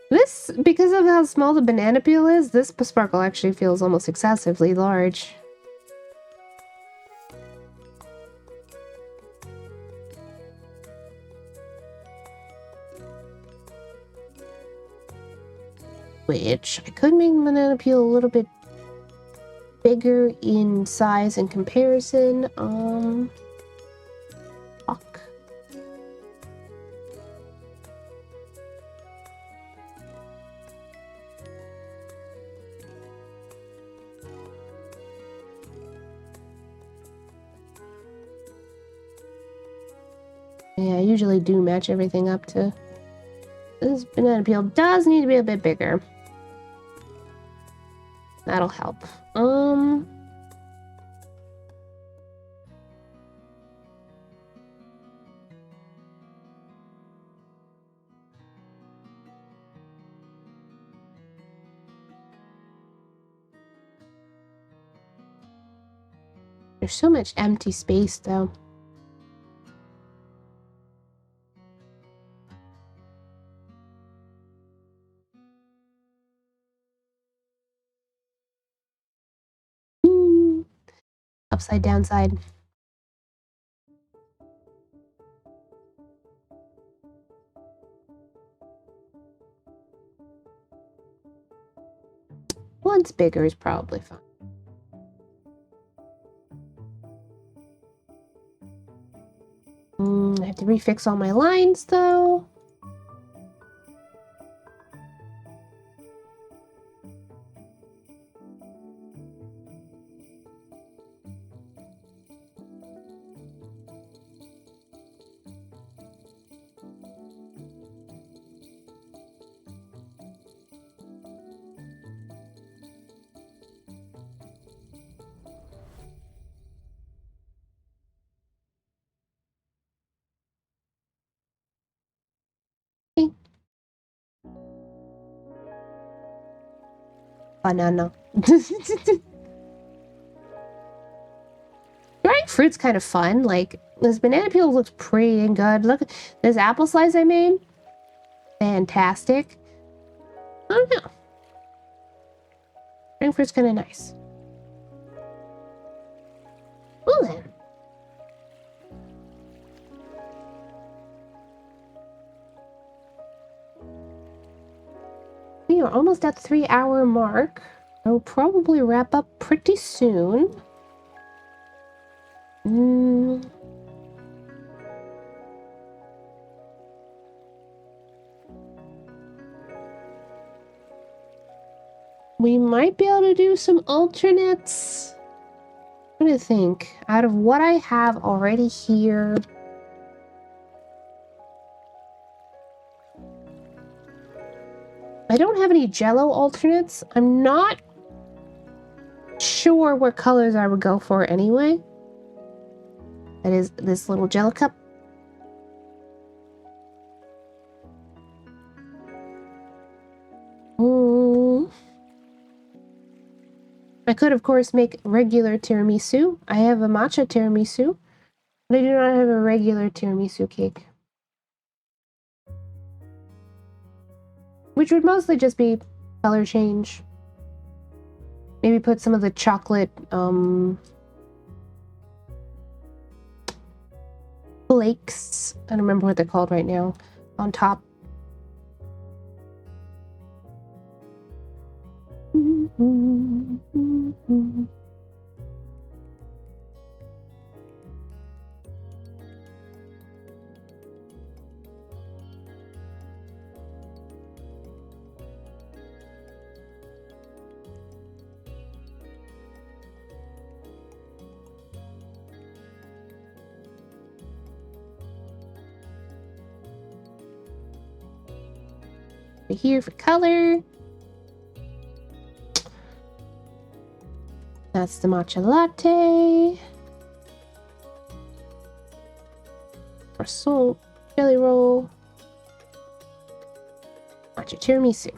This, because of how small the banana peel is, this sparkle actually feels almost excessively large. Which, I could make the banana peel a little bit bigger in size in comparison. Fuck. Yeah, I usually do match everything up to... This banana peel does need to be a bit bigger. That'll help. There's so much empty space, though. Upside down side. Once bigger is probably fine. I have to refix all my lines, though. Banana. Drying fruit's kind of fun. Like, this banana peel looks pretty and good. Look, this apple slice I made. Fantastic. I don't know. Drying fruit's kind of nice. Well then. We are almost at the 3-hour mark. I will probably wrap up pretty soon. We might be able to do some alternates. I'm trying to think. Out of what I have already here... I don't have any Jell-O alternates. I'm not sure what colors I would go for anyway. That is this little Jell-O cup. I could, of course, make regular tiramisu. I have a matcha tiramisu, but I do not have a regular tiramisu cake. Which would mostly just be color change. Maybe put some of the chocolate, flakes, I don't remember what they're called right now, on top. Here for color. That's the matcha latte. Croissant, jelly roll, matcha tiramisu.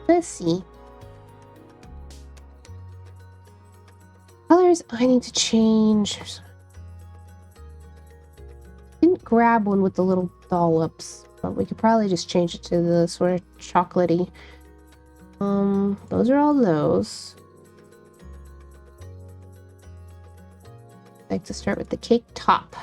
Let's see. Colors I need to change. Didn't grab one with the little dollops, but we could probably just change it to the sort of chocolatey. Those are all those. I like to start with the cake top.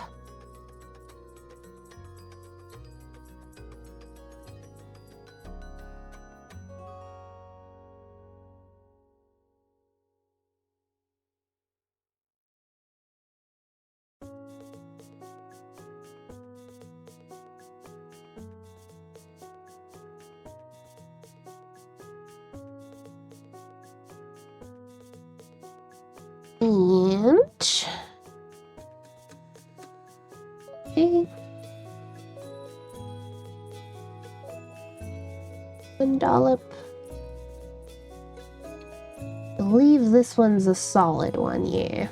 And okay. One dollop. I believe this one's a solid one, yeah.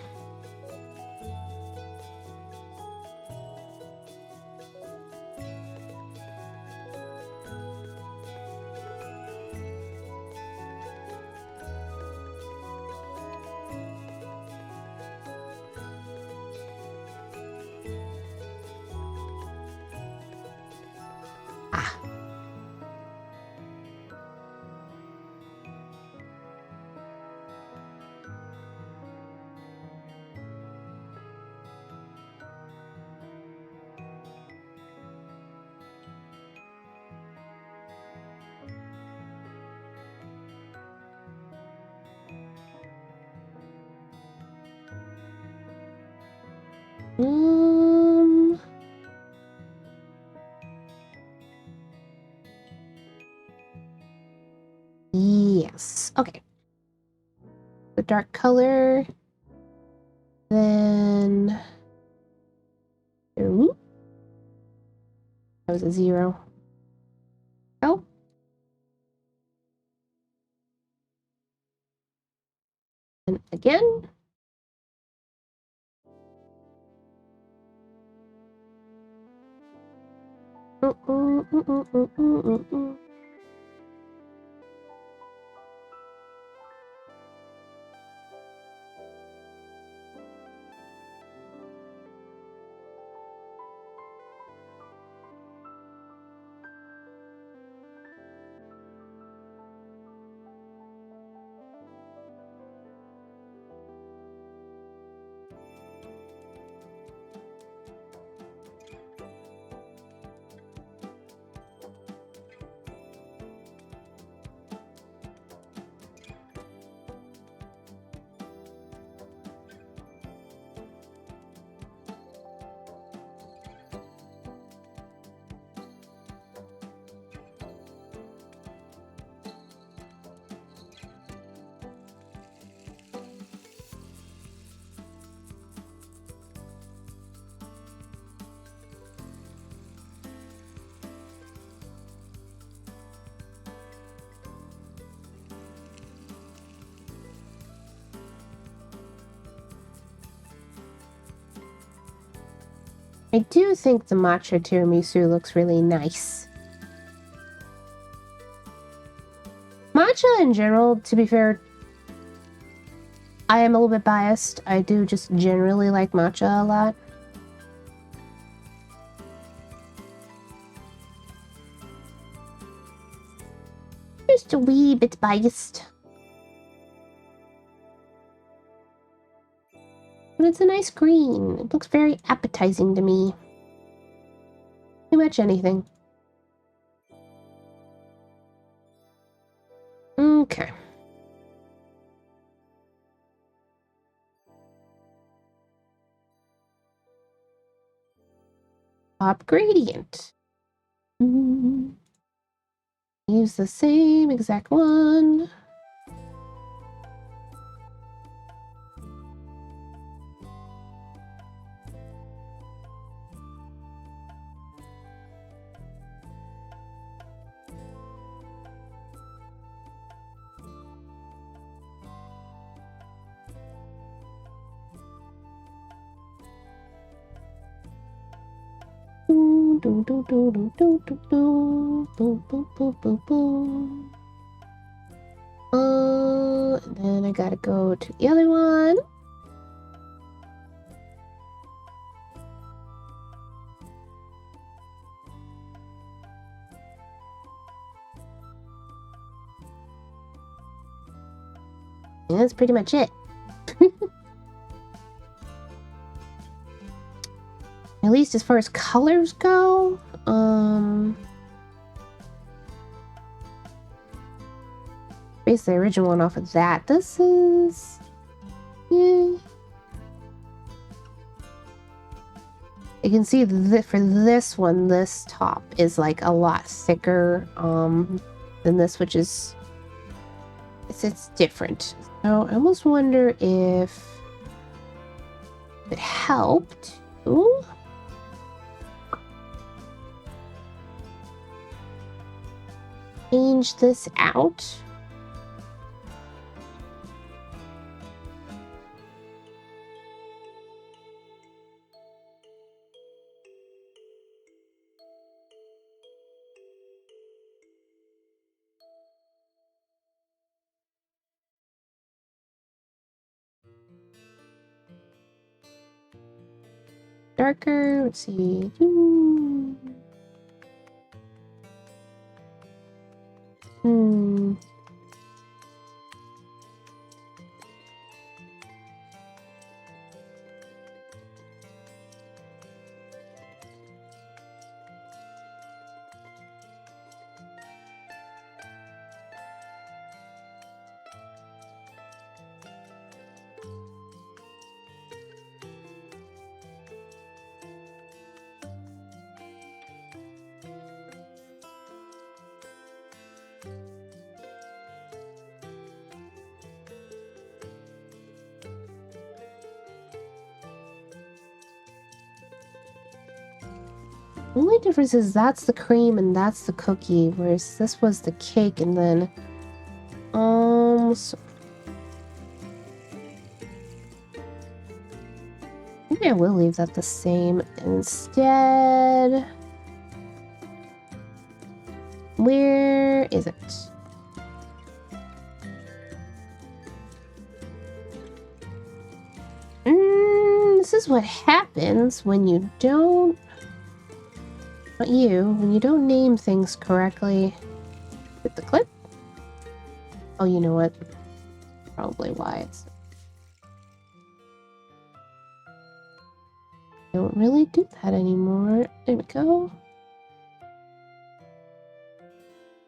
Yes. Okay. The dark color. Then... Ooh. That was a 0. Oh. And again. I do think the matcha tiramisu looks really nice. Matcha in general, to be fair, I am a little bit biased. I do just generally like matcha a lot. Just a wee bit biased. But it's a nice green. It looks very appetizing to me. Pretty much anything. Okay. Top gradient. Use the same exact one. And then I gotta go to the other one. that's pretty much it. At least as far as colors go, base the original one off of that. This is, yeah. You can see that for this one, this top is like a lot thicker than this, which is it's different. So I almost wonder if it helped. Ooh. Change this out. Darker, let's see. The only difference is that's the cream and that's the cookie, whereas this was the cake and then so maybe I will leave that the same instead. Where is it? This is what happens when you don't when you don't name things correctly. Hit the clip. Oh, you know what? Probably why it's... I don't really do that anymore. There we go.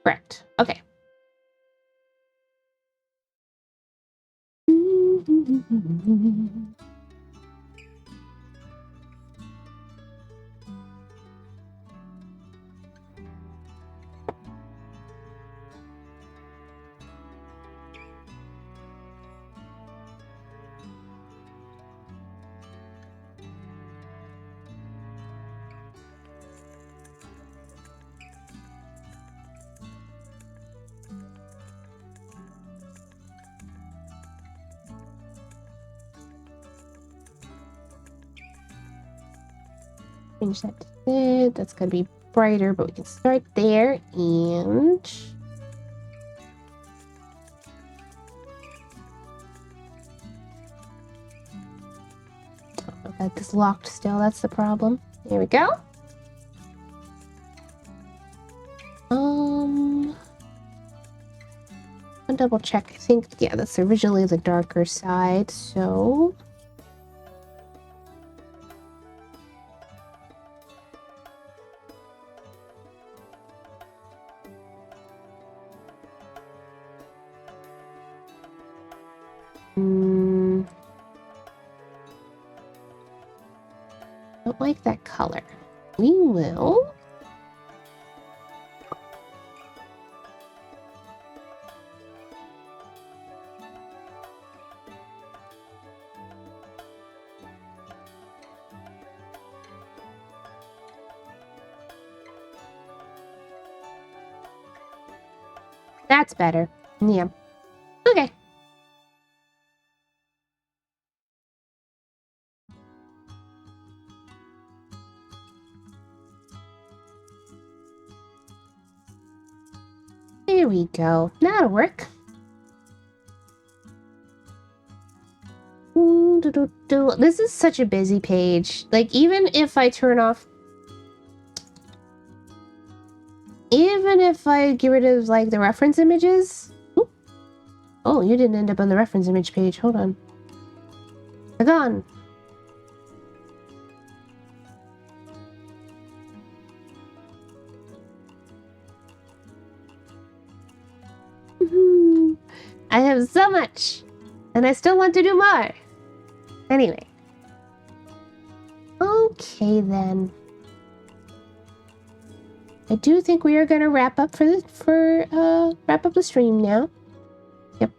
Correct. Okay. Change that to that. That's gonna be brighter, but we can start there and I've got this locked still, that's the problem. There we go. I'll double check. I think, yeah, that's originally the darker side, so don't like that color. We will that's better. Yeah. Okay. There we go. That'll work. This is such a busy page. Like, even if I turn off... Even if I get rid of, like, the reference images... Oh, you didn't end up on the reference image page. Hold on. They're gone. I have so much, and I still want to do more. Anyway. Okay, then. I do think we are gonna wrap up wrap up the stream now. Yep.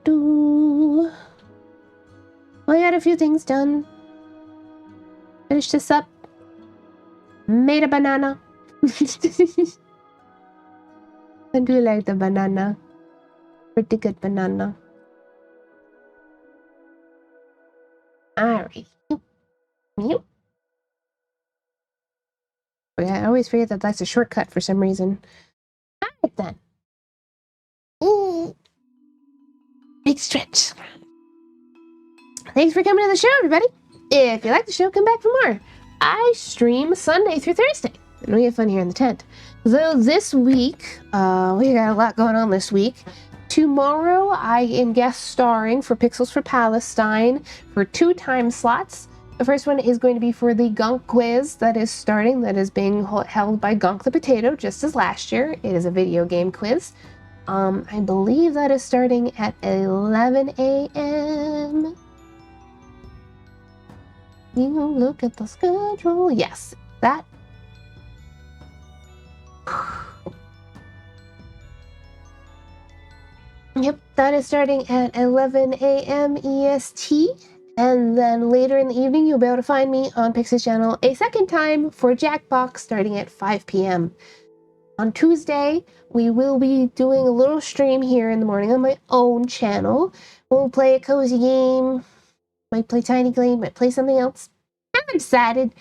Do. Well, I got a few things done. Finished this up. Made a banana. I do like the banana. Pretty good banana. Alright. Yep. I always forget that that's a shortcut for some reason. Alright then. Big stretch. Thanks for coming to the show, everybody. If you like the show, come back for more. I stream Sunday through Thursday, and we have fun here in the tent. So this week, we got a lot going on this week. Tomorrow, I am guest starring for Pixels for Palestine for 2 time slots. The first one is going to be for the Gunk quiz that is starting, that is being held by Gunk the Potato, just as last year. It is a video game quiz. I believe that is starting at 11 a.m. You look at the schedule. Yes, that. Yep, that is starting at 11 a.m. EST. And then later in the evening, you'll be able to find me on Pixie's channel a second time for Jackbox starting at 5 p.m. On Tuesday, we will be doing a little stream here in the morning on my own channel. We'll play a cozy game. Might play Tiny Glade, might play something else. I haven't decided.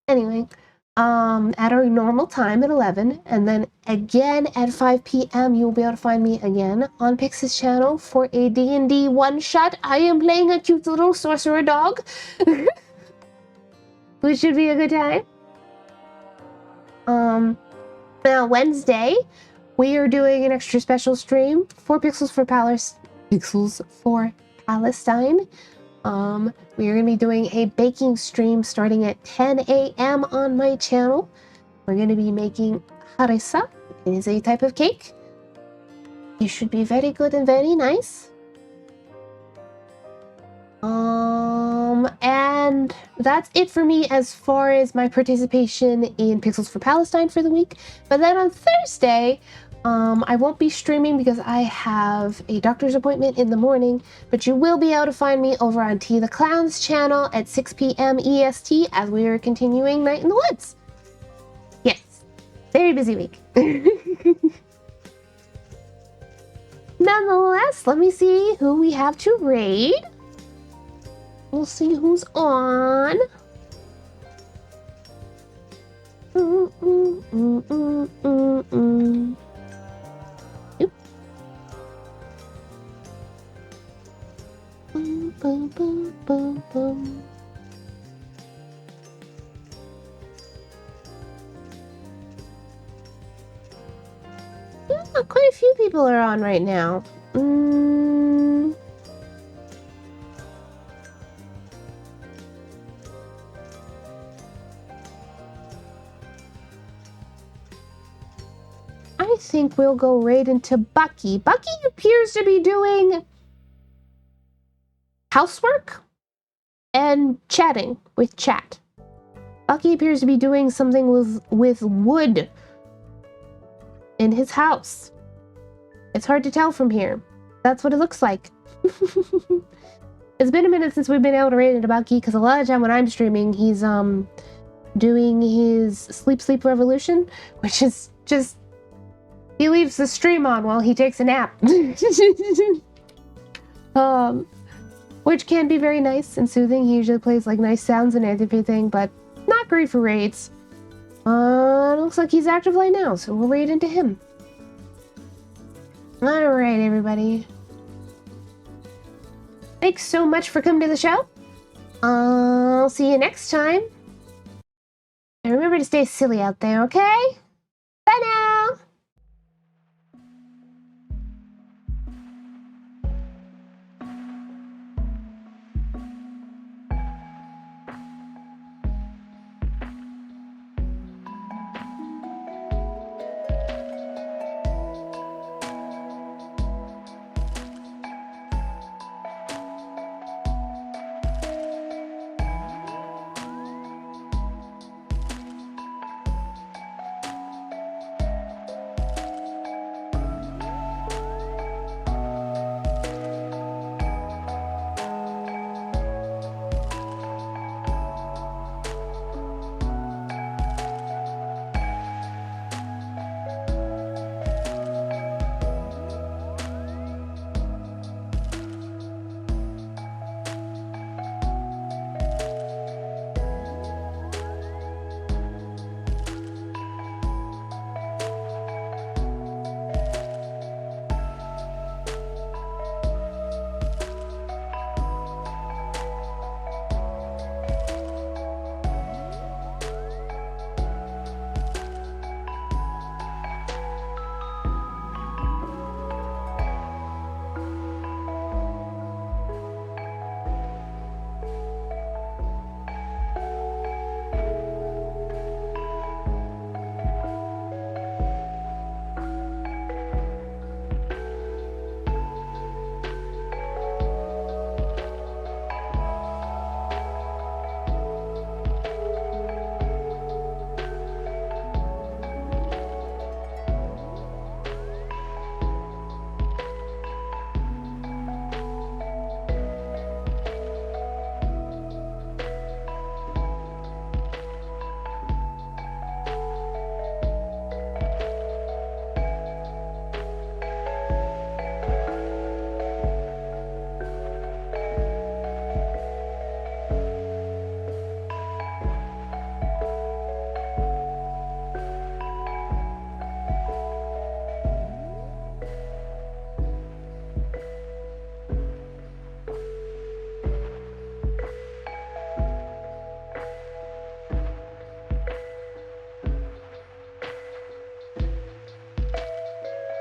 Anyway, at our normal time at 11, and then again at 5 p.m. you'll be able to find me again on Pixie's channel for a D&D one-shot. I am playing a cute little sorcerer dog, which should be a good time. Now Wednesday, we are doing an extra special stream for Pixels for Palestine. We are going to be doing a baking stream starting at 10 a.m. on my channel. We're going to be making harissa. It is a type of cake. It should be very good and very nice. And that's it for me as far as my participation in Pixels for Palestine for the week. But then on Thursday, I won't be streaming because I have a doctor's appointment in the morning, but you will be able to find me over on T the Clown's channel at 6 p.m. EST as we are continuing Night in the Woods. Yes, very busy week. Nonetheless, let me see who we have to raid. We'll see who's on. Yep. Boom, boom, boom, boom. Yeah, quite a few people are on right now. I think we'll go right into Bucky. Bucky appears to be doing housework and chatting with chat. Bucky appears to be doing something with wood in his house. It's hard to tell from here. That's what it looks like. It's been a minute since we've been able to raid into Bucky because a lot of time when I'm streaming, he's doing his sleep revolution, which is just he leaves the stream on while he takes a nap. Which can be very nice and soothing. He usually plays like nice sounds and everything, but not great for raids. Looks like he's active right now, so we'll raid into him. Alright, everybody. Thanks so much for coming to the show. I'll see you next time. And remember to stay silly out there, okay?